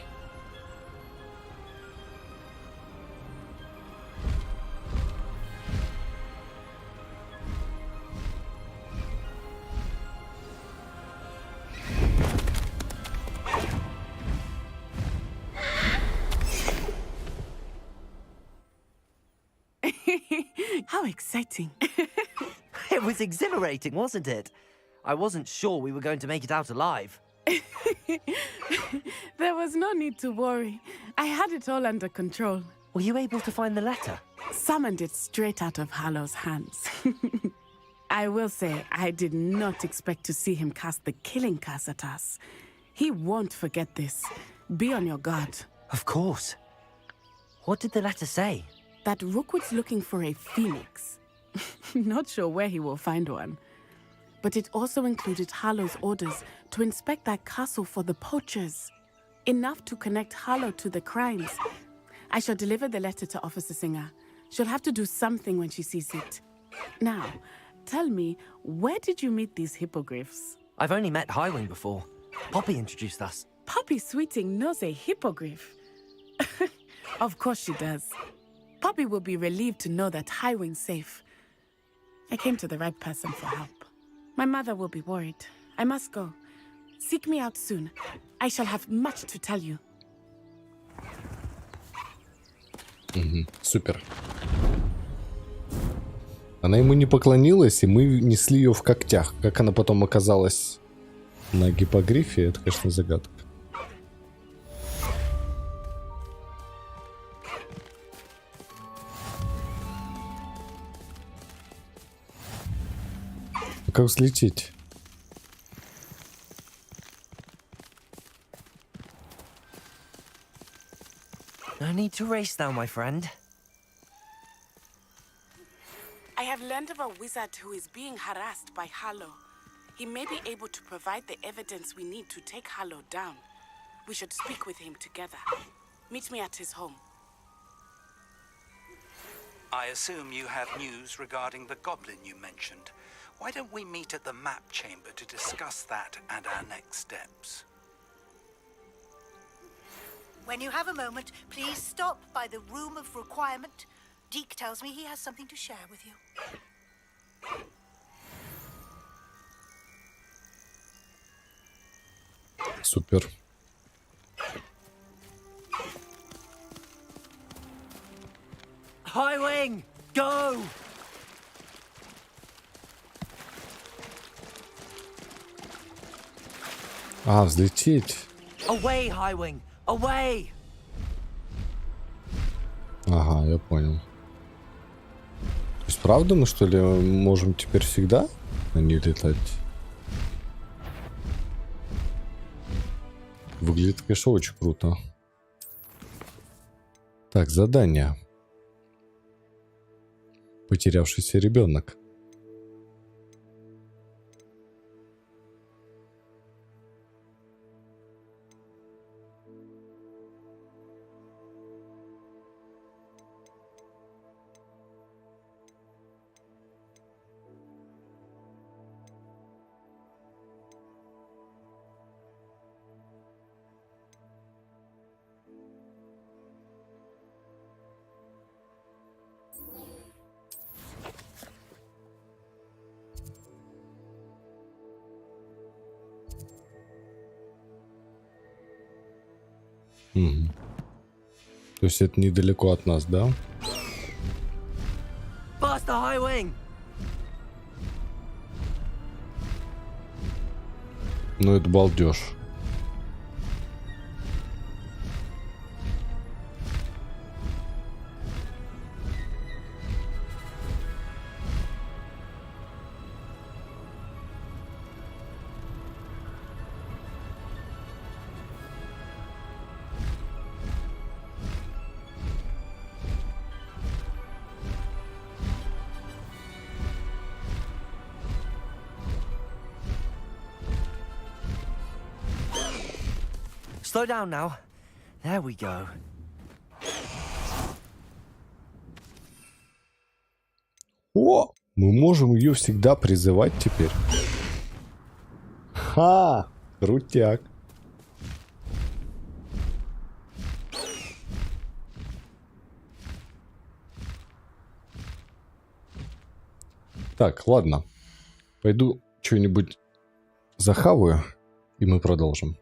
How exciting. It was exhilarating, wasn't it? I wasn't sure we were going to make it out alive. There was no need to worry. I had it all under control. Were you able to find the letter? Summoned it straight out of Hallow's hands. I will say, I did not expect to see him cast the killing curse at us. He won't forget this. Be on your guard. Of course. What did the letter say? That Rookwood's looking for a phoenix. Not sure where he will find one. But it also included Harlow's orders to inspect that castle for the poachers. Enough to connect Harlow to the crimes. I shall deliver the letter to Officer Singer. She'll have to do something when she sees it. Now, tell me, where did you meet these hippogriffs? I've only met Highwing before. Poppy introduced us. Poppy Sweeting knows a hippogriff. Of course she does. Poppy will be relieved to know that Highwing's safe. I came to the right person for help. My mother will be worried. I must go. Seek me out soon. I shall have much to tell you. Супер. Она ему не поклонилась, и мы несли ее в когтях. Как она потом оказалась на гипогрифе, это, конечно, загадка. А как взлететь? No need to race now, my friend. I have learned of a wizard who is being harassed by Harlow. He may be able to provide the evidence we need to take Harlow down. We should speak with him together. Meet me at his home. I assume you have news regarding the goblin you mentioned. Why don't we meet at the map chamber to discuss that and our next steps? When you have a moment, please stop by the room of requirement. Deke tells me he has something to share with you. Супер. High wing, go! А, взлететь. Away, high wing, away! Ага, я понял. То есть правда мы, что ли, можем теперь всегда на ней летать? Выглядит, конечно, очень круто. Так, задание. Потерявшийся ребенок. Угу. То есть это недалеко от нас, да? Faster, high wing! Ну это балдеж. Slow down now. There we go. О, мы можем ее всегда призывать теперь. Ха, крутяк. Так, ладно. Пойду что-нибудь захаваю, и мы продолжим.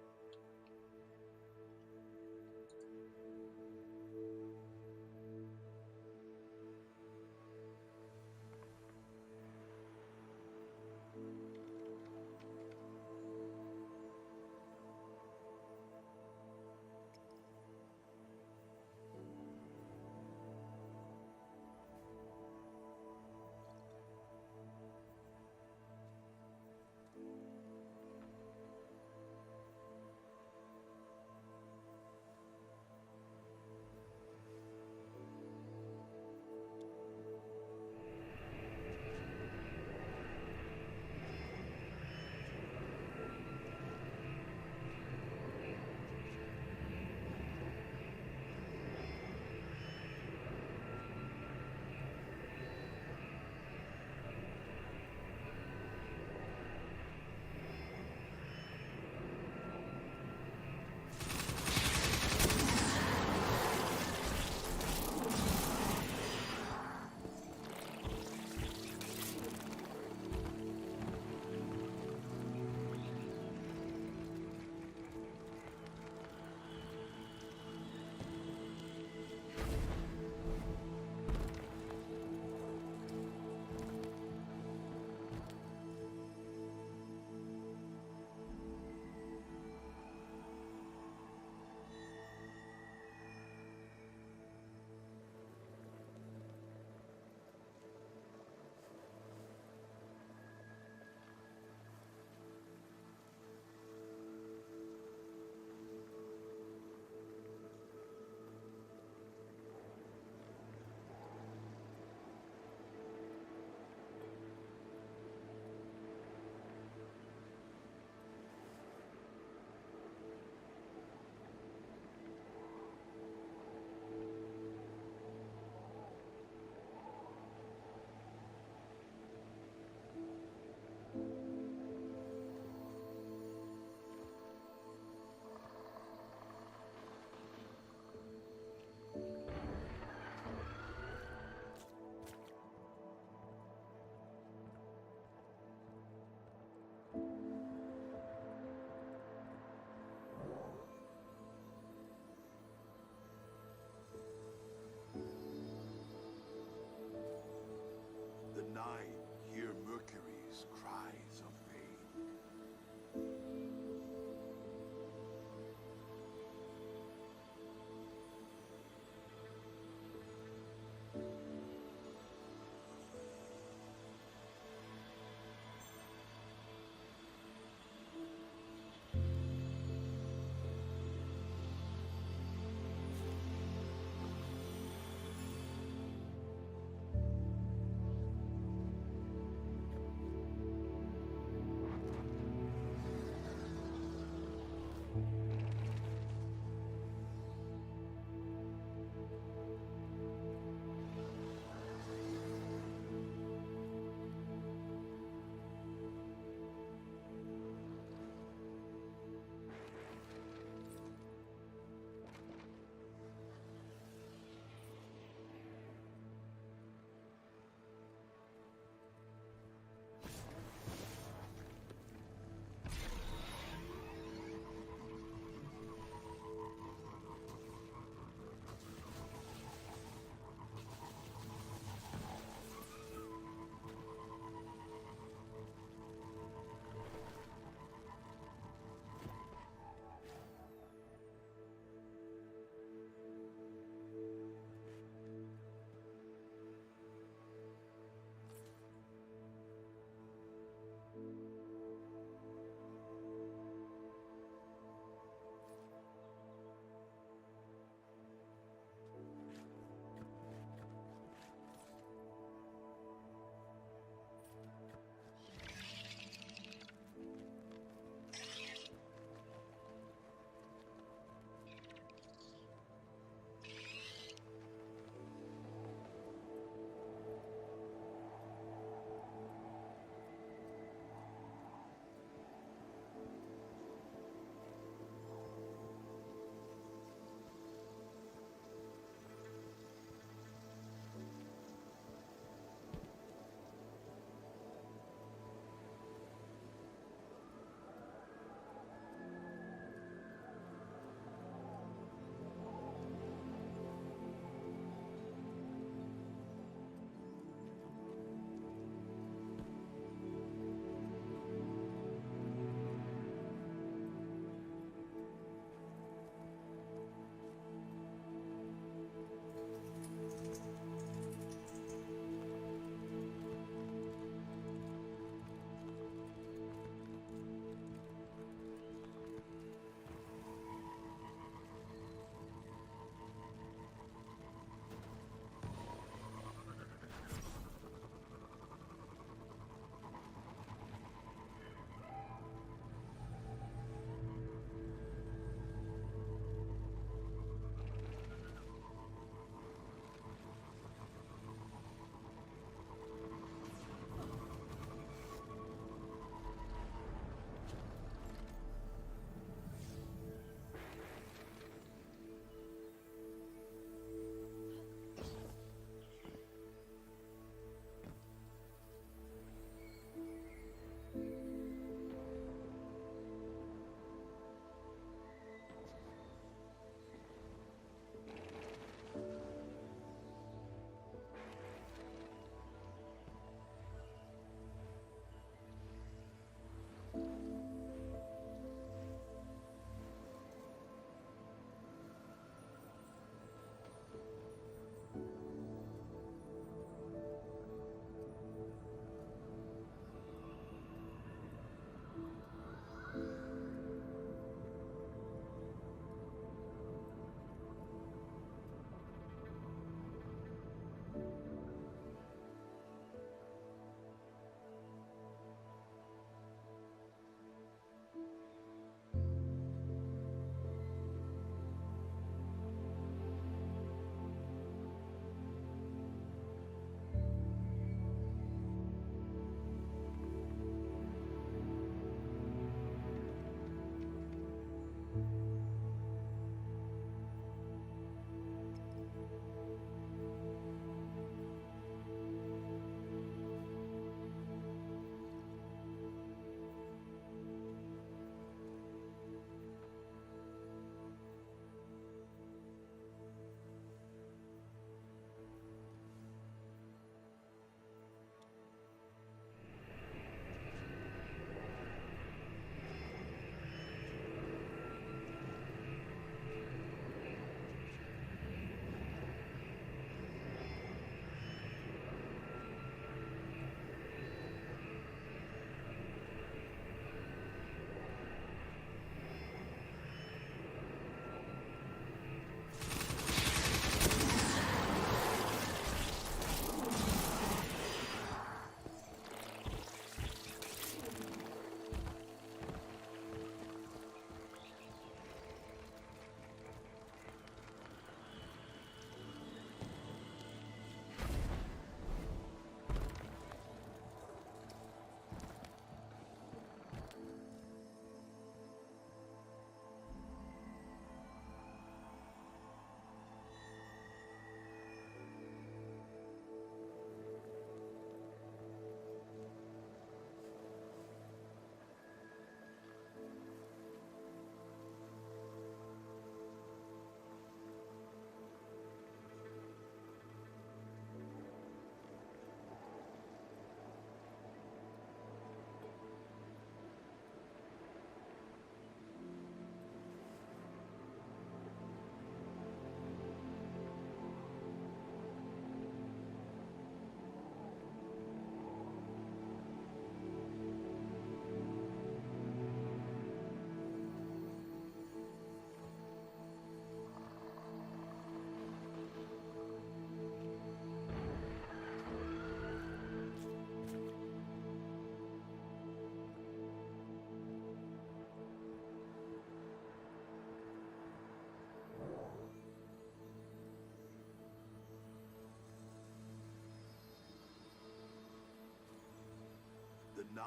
9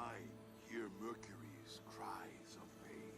hear Mercury's cries of pain.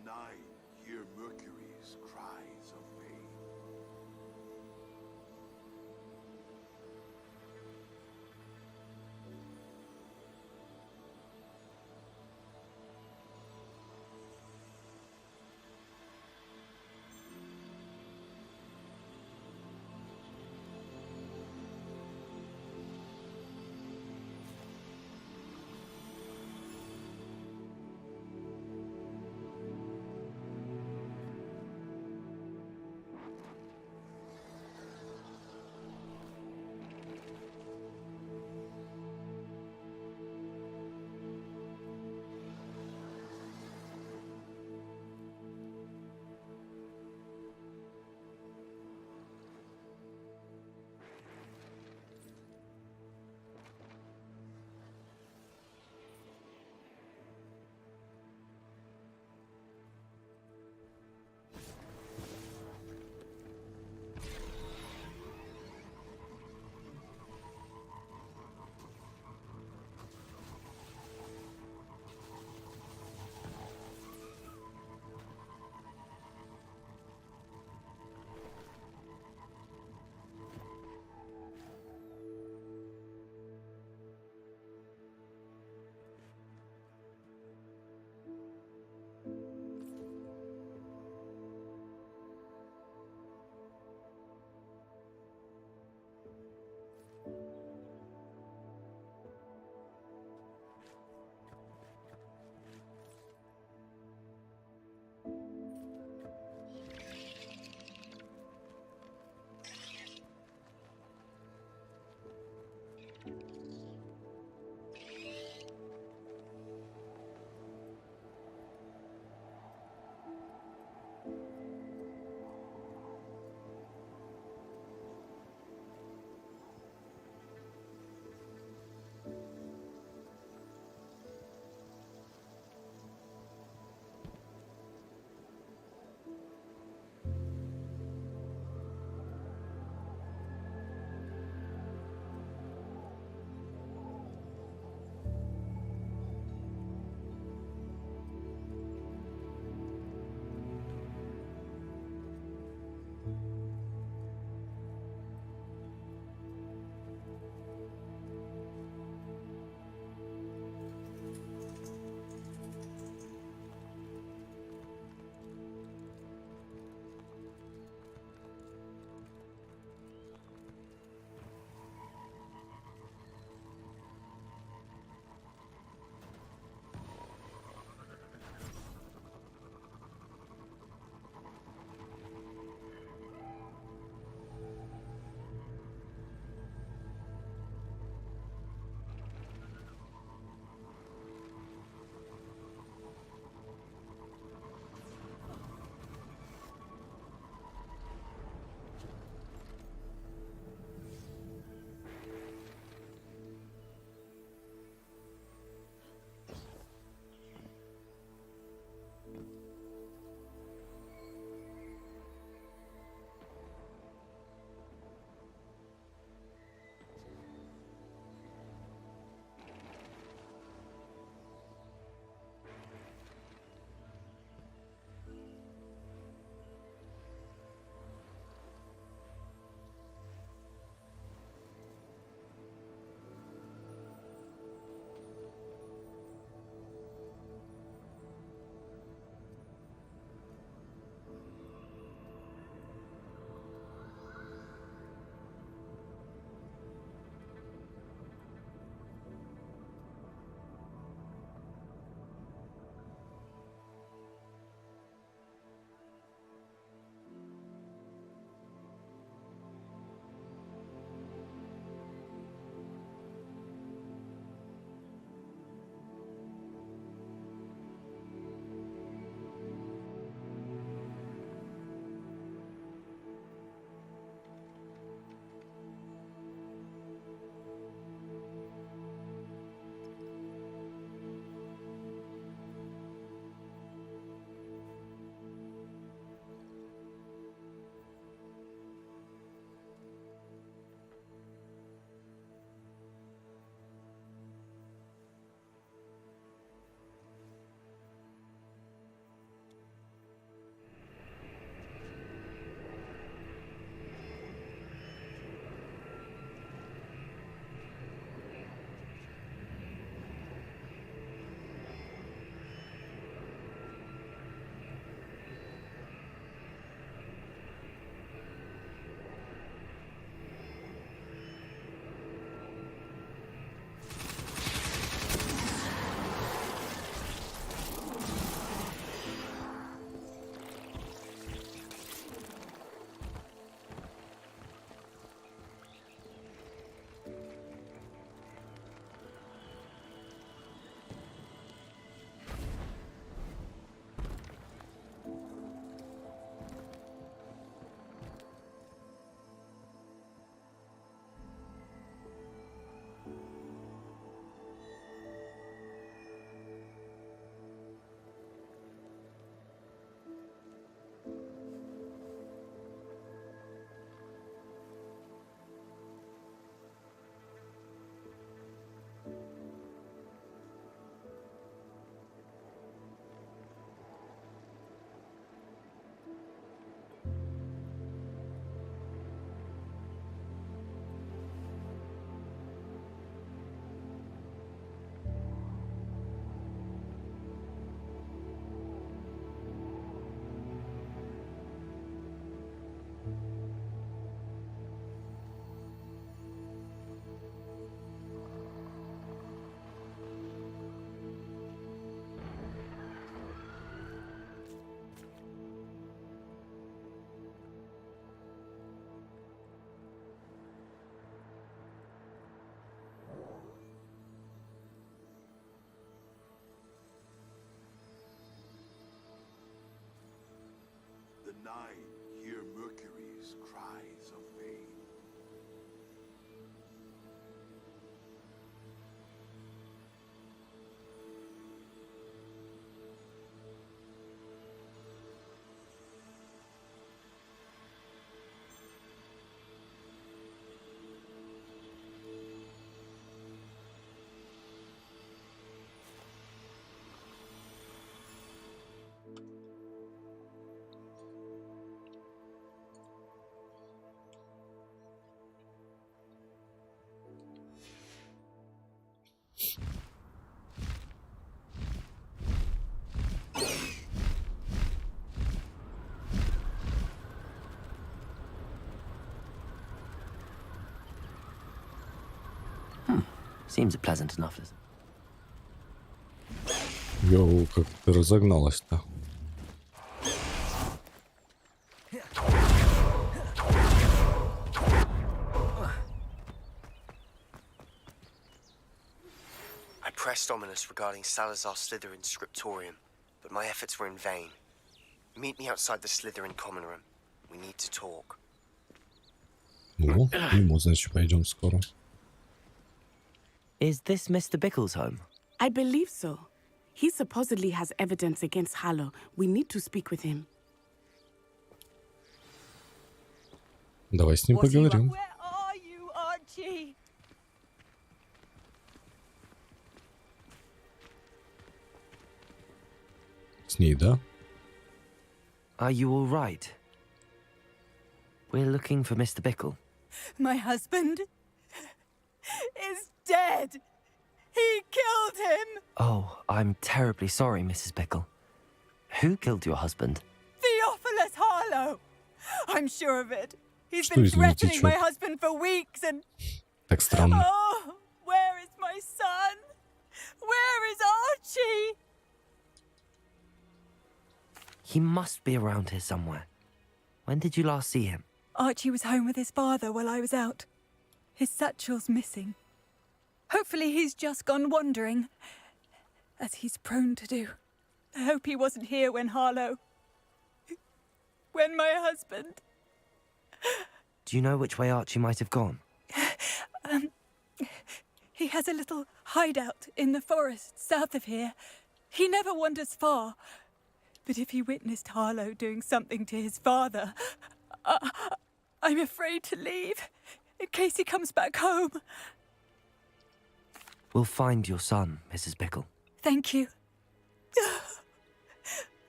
9 hear Mercury's cries of pain. Seems pleasant enough, doesn't it? Йоу, как ты разогналась-то. I pressed Ominous regarding Salazar Slytherin's scriptorium, but my efforts were in vain. Meet me outside the Slytherin common room. We need to talk. Ну, ему, значит, пойдем скоро. Is this Mr. Bickle's home? I believe so. He supposedly has evidence against Harlow. We need to speak with him. Давай с ним поговорим. Where are you, Archie? С ней, да? Are you all right? We're looking for Mr. Bickle. My husband is dead. He killed him. Oh, I'm terribly sorry, Mrs. Bickle. Who killed your husband? Theophilus Harlow. I'm sure of it. He's Что been из него threatening my течет? husband for weeks and... Так странно. Oh, where is my son? Where is Archie? He must be around here somewhere. When did you last see him? Archie was home with his father while I was out. His satchel's missing. Hopefully he's just gone wandering, as he's prone to do. I hope he wasn't here when Harlow... when my husband... Do you know which way Archie might have gone? He has a little hideout in the forest south of here. He never wanders far. But if he witnessed Harlow doing something to his father, I'm afraid to leave, in case he comes back home. We'll find your son, Mrs. Bickle. Thank you.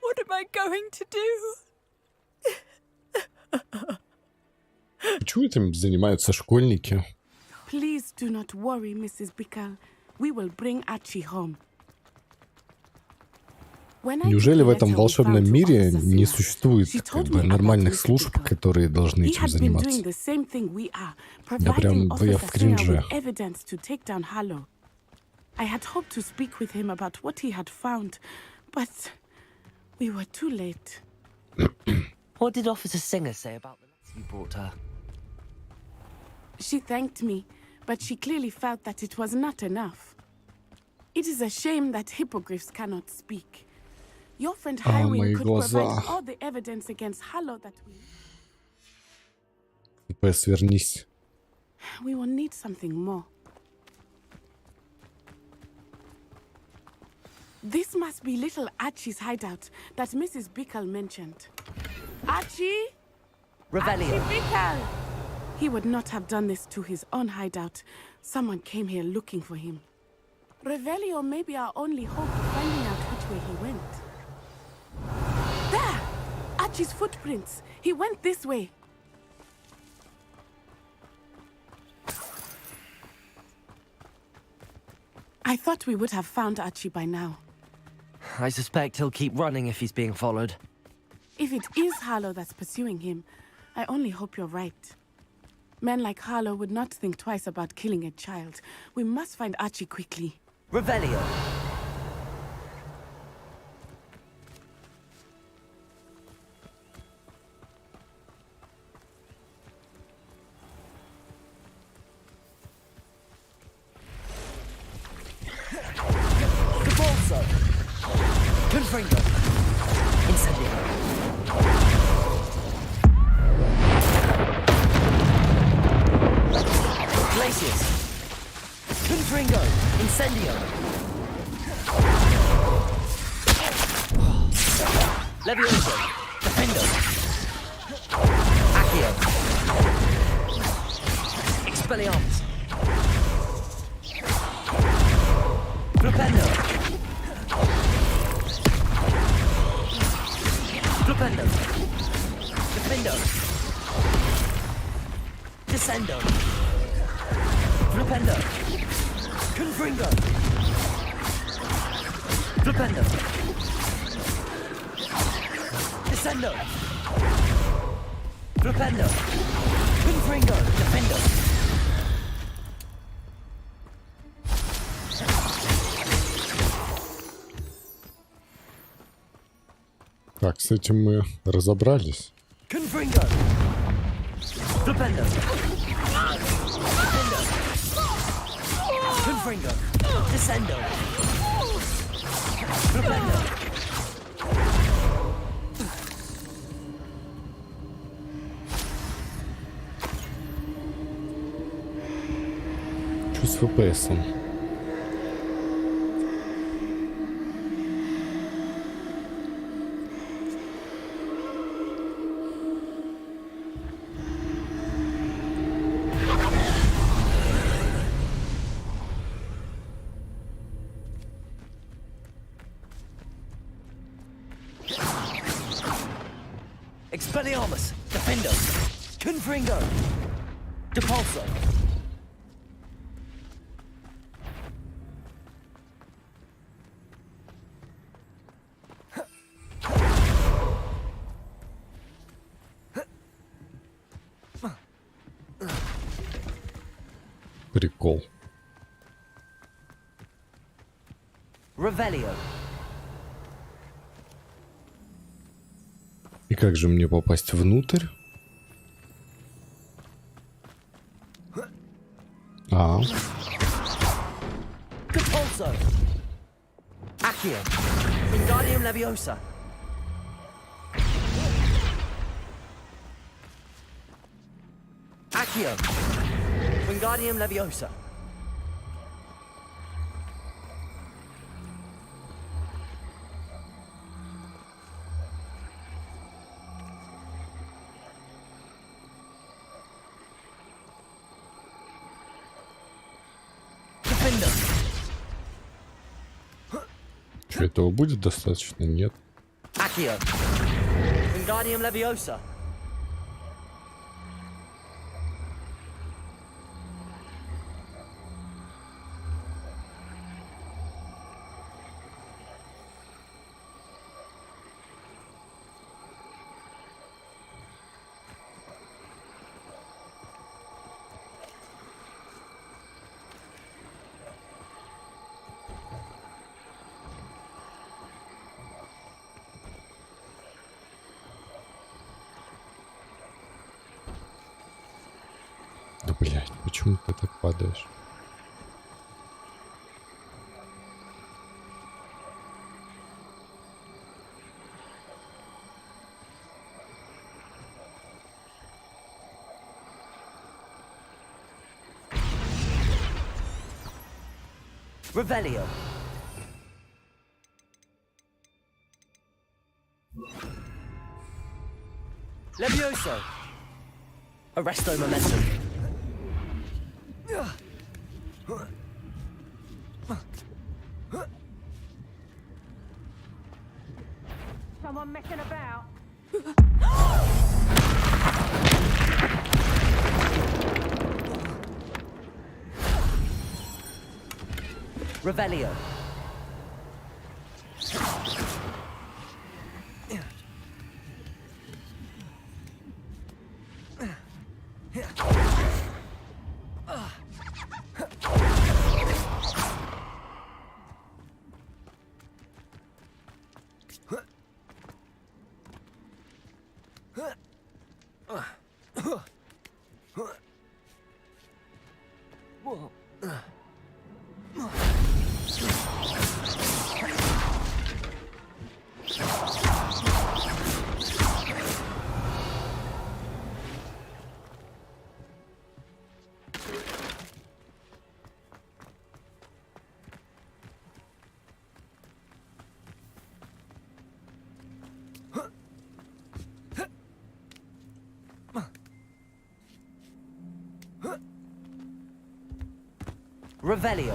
What am I going to do? Почему этим занимаются школьники? Please do not worry, Mrs. Bickle. We will bring Archie home. Неужели в этом волшебном мире не существует как бы нормальных служб, которые должны этим заниматься? Я в кринже. I had hoped to speak with him about what he had found, but we were too late. What did Officer Singer say about the letter you brought her? She thanked me, but she clearly felt that it was not enough. It is a shame that hippogriffs cannot speak. Your friend Highwing could provide all the evidence against Harlow that we... Свернись. We will need something more. This must be little Archie's hideout that Mrs. Bickle mentioned. Archie? Revelio. Archie Bickle! He would not have done this to his own hideout. Someone came here looking for him. Revelio may be our only hope of finding out which way he went. There! Archie's footprints. He went this way. I thought we would have found Archie by now. I suspect he'll keep running if he's being followed. If it is Harlow that's pursuing him, I only hope you're right. Men like Harlow would not think twice about killing a child. We must find Archie quickly. Revelio. Confringo. Incendio. Glaciers. Confringo. Incendio. Levioso. Defendo. Accio. Expelliarmus. Flipendo. Flipendo. Defendo. Descendo. Flipendo. Confringo. Flipendo. Descendo. Flipendo. Confringo. Defendo. Так, с этим мы разобрались. Confringo. Flipendo. Confringo. Descendo. Flipendo. Что с ФПСом? Expelliarmus. Defendo. Confringo. Depulso. Прикол. Revelio. И как же мне попасть внутрь? А. Depulso. Accio. Wingardium Leviosa. Accio. Wingardium Leviosa. Defender. Что, этого будет достаточно? Нет. Accio. Wingardium Leviosa. Да блядь, почему ты так падаешь? Revelio. Levioso. Arresto Momentum. Someone messing about? Revelio. Revelio.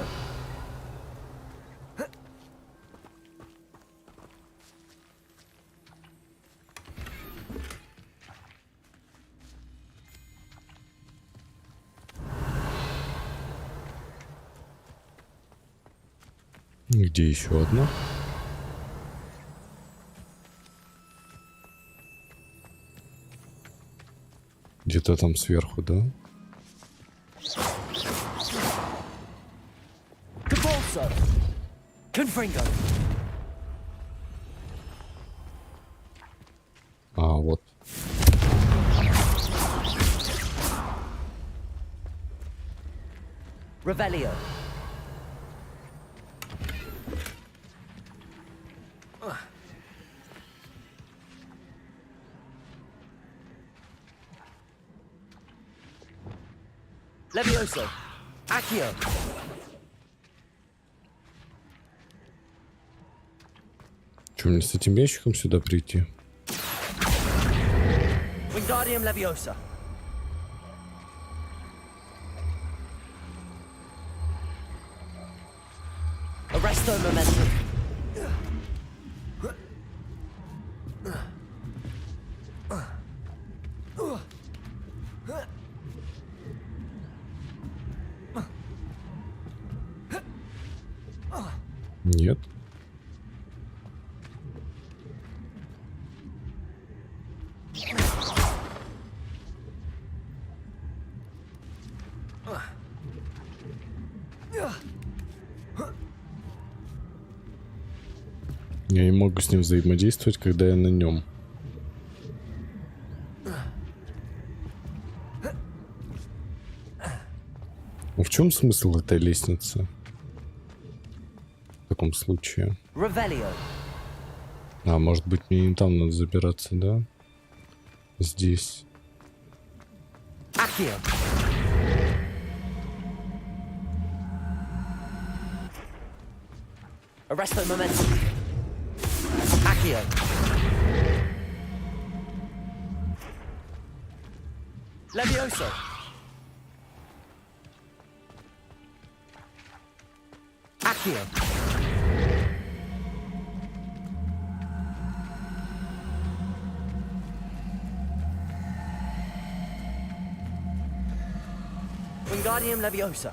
Где еще одна? Где-то там сверху, да? Confringo. Revelio. Levioso. Accio. Что, мне с этим ящиком сюда прийти? Wingardium Leviosa. Arresto Momentum. Нет. Я не могу с ним взаимодействовать, когда я на нем. В чем смысл этой лестницы? В таком случае. А, может быть, мне не там надо забираться, да? Здесь. Arresto Momentum. Accio. Levioso. Accio. Wingardium Leviosa.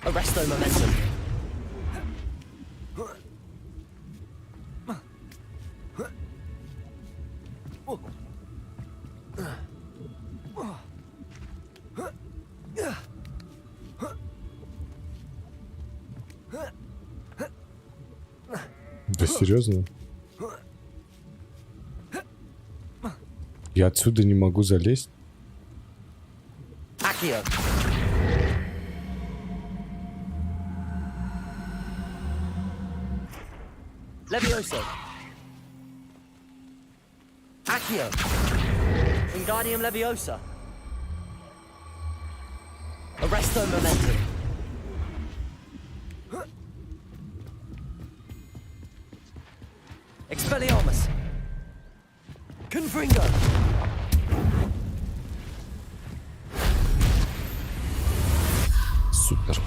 Arresto Momentum. Да серьезно? Я отсюда не могу залезть? Accio. Levioso. Accio. Wingardium Leviosa. Arresto Momentum. Expelliarmus. Confringo. Супер.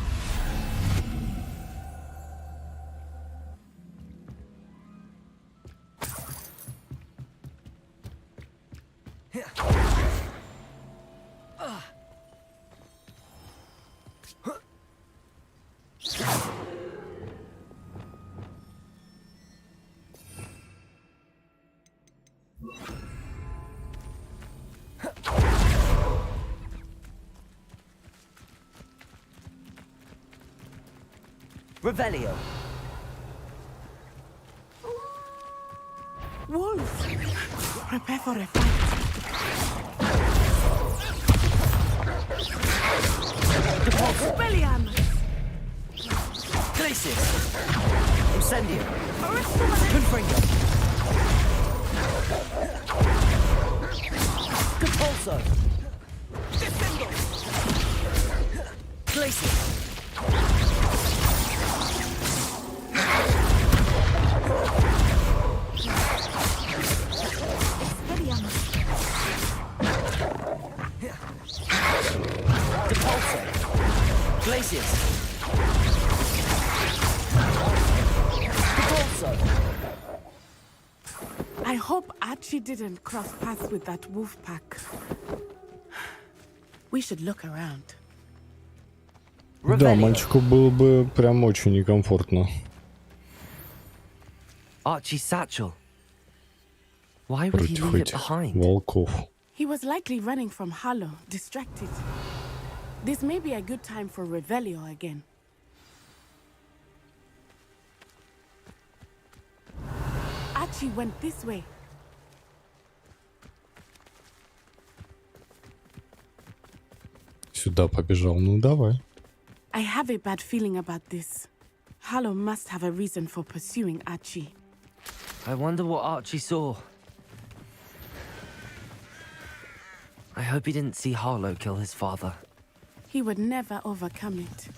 Revelio. Wolf, prepare for a fight. Expelliarmus. Glacius. Incendio. Confringo. Compulso. Descendo. Glacius. Glacius. I hope Archie didn't cross paths with that wolf pack. We should look around. Да, мальчику было бы прям очень некомфортно. Archie's satchel. Why would he leave it behind? Волков. He was likely running from Harlow, distracted. This may be a good time for Revelio again. Archie went this way. сюда побежал. Ну, давай. I have a bad feeling about this. Harlow must have a reason for pursuing Archie. I wonder what Archie saw. I hope he didn't see Harlow kill his father. He would never overcome it.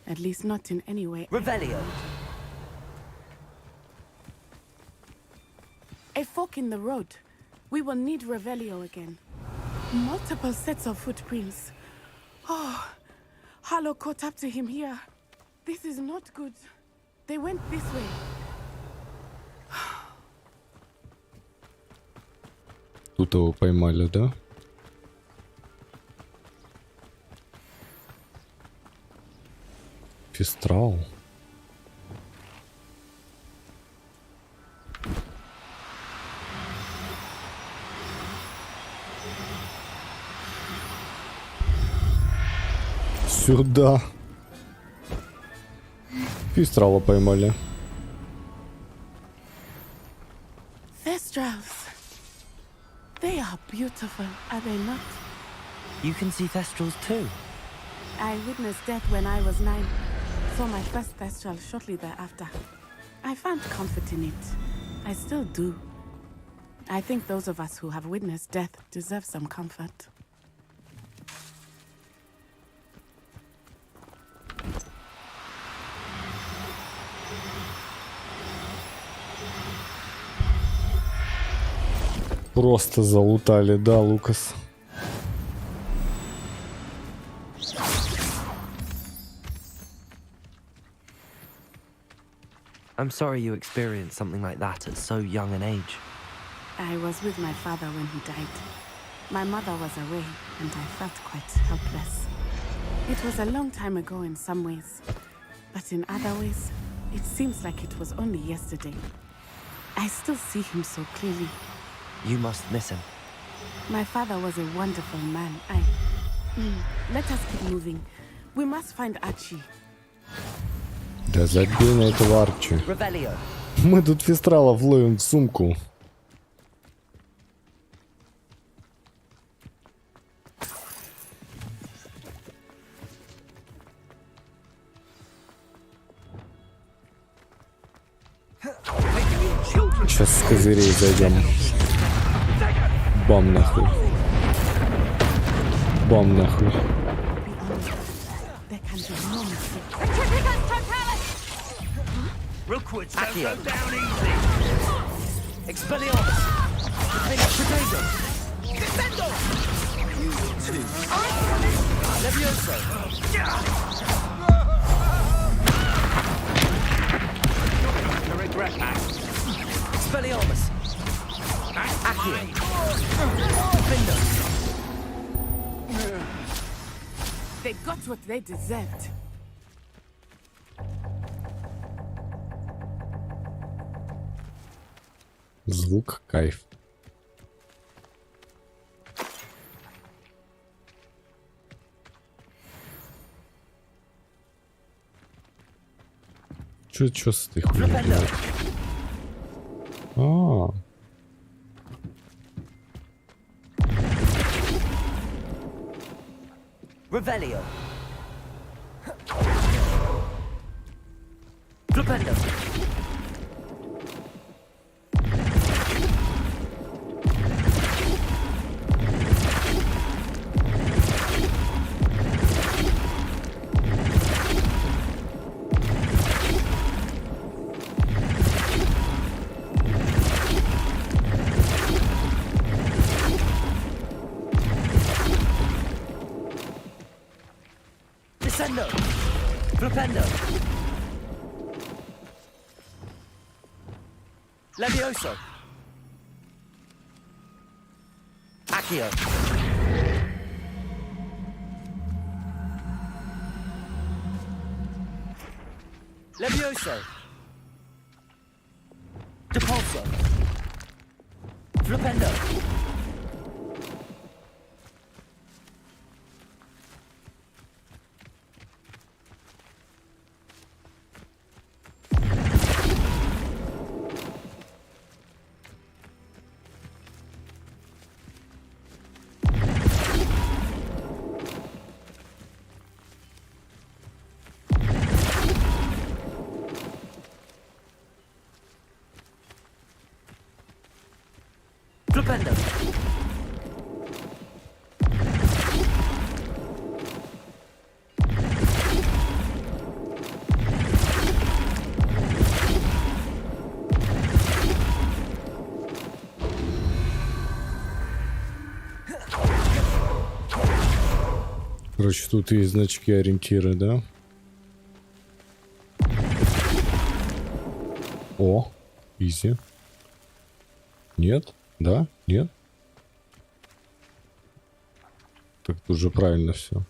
At least not in any way. Revelio! A fork in the road. We will need Revelio again. Multiple sets of footprints. Oh, Harlow caught up to him here. This is not good. They went this way. Тут его поймали, да? Фестрал. Сюда. Фестрала поймали. Thestrals. They are beautiful, are they not? You can see Thestrals too. I witnessed death when I was 9. Saw my first Thestral shortly thereafter. I found comfort in it. I still do. I think those of us who have witnessed death deserve some comfort. Просто залутали, да, Лукас? I'm sorry you experienced something like that at so young an age. I was with my father when he died. My mother was away, and I felt quite helpless. It was a long time ago in some ways, but in other ways, it seems like it was only yesterday. I still see him so clearly. You must miss him. My father was a wonderful man. Let us keep moving. We must find Archie. Да забей на этого Арчи. Revelio. Мы тут фестралов ловим в сумку. Сейчас с козырей зайдем. Бам нахуй. Бам нахуй. Rookwood don't go down easy. Expelliarmus. Potato. Descendo. You too. Levioso. I regret that. Expelliarmus. Accio. Defender. They got what they deserved. Звук кайф. Чё с этой хуйней делать? Revelio. Flipendo. Descendo. Flipendo. Levioso. Accio. Levioso. Depulso. Flipendo. Короче, тут есть значки ориентиры, да? О, изи. Нет? Да? Нет? Так тут же правильно все.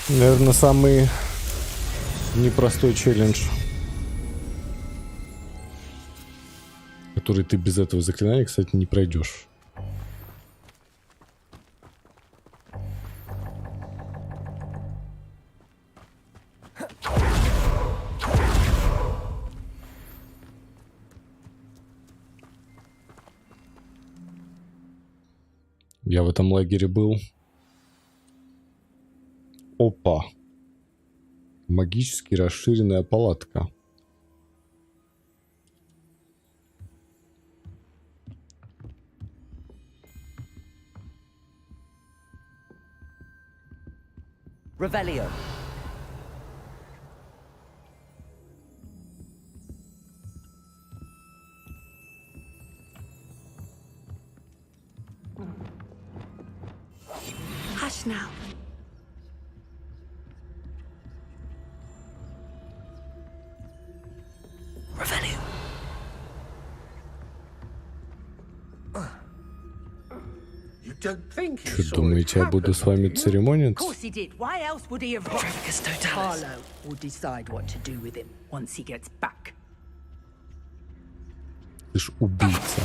Наверное, самый непростой челлендж, который ты без этого заклинания, кстати, не пройдешь. Я в этом лагере был. Опа. Магически расширенная палатка. Revelio. Hush now. Revelio. Что думаете, я буду с вами церемониться? Of course he did. Why else would he have? Harlow will decide what to do with him once he gets back. Ты ж убийца.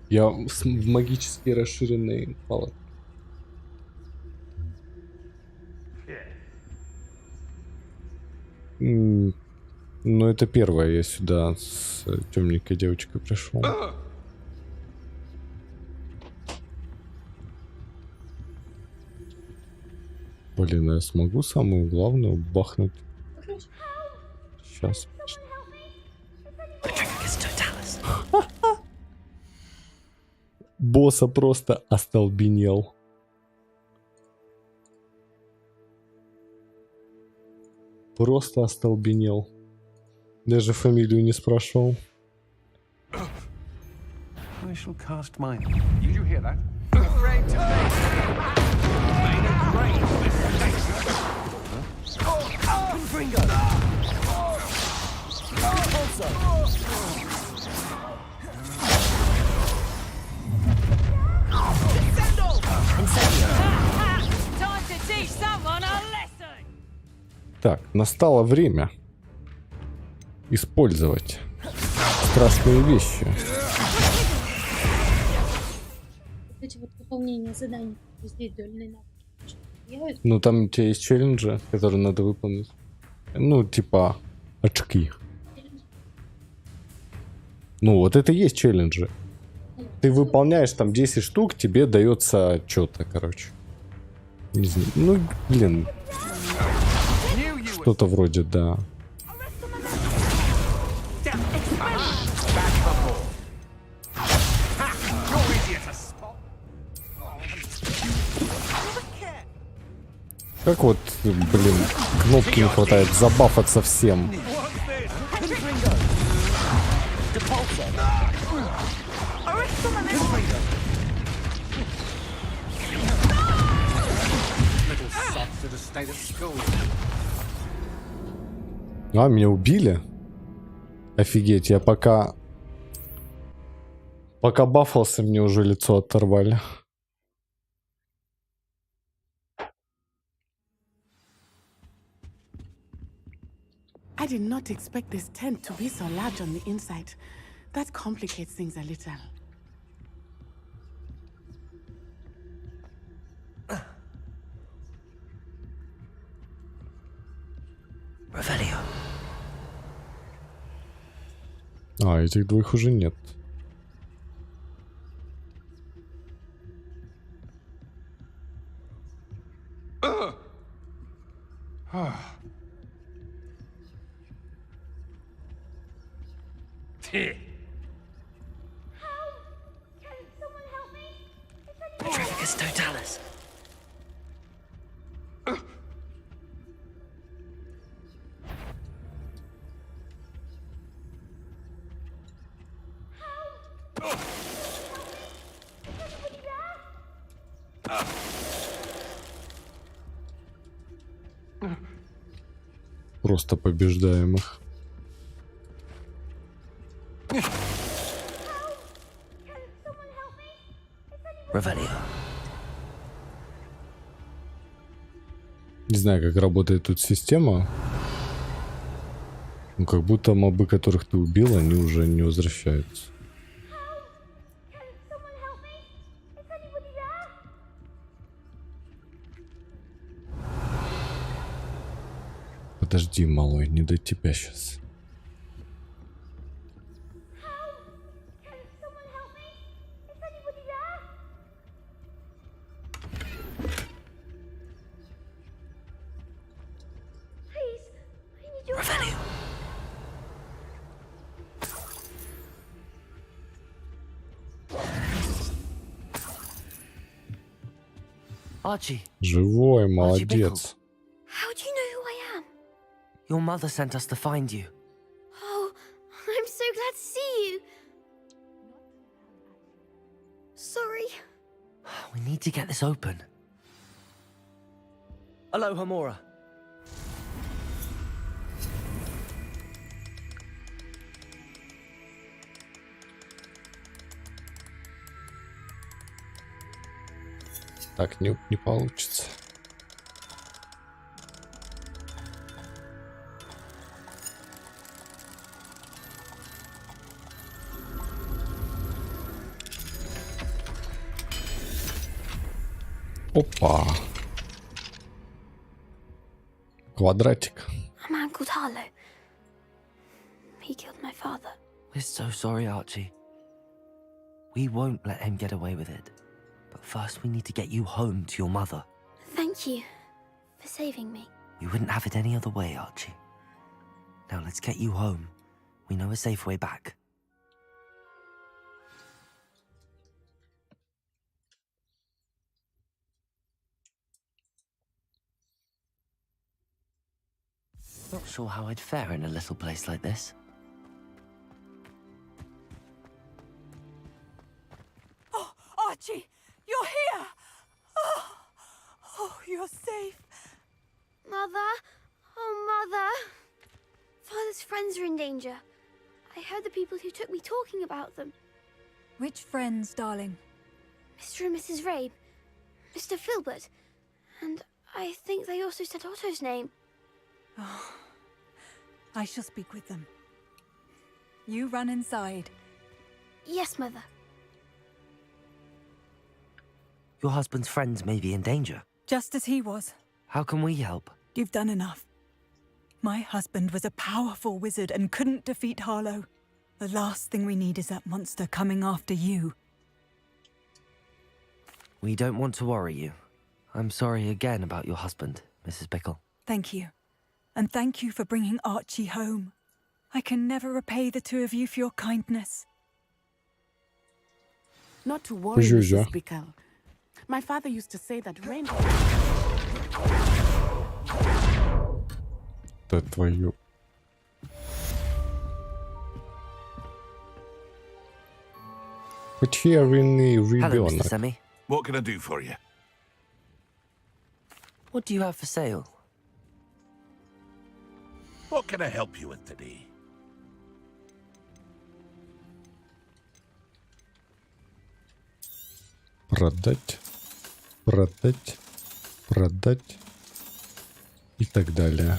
Я в магически расширенной палатке. Ну, это первое, я сюда с темненькой девочкой пришел. Блин, я смогу самую главную бахнуть? Сейчас. Босса просто остолбенел. Просто остолбенел. Даже фамилию не спрашивал. I shall cast mine. Did you hear that? Great to made a great mistake. Confringo. Repulsor. Incendio. Time to teach someone a lesson. Так, настало время использовать страшные вещи. Эти вот выполнения заданий здесь дольные навыки. Ну, там у тебя есть челленджи, которые надо выполнить. Ну, типа очки. Ну, вот это и есть челленджи. Ты выполняешь там 10 штук, тебе дается что-то, короче. Не знаю. Ну, блин. Что-то вроде, да. Как вот, блин, кнопки не хватает забафаться всем. А, меня убили? Офигеть, я пока бафался, мне уже лицо оторвали. I did not expect this tent to be so large on the inside. That complicates things a little. Revelio. А, этих двоих уже нет. Petrificus totalis. Просто побеждаем их. Revelio. Не знаю, как работает тут система. Ну, как будто мобы, которых ты убил, они уже не возвращаются. Подожди, малой, не до тебя сейчас. Archie. Живой, молодец. How do you know who I am? Your mother sent us to find you. Oh, I'm so glad to see you. Sorry. We need to get this open. Aloha, Mora. Так не получится. Опа. Квадратик. A man called Harlow. He killed my father. We're so sorry, Archie. We won't let him get away with it. But first we need to get you home to your mother. Thank you for saving me. We wouldn't have it any other way, Archie. Now let's get you home. We know a safe way back. Not sure how I'd fare in a little place like this. Oh, Archie, you're here! Oh, you're safe. Mother? Oh, Mother. Father's friends are in danger. I heard the people who took me talking about them. Which friends, darling? Mr. and Mrs. Rabe. Mr. Filbert. And I think they also said Otto's name. Oh, I shall speak with them. You run inside. Yes, Mother. Your husband's friends may be in danger. Just as he was. How can we help? You've done enough. My husband was a powerful wizard and couldn't defeat Harlow. The last thing we need is that monster coming after you. We don't want to worry you. I'm sorry again about your husband, Mrs. Bickle. Thank you. And thank you for bringing Archie home. I can never repay the two of you for your kindness. Not to worry, Mrs. Bickle. My father used to say that rainbow... Да твою. Потерянный Hello, Mr. ребенок. Semi. What can I do for you? What do you have for sale? What can I help you with today? Продать, продать, продать и так далее.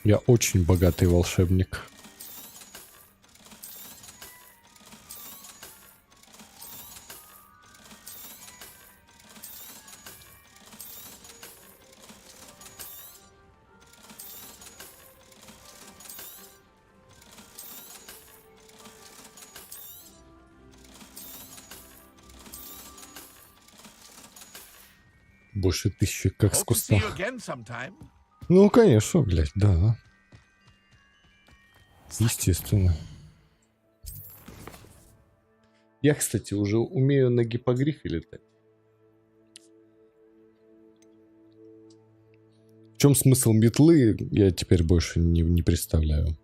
Я очень богатый волшебник. Больше 1000 как с Hope to see куста. you again sometime. Ну, конечно, блядь, да. Естественно. Я, кстати, уже умею на гиппогрифе летать. В чем смысл метлы, я теперь больше не представляю.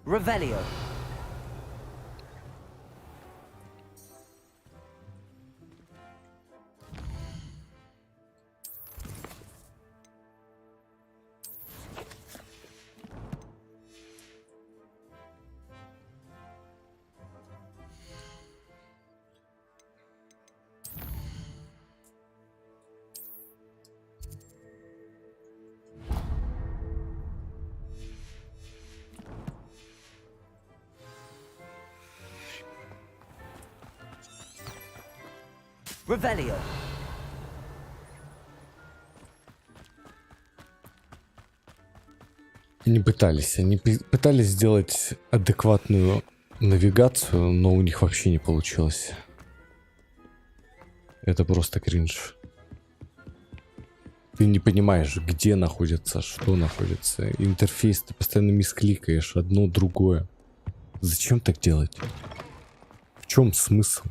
Revelio. Revelio. Не пытались. Они пытались сделать адекватную навигацию, но у них вообще не получилось. Это просто кринж. Ты не понимаешь, где находится, что находится. Интерфейс ты постоянно мискликаешь, одно, другое. Зачем так делать? В чем смысл?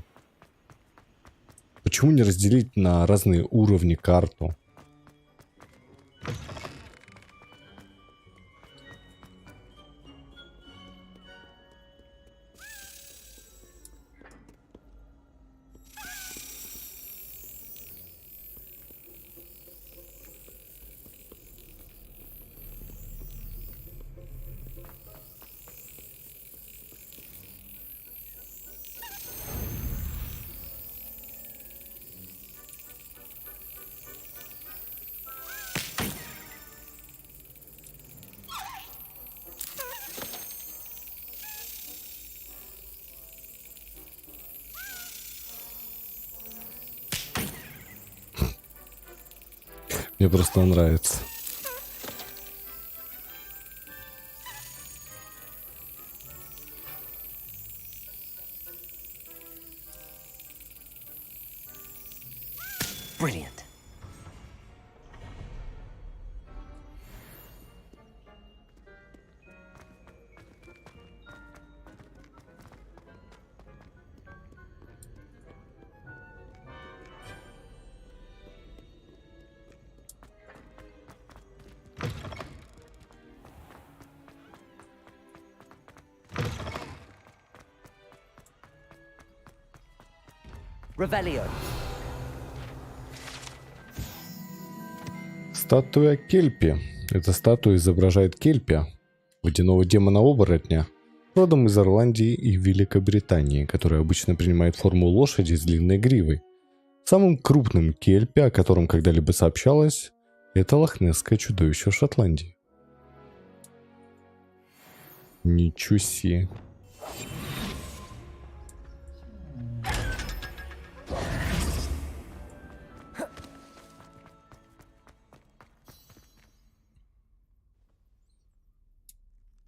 Почему не разделить на разные уровни карту? Мне просто нравится. Brilliant. Revelio. Статуя Кельпи. Эта статуя изображает Кельпи, водяного демона-оборотня, родом из Ирландии и Великобритании, который обычно принимает форму лошади с длинной гривой. Самым крупным кельпи, о котором когда-либо сообщалось, это лохнесское чудовище в Шотландии. Ничего себе.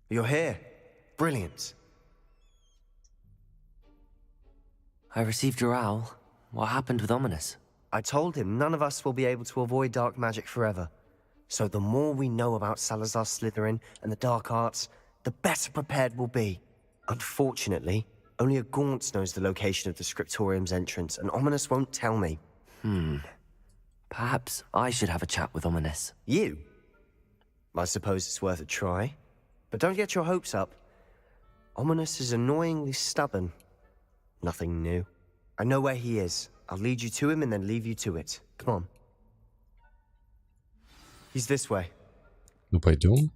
You're here. Brilliant. I received your owl. What happened with Ominous? I told him none of us will be able to avoid dark magic forever. So the more we know about Salazar Slytherin and the dark arts, the better prepared we'll be. Unfortunately, only a Gaunt knows the location of the Scriptorium's entrance, and Ominous won't tell me. Perhaps I should have a chat with Ominous. You? I suppose it's worth a try. But don't get your hopes up. Ominous is annoyingly stubborn. Nothing new. I know where he is. I'll lead you to him and then leave you to it. Come on. He's this way. Ну, пойдем.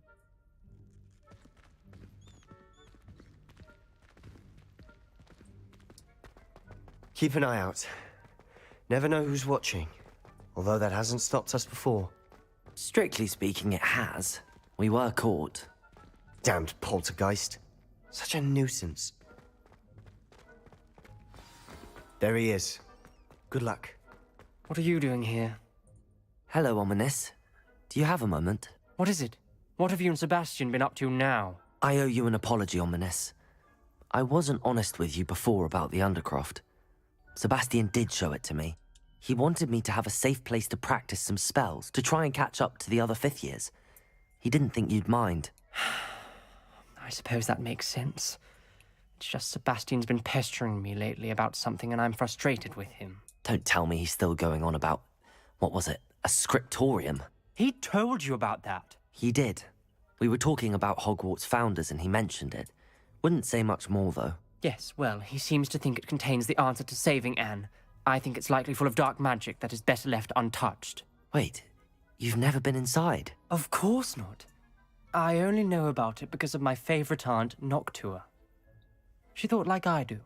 Keep an eye out. Never know who's watching. Although that hasn't stopped us before. Strictly speaking, it has. We were caught. Damned poltergeist. Such a nuisance. There he is. Good luck. What are you doing here? Hello, Ominous. Do you have a moment? What is it? What have you and Sebastian been up to now? I owe you an apology, Ominous. I wasn't honest with you before about the Undercroft. Sebastian did show it to me. He wanted me to have a safe place to practice some spells, to try and catch up to the other fifth years. He didn't think you'd mind. I suppose that makes sense. It's just Sebastian's been pestering me lately about something and I'm frustrated with him. Don't tell me he's still going on about, what was it, a scriptorium? He told you about that? He did. We were talking about Hogwarts founders and he mentioned it. Wouldn't say much more, though. Yes, well, he seems to think it contains the answer to saving Anne. I think it's likely full of dark magic that is better left untouched. Wait, you've never been inside? Of course not. I only know about it because of my favourite aunt, Noctua. She thought like I do.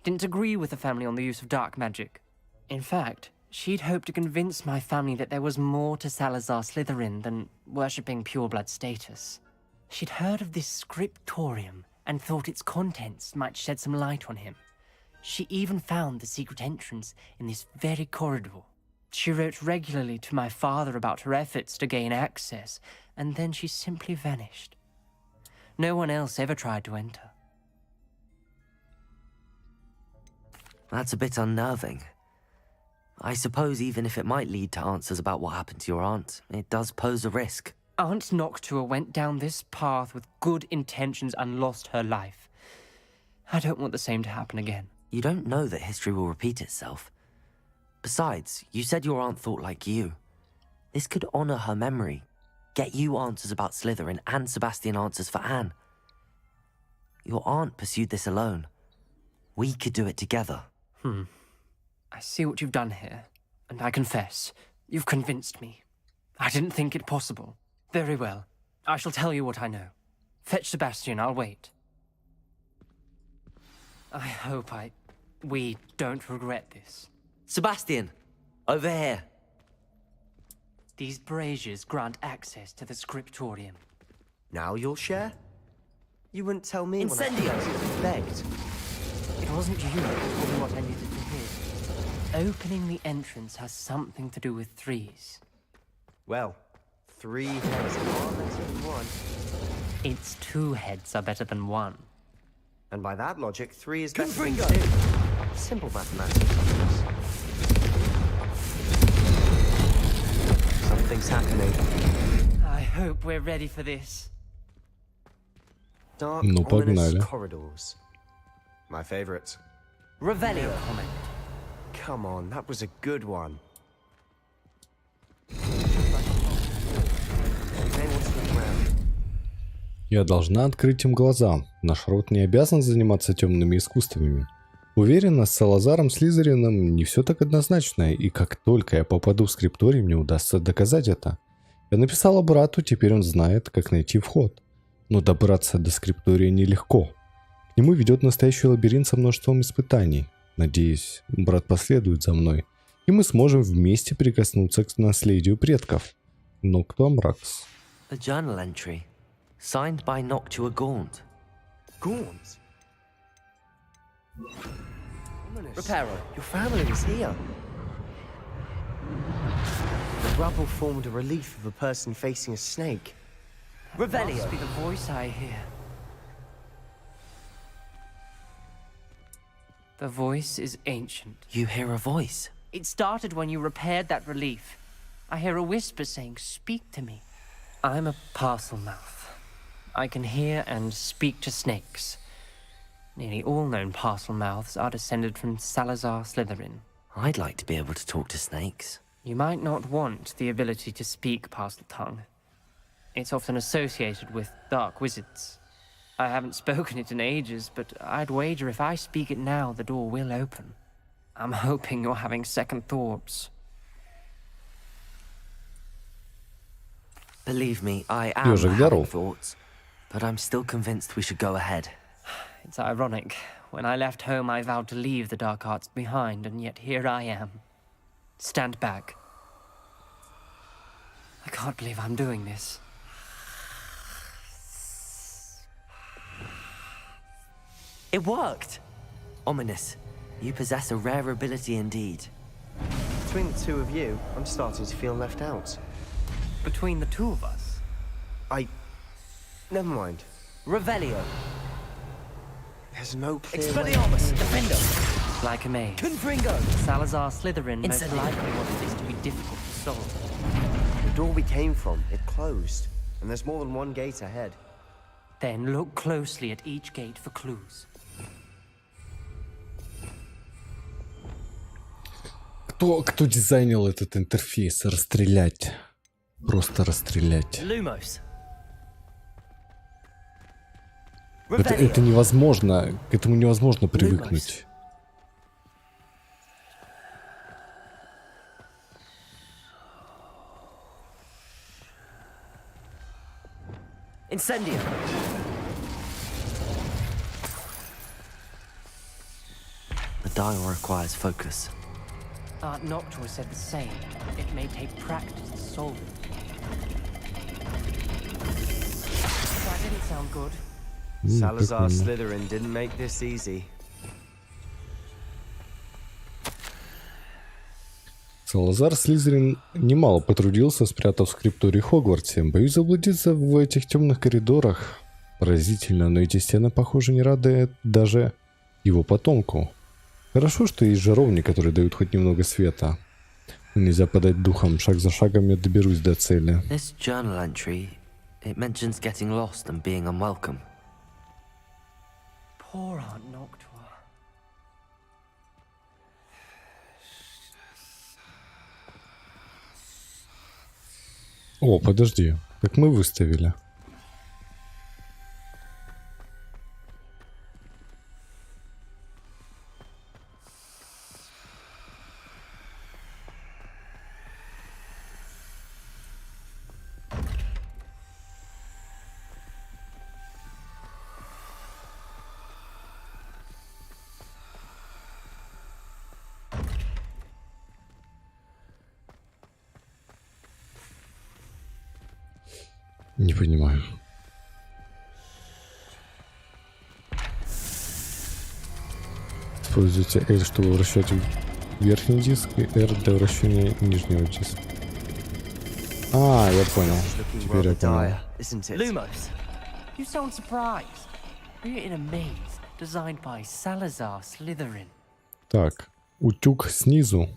Didn't agree with the family on the use of dark magic. In fact, she'd hoped to convince my family that there was more to Salazar Slytherin than worshipping pureblood status. She'd heard of this scriptorium and thought its contents might shed some light on him. She even found the secret entrance in this very corridor. She wrote regularly to my father about her efforts to gain access, and then she simply vanished. No one else ever tried to enter. That's a bit unnerving. I suppose even if it might lead to answers about what happened to your aunt, it does pose a risk. Aunt Noctua went down this path with good intentions and lost her life. I don't want the same to happen again. You don't know that history will repeat itself. Besides, you said your aunt thought like you. This could honor her memory, get you answers about Slytherin and Sebastian answers for Anne. Your aunt pursued this alone. We could do it together. I see what you've done here, and I confess, you've convinced me. I didn't think it possible. Very well. I shall tell you what I know. Fetch Sebastian, I'll wait. I hope we don't regret this. Sebastian! Over here! These braziers grant access to the scriptorium. Now you'll share? You wouldn't tell me Incendio! when I begged. It wasn't you who told me what I needed to hear. Opening the entrance has something to do with threes. Well, 3 heads are better than 1. It's 2 heads are better than 1. And by that logic, 3 is better than 2. Simple mathematics. Something's happening. I hope we're ready for this. Dark, Ну, ominous погнали. corridors. My favorite. Revelio comment. Come on, that was a good one. Я должна открыть им глаза. Наш род не обязан заниматься темными искусствами. Уверена, с Салазаром Слизерином не все так однозначно, и как только я попаду в скрипторий, мне удастся доказать это. Я написала брату, теперь он знает, как найти вход. Но добраться до скриптория нелегко. К нему ведет настоящий лабиринт со множеством испытаний. Надеюсь, брат последует за мной. и мы сможем вместе прикоснуться к наследию предков. Ноктуамракс. A journal entry, signed by Noctua Gaunt. Gaunt? Reparo. Your family is here. The rubble formed a relief of a person facing a snake. Revelio. Must be the voice I hear. The voice is ancient. You hear a voice? It started when you repaired that relief. I hear a whisper saying, "Speak to me." I'm a parcel mouth. I can hear and speak to snakes. Nearly all known parcel mouths are descended from Salazar Slytherin. I'd like to be able to talk to snakes. You might not want the ability to speak parcel tongue. It's often associated with dark wizards. I haven't spoken it in ages, but I'd wager if I speak it now, the door will open. I'm hoping you're having second thoughts. Believe me, I am having thoughts, but I'm still convinced we should go ahead. It's ironic. When I left home, I vowed to leave the dark arts behind, and yet here I am. Stand back. I can't believe I'm doing this. It worked! Ominous. You possess a rare ability indeed. Between the two of you, I'm starting to feel left out. Between the two of us? Never mind. Revelio. There's no clear Expelliarmus! Defendo! Like a maze. Confringo! Salazar Slytherin most likely wanted this to be difficult to solve. The door we came from, it closed. And there's more than one gate ahead. Then look closely at each gate for clues. Кто дизайнил этот интерфейс? Расстрелять. Просто расстрелять. Lumos. Это невозможно. К этому невозможно привыкнуть. Incendio. The dial requires focus. Noctua said the same. It may take practice to solve it. That didn't sound good. Salazar Slytherin didn't make this easy. Салазар Слизерин немало потрудился, спрятав скрипторий в Хогвартсе. Боюсь заблудиться в этих темных коридорах. Поразительно, но эти стены, похоже, не рады даже его потомку. Хорошо, что есть жаровни, которые дают хоть немного света. Но нельзя подать духом. Шаг за шагом я доберусь до цели. This journal entry, it mentions getting lost and being unwelcome. Poor Aunt Noctua. О, подожди. Так мы выставили. Не понимаю. Используйте L, чтобы вращать верхний диск, и R для вращения нижнего диска. А, я понял. Теперь я понял. Lumos, you sound surprised. We're in a maze designed by Salazar Slytherin. Так, утюг снизу.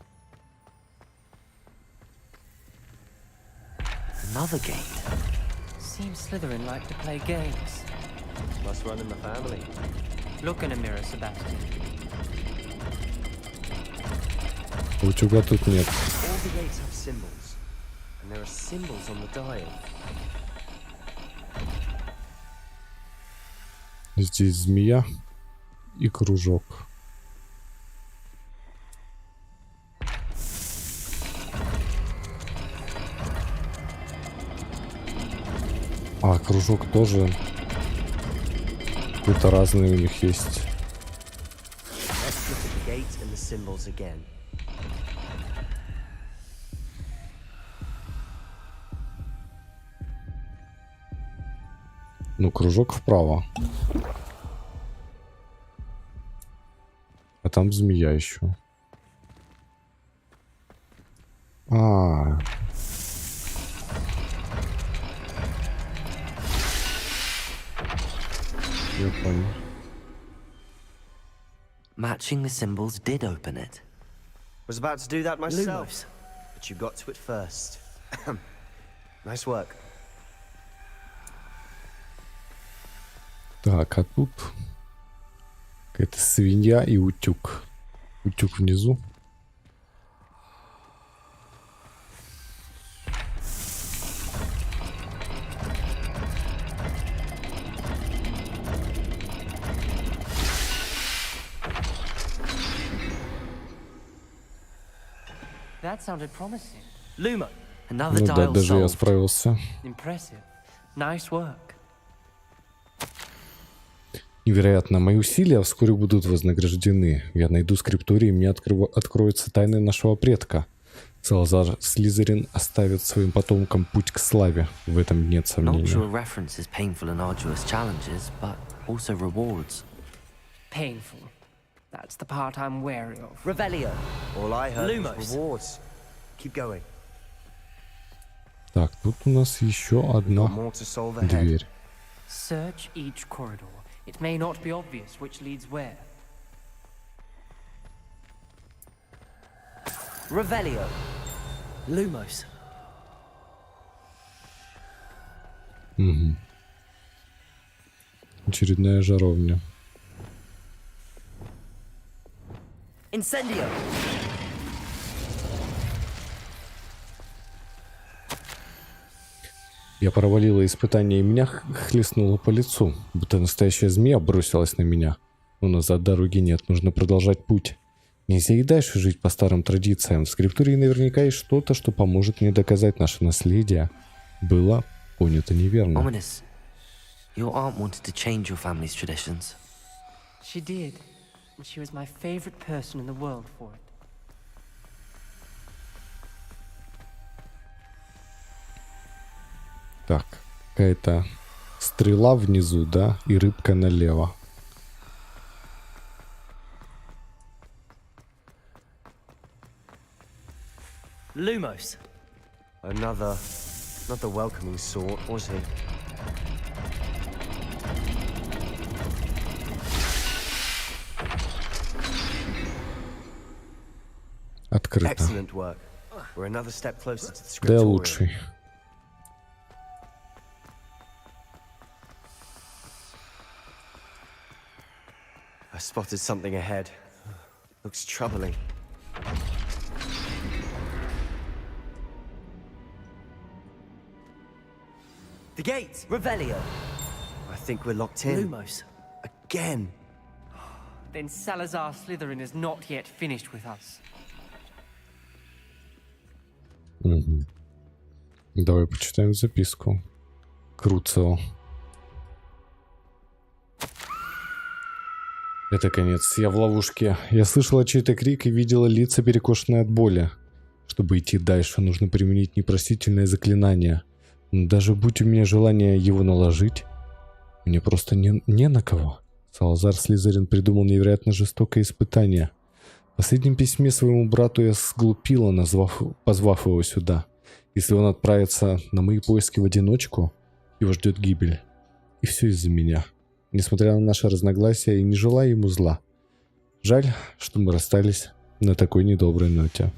Another gate. Seems Slytherin like to play games. Must run in the family. Look in a mirror, Sebastian. Утюга тут нет. All the gates have symbols, and there are symbols on the dial. Здесь змея и кружок. А, кружок тоже. Какой-то разный у них есть. Let's look at the gate and the symbols again. Ну, кружок вправо. А там змея еще. Я понял. Matching the symbols did open it. Was about to do that myself, but you got to it first. Nice work. Так, а тут какая-то свинья и утюг. Утюг внизу. That sounded promising. Lumo, another Ну да, dial даже я solved. справился. Impressive. Nice work. Невероятно, мои усилия вскоре будут вознаграждены. Я найду скрипторий, и мне откроются тайны нашего предка. Салазар Слизерин оставит своим потомкам путь к славе. В этом нет сомнения. Noctua references painful and arduous challenges, but also rewards. Painful. That's the part I'm wary of. Revelio. All I heard Lumos. was rewards. Keep going. Так, тут у нас еще одна дверь. Search each corridor. It may not be obvious which leads where. Revelio. Lumos. Угу. Очередная жаровня. Incendio. Я провалила испытание, и меня хлестнуло по лицу, будто настоящая змея бросилась на меня. Но назад дороги нет, нужно продолжать путь. Нельзя и дальше жить по старым традициям. В скриптории наверняка есть что-то, что поможет мне доказать наше наследие. Было понято неверно. Ominous. Your aunt wanted to change your family's traditions. She did. And she was my favorite person in the world for it. Так, какая-то стрела внизу, да, и рыбка налево. Lumos. Another welcoming sort, was he? Открыто. Excellent work. We're another step closer to the Да я scriptorium. лучший. I spotted something ahead. Looks troubling. The gates. Revelio. I think we're locked in. Lumos. Again. Then Salazar Slytherin is not yet finished with us. Угу. Давай почитаем записку. Круцео. Это конец. Я в ловушке. Я слышала чей-то крик и видела лица, перекошенные от боли. Чтобы идти дальше, нужно применить непростительное заклинание. Но даже будь у меня желание его наложить, мне просто не на кого. Салазар Слизерин придумал невероятно жестокое испытание. В последнем письме своему брату я сглупила, позвав его сюда. Если он отправится на мои поиски в одиночку, его ждет гибель. И все из-за меня. Несмотря на наши разногласия, я не желаю ему зла. Жаль, что мы расстались на такой недоброй ноте.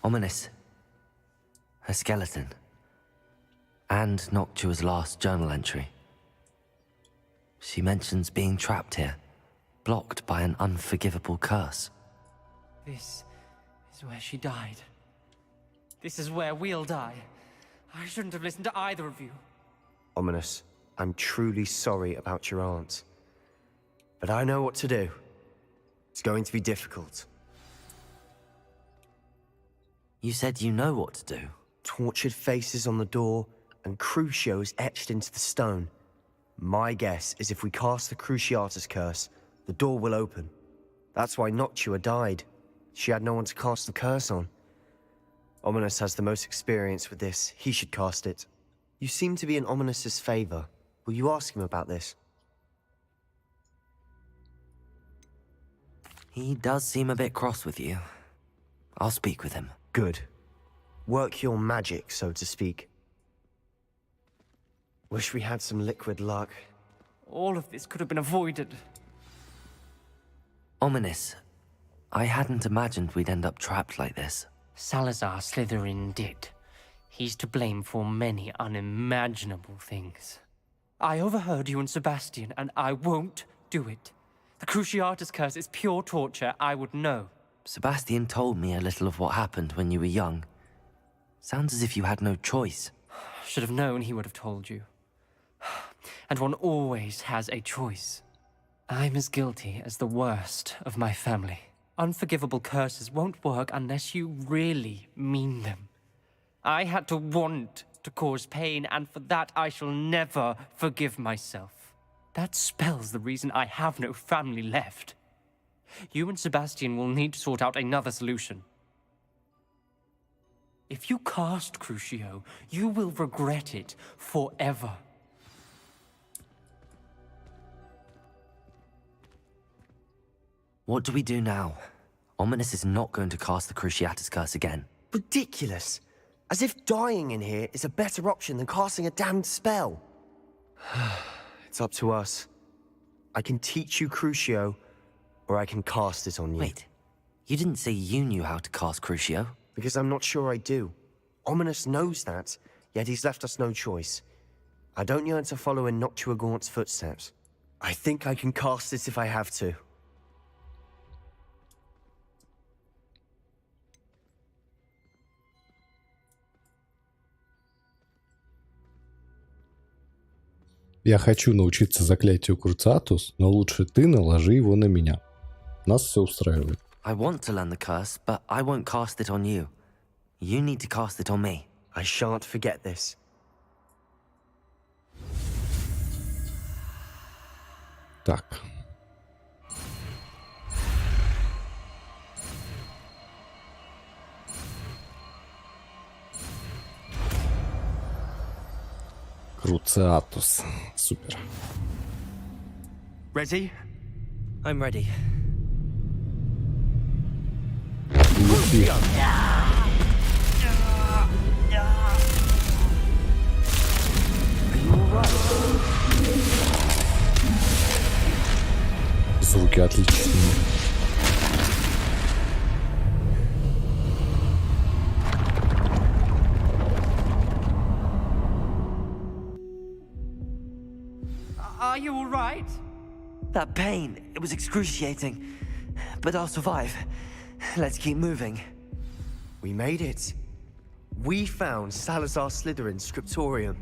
Ominous. A skeleton. And Noctua's last journal entry. She mentions being trapped here, blocked by an unforgivable curse. This is where she died. This is where we'll die. I shouldn't have listened to either of you. Ominous. I'm truly sorry about your aunt. But I know what to do. It's going to be difficult. You said you know what to do. Tortured faces on the door and crucios etched into the stone. My guess is if we cast the Cruciatus curse, the door will open. That's why Noctua died. She had no one to cast the curse on. Ominous has the most experience with this. He should cast it. You seem to be in Ominous's favor. Will you ask him about this? He does seem a bit cross with you. I'll speak with him. Good. Work your magic, so to speak. Wish we had some liquid luck. All of this could have been avoided. Ominous. I hadn't imagined we'd end up trapped like this. Salazar Slytherin did. He's to blame for many unimaginable things. I overheard you and Sebastian, and I won't do it. The Cruciatus curse is pure torture, I would know. Sebastian told me a little of what happened when you were young. Sounds as if you had no choice. Should have known he would have told you. And one always has a choice. I'm as guilty as the worst of my family. Unforgivable curses won't work unless you really mean them. I had to want to cause pain, and for that I shall never forgive myself. That spells the reason I have no family left. You and Sebastian will need to sort out another solution. If you cast Crucio, you will regret it forever. What do we do now? Ominous is not going to cast the Cruciatus curse again. Ridiculous. As if dying in here is a better option than casting a damned spell. It's up to us. I can teach you Crucio, or I can cast it on you. Wait, you didn't say you knew how to cast Crucio? Because I'm not sure I do. Ominous knows that, yet he's left us no choice. I don't yearn to follow in Noctua Gaunt's footsteps. I think I can cast it if I have to. Я хочу научиться заклятию Круциатус, но лучше ты наложи его на меня. Нас все устраивает. I want to learn the curse, but I won't cast it on you. You need to cast it on me. I shan't forget this. Так. Круциатус. Супер. Ready? I'm ready. Звуки отличные. Are you all right? That pain, it was excruciating. But I'll survive. Let's keep moving. We made it. We found Salazar Slytherin's scriptorium.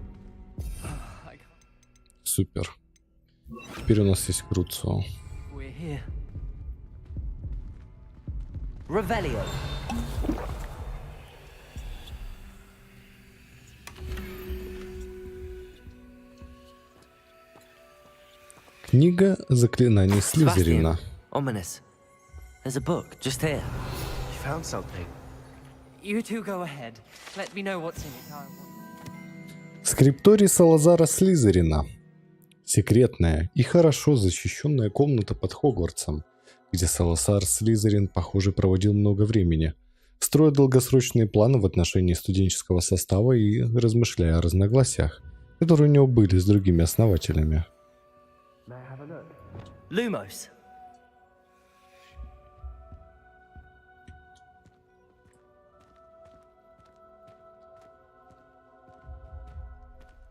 Супер. Теперь у нас есть Круцио. We're here. Revelio. Книга заклинаний Слизерина. Ominous. There's a book just here. You found something. You two go ahead. Let me know what's in it. Скрипторий Салазара Слизерина. Секретная и хорошо защищенная комната под Хогвартсом, где Салазар Слизерин, похоже, проводил много времени, строя долгосрочные планы в отношении студенческого состава и размышляя о разногласиях, которые у него были с другими основателями. Lumos.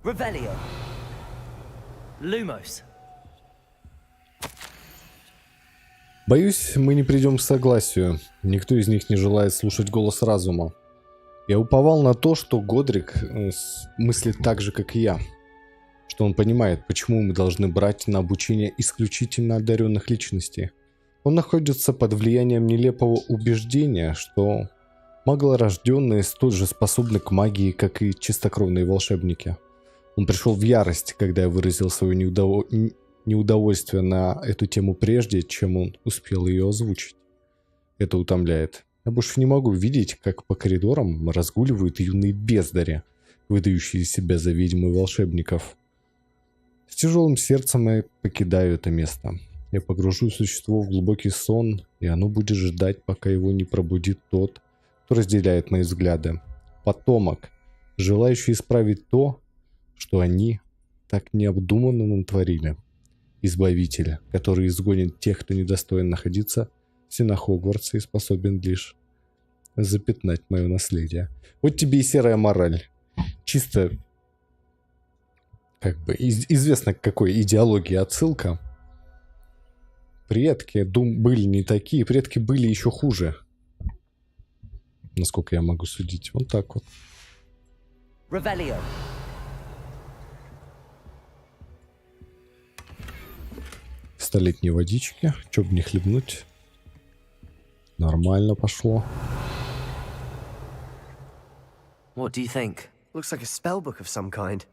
Revelio. Lumos. Боюсь, мы не придем к согласию. Никто из них не желает слушать голос разума. Я уповал на то, что Годрик мыслит так же, как и я. Что он понимает, почему мы должны брать на обучение исключительно одаренных личностей. Он находится под влиянием нелепого убеждения, что маглорожденные столь же способны к магии, как и чистокровные волшебники. Он пришел в ярость, когда я выразил свое неудовольствие на эту тему прежде, чем он успел ее озвучить. Это утомляет. Я больше не могу видеть, как по коридорам разгуливают юные бездари, выдающие себя за ведьм и волшебников. С тяжелым сердцем я покидаю это место. Я погружу существо в глубокий сон, и оно будет ждать, пока его не пробудит тот, кто разделяет мои взгляды. Потомок, желающий исправить то, что они так необдуманно натворили. Избавитель, который изгонит тех, кто недостоин находиться в стенах Хогвартса и способен лишь запятнать мое наследие. Вот тебе и серая мораль. Чисто, как бы, известно к какой идеологии отсылка. Предки были не такие, предки были еще хуже. Насколько я могу судить. Вот так вот. Revelio. Столетние водички. Чё бы не хлебнуть. Нормально пошло. What do you think? Looks like a spellbook of some kind.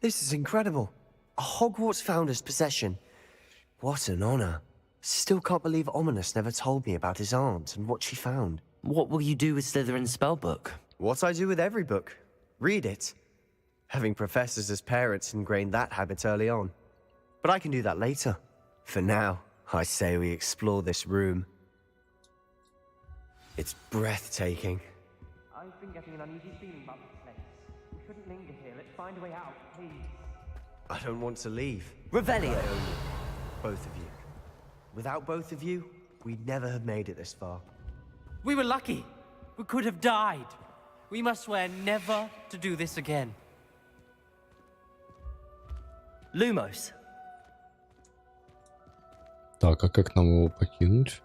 This is incredible. A Hogwarts founder's possession. What an honor. Still can't believe Ominous never told me about his aunt and what she found. What will you do with Slytherin's spellbook? What I do with every book. Read it. Having professors as parents ingrained that habit early on. But I can do that later. For now, I say we explore this room. It's breathtaking. I've been getting an uneasy feeling about this place. We shouldn't linger here. Let's find a way out, please. I don't want to leave. Revelio. Both of you. Without both of you, we'd never have made it this far. We were lucky. We could have died. We must swear never to do this again. Lumos. Так, а как нам его покинуть?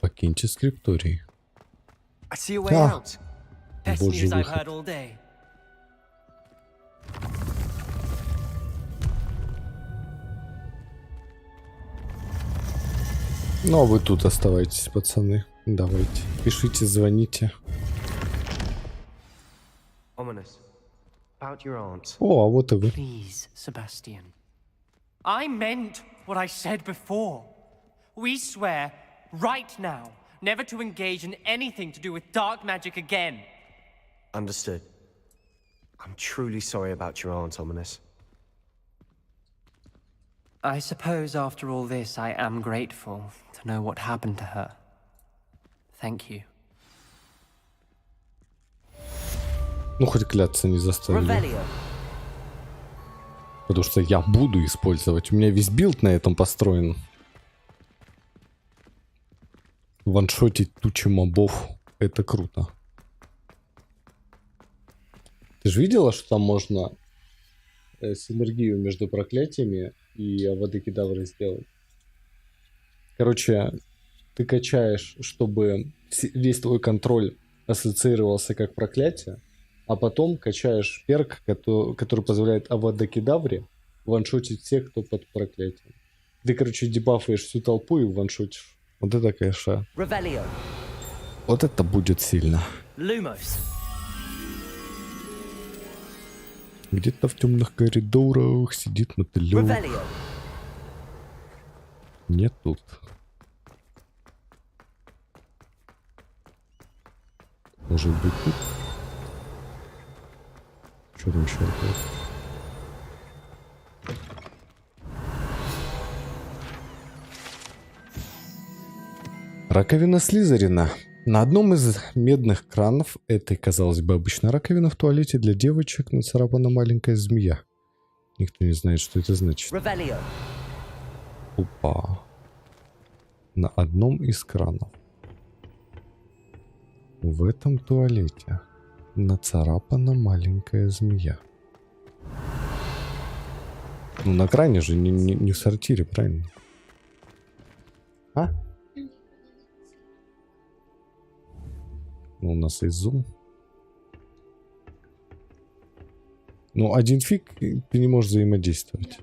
Покиньте скрипторий. I see a way out. Best Божий news I've выход. heard all day. Ну, а вы тут оставайтесь, пацаны. Давайте. Пишите, звоните. Ominous. About your aunt. О, а вот и вы. Please, Sebastian. I meant what I said before. We swear, right now, never to engage in anything to do with dark magic again. Understood. I'm truly sorry about your aunt, Ominous. I suppose after all this, I am grateful to know what happened to her. Thank you. Ну, хоть кляться не заставили. Revelio. Потому что я буду использовать. У меня весь билд на этом построен. Ваншотить тучи мобов. Это круто. Ты же видела, что там можно синергию между проклятиями и авадокедаврой сделать? Короче, ты качаешь, чтобы весь твой контроль ассоциировался как проклятие, а потом качаешь перк, который позволяет авадокедавре ваншотить всех, кто под проклятием. Ты, короче, дебафаешь всю толпу и ваншотишь. Вот это, конечно. Revelio. Вот это будет сильно. Lumos. Где-то в темных коридорах сидит мотылёк. Revelio. Не тут. Может быть тут? Что там еще опять? Раковина Слизерина. На одном из медных кранов этой, казалось бы, обычной раковины в туалете для девочек нацарапана маленькая змея. Никто не знает, что это значит. Revelio. Опа. На одном из кранов. В этом туалете нацарапана маленькая змея. Ну, на кране же, не в сортире, правильно? А? Ну, у нас есть зум. Ну, один фиг, ты не можешь взаимодействовать.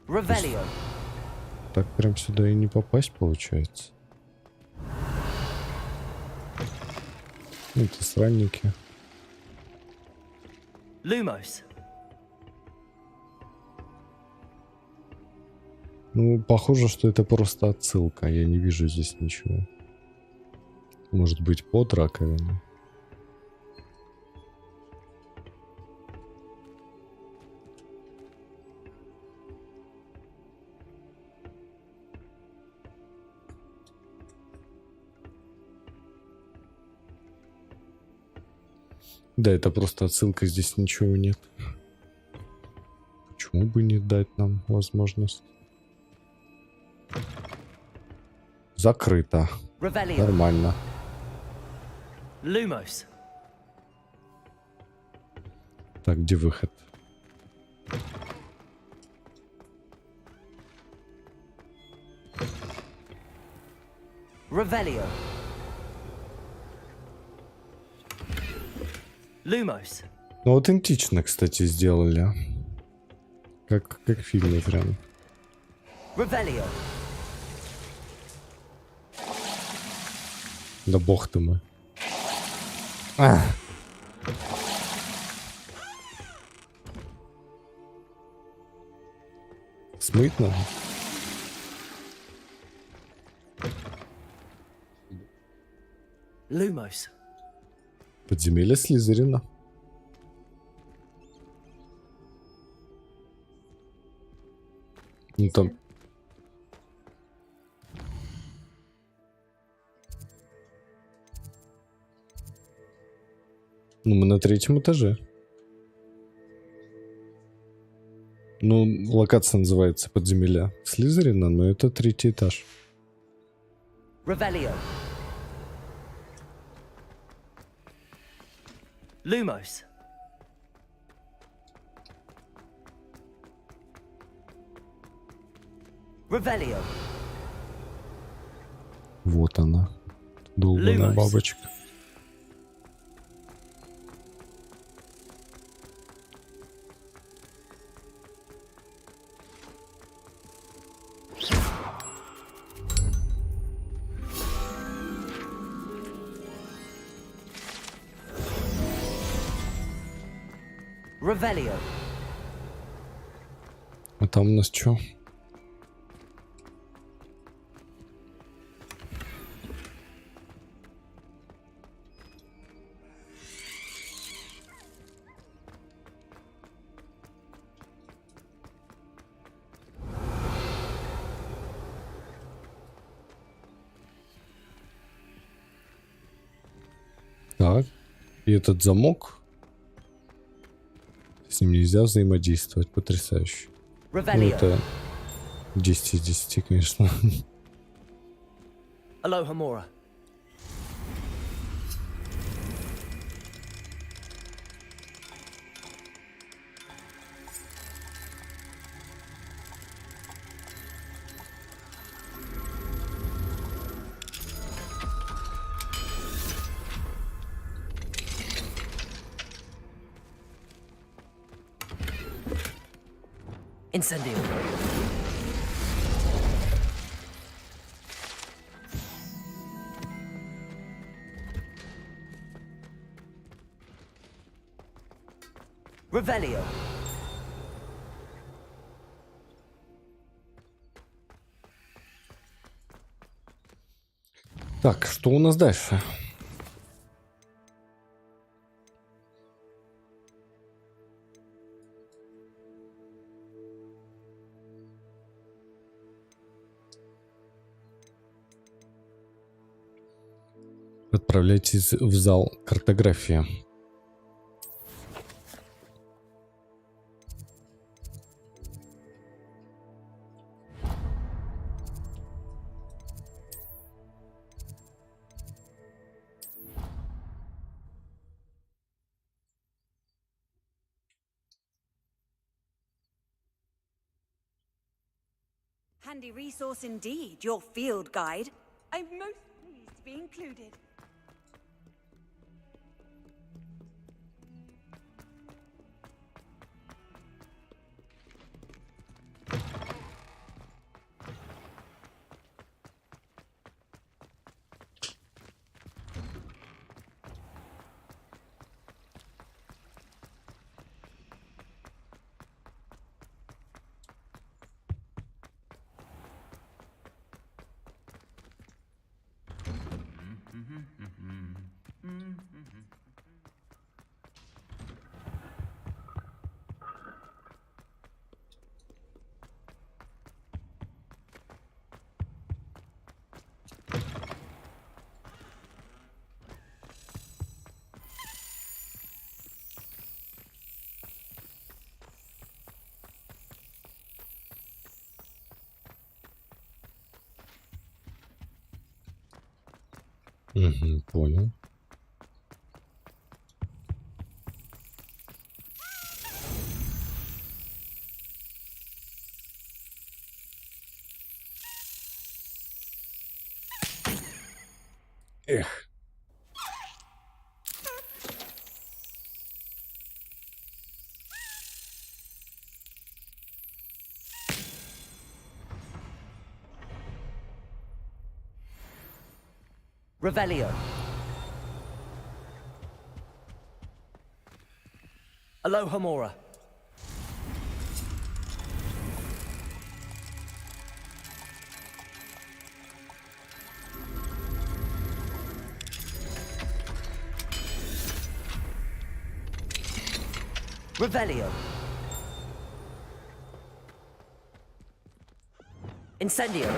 Revelio. Так прям сюда и не попасть, получается. Это сранники. Lumos. Ну, похоже, что это просто отсылка. Я не вижу здесь ничего. Может быть, под раковиной. Да, это просто отсылка, здесь ничего нет. Почему бы не дать нам возможность? Закрыто. Нормально. Lumos. Так, где выход? Revelio. Lumos. Ну, аутентично, кстати, сделали. Как в фильме прям. Revelio. Да бог ты мой. А. Смыть надо? Lumos. Подземелье Слизерина. Ну там... Ну, мы на 3-м этаже. Ну, локация называется подземелья Слизерина, но это 3-й этаж. Revelio. Lumos. Revelio. Вот она. Долбаная Lumos. бабочка. Revelio. А там у нас что? Так. И этот замок. С ним нельзя взаимодействовать. Потрясающе. Ну, это 10 из 10, конечно. Aloha Mora. Incendio. Revelio. Так, что у нас дальше? Отправляйтесь в зал картографии. Handy resource indeed, your field guide. I'm most pleased to be included. Угу, понял. Эх. Revelio. Aloha Mora. Revelio. Incendio.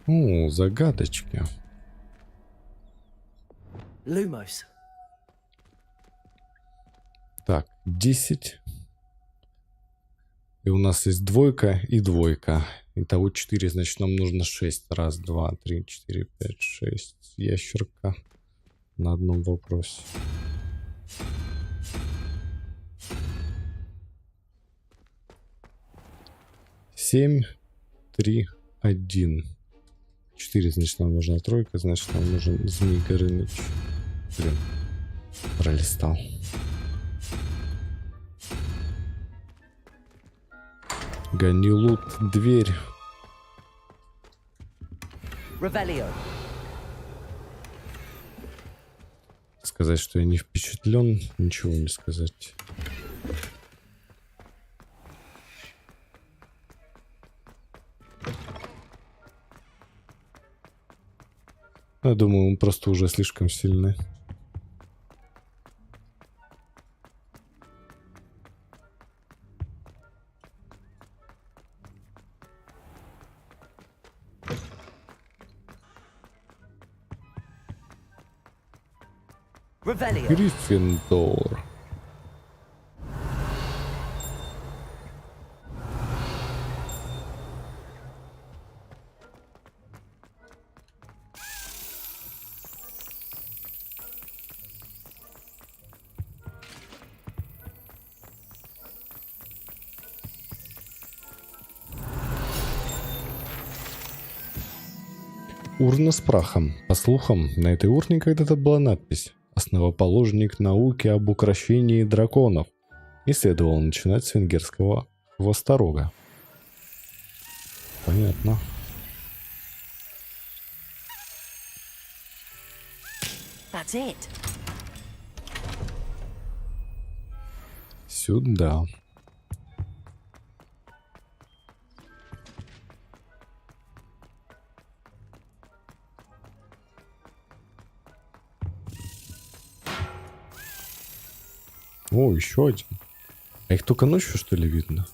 О, загадочки. Lumos. Так, 10. И у нас есть двойка и двойка. Итого 4, значит, нам нужно 6. Раз, два, три, 4, 5, 6. Ящерка на одном вопросе. Семь, 3, 1. 4, значит, нам нужна тройка, значит, нам нужен Змей Горыныч. Блин, пролистал. Гони лут, дверь. Revelio. Сказать, что я не впечатлен, ничего не сказать. Я думаю, он просто уже слишком сильный. Гриффиндор. Урна с прахом. По слухам, на этой урне когда-то была надпись: «Основоположник науки об укрощении драконов». И следовало начинать с венгерского хвосторога. Понятно. That's it. Сюда. О, еще один. А их только ночью, что ли, видно?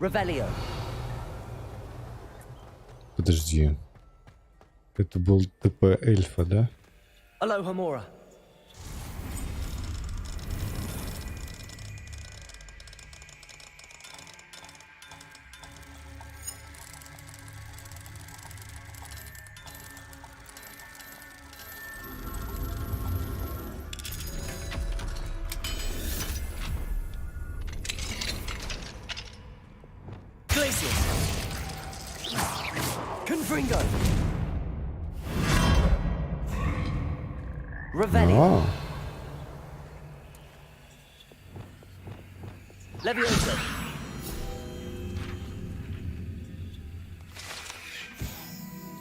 Revelio. Подожди. Это был ТП эльфа, да? Aloha Mora. Confringo. Revelio. Levioso.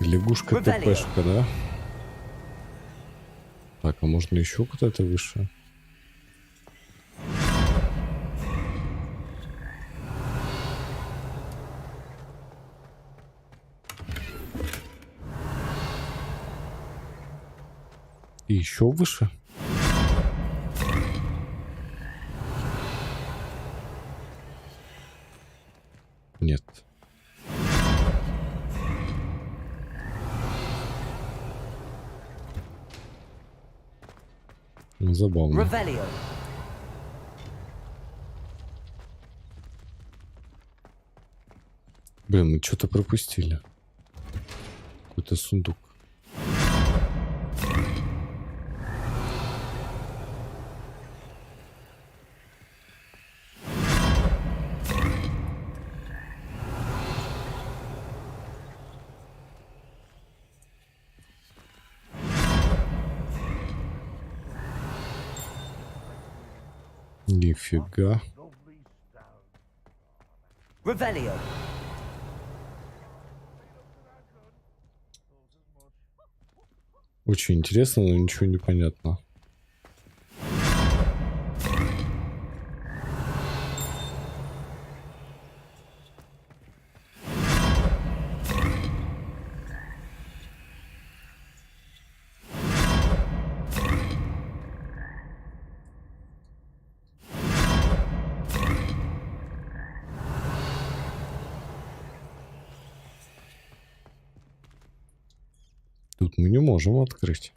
Лягушка ТПшка, да? Так, а можно еще куда-то выше? И еще выше? Нет. Забавно. Блин, мы что-то пропустили. Какой-то сундук. Нифига. Очень интересно, но ничего не понятно. Тут мы не можем открыть.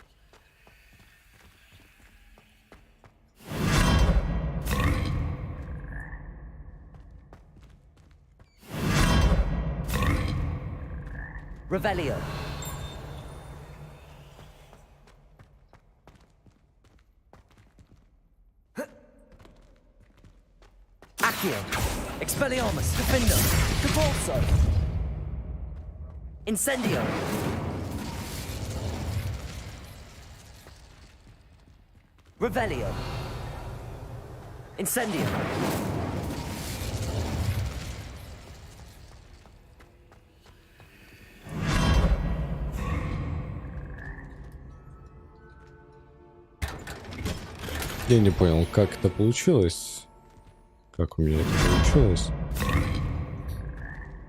Revelio. Accio. Expelliarmus. Defender. Convulso. Incendio. Revelio. Incendio. Я не понял, как это получилось. Как у меня это получилось.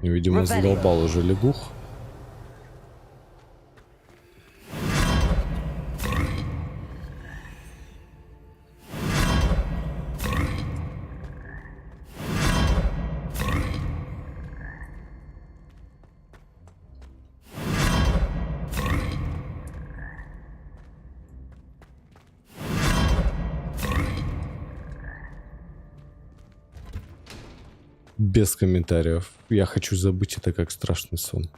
Я, видимо, задолбал уже лягух. Без комментариев. Я хочу забыть это как страшный сон.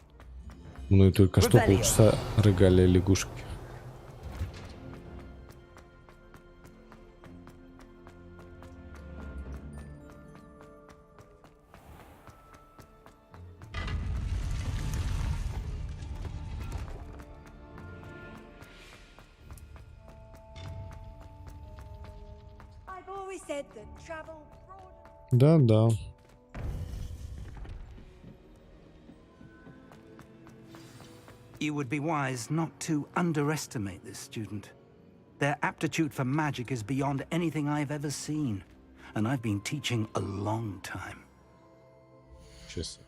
Мною только что полчаса рыгали лягушки. Да-да. You would be wise not to underestimate this student. Their aptitude for magic is beyond anything I've ever seen, and I've been teaching a long time. Cheers.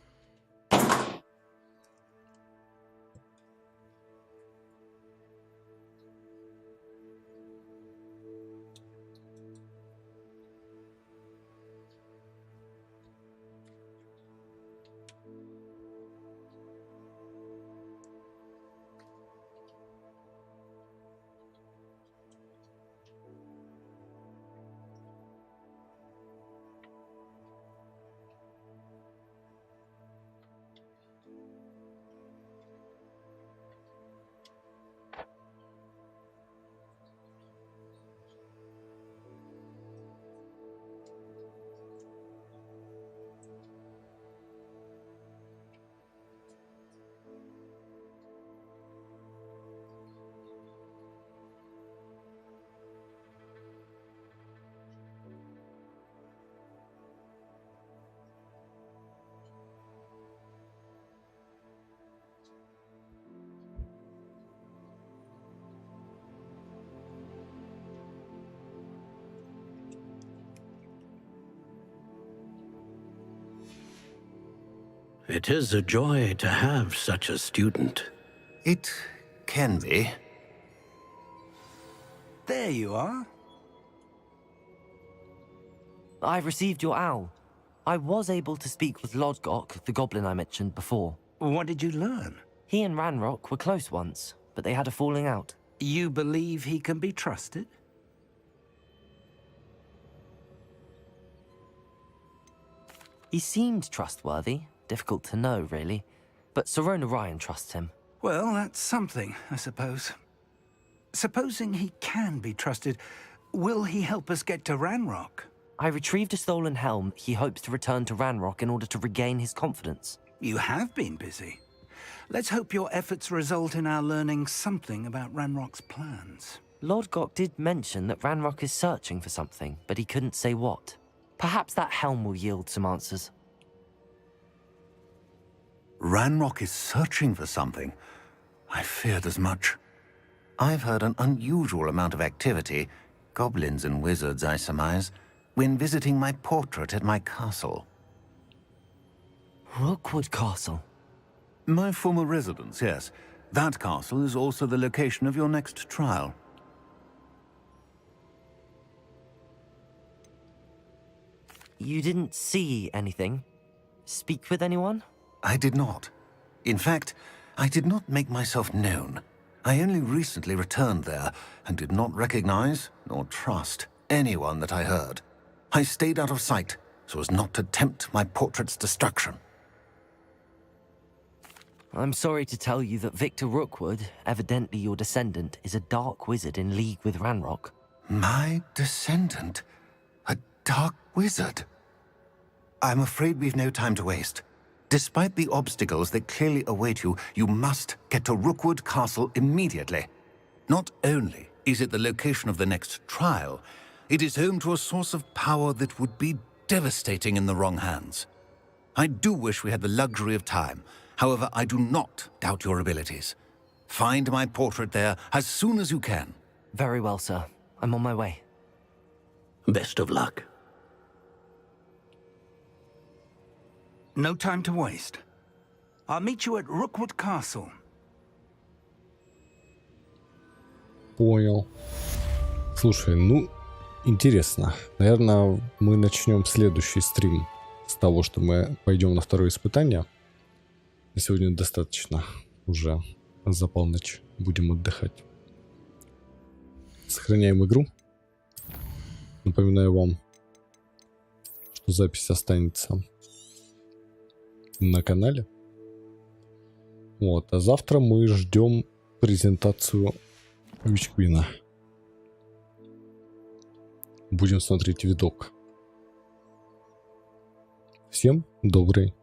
It is a joy to have such a student. It can be. There you are. I received your owl. I was able to speak with Lodgok, the goblin I mentioned before. What did you learn? He and Ranrock were close once, but they had a falling out. You believe he can be trusted? He seemed trustworthy. Difficult to know, really. But Sirona Ryan trusts him. Well, that's something, I suppose. Supposing he can be trusted, will he help us get to Ranrock? I retrieved a stolen helm he hopes to return to Ranrock in order to regain his confidence. You have been busy. Let's hope your efforts result in our learning something about Ranrock's plans. Lodgok did mention that Ranrock is searching for something, but he couldn't say what. Perhaps that helm will yield some answers. Ranrock is searching for something. I feared as much. I've heard an unusual amount of activity, goblins and wizards, I surmise, when visiting my portrait at my castle. Rookwood Castle? My former residence, yes. That castle is also the location of your next trial. You didn't see anything? Speak with anyone? I did not. In fact, I did not make myself known. I only recently returned there and did not recognize nor trust anyone that I heard. I stayed out of sight so as not to tempt my portrait's destruction. I'm sorry to tell you that Victor Rookwood, evidently your descendant, is a dark wizard in league with Ranrock. My descendant? A dark wizard? I'm afraid we've no time to waste. Despite the obstacles that clearly await you, you must get to Rookwood Castle immediately. Not only is it the location of the next trial, it is home to a source of power that would be devastating in the wrong hands. I do wish we had the luxury of time. However, I do not doubt your abilities. Find my portrait there as soon as you can. Very well, sir. I'm on my way. Best of luck. No time to waste. I'll meet you at Rookwood Castle. Понял. Слушай, ну, интересно. Наверное, мы начнем следующий стрим с того, что мы пойдем на второе испытание. На сегодня достаточно. Уже за полночь будем отдыхать. Сохраняем игру. Напоминаю вам, что запись останется на канале. Вот. А завтра мы ждем презентацию Вичквина. Будем смотреть видок. Всем доброй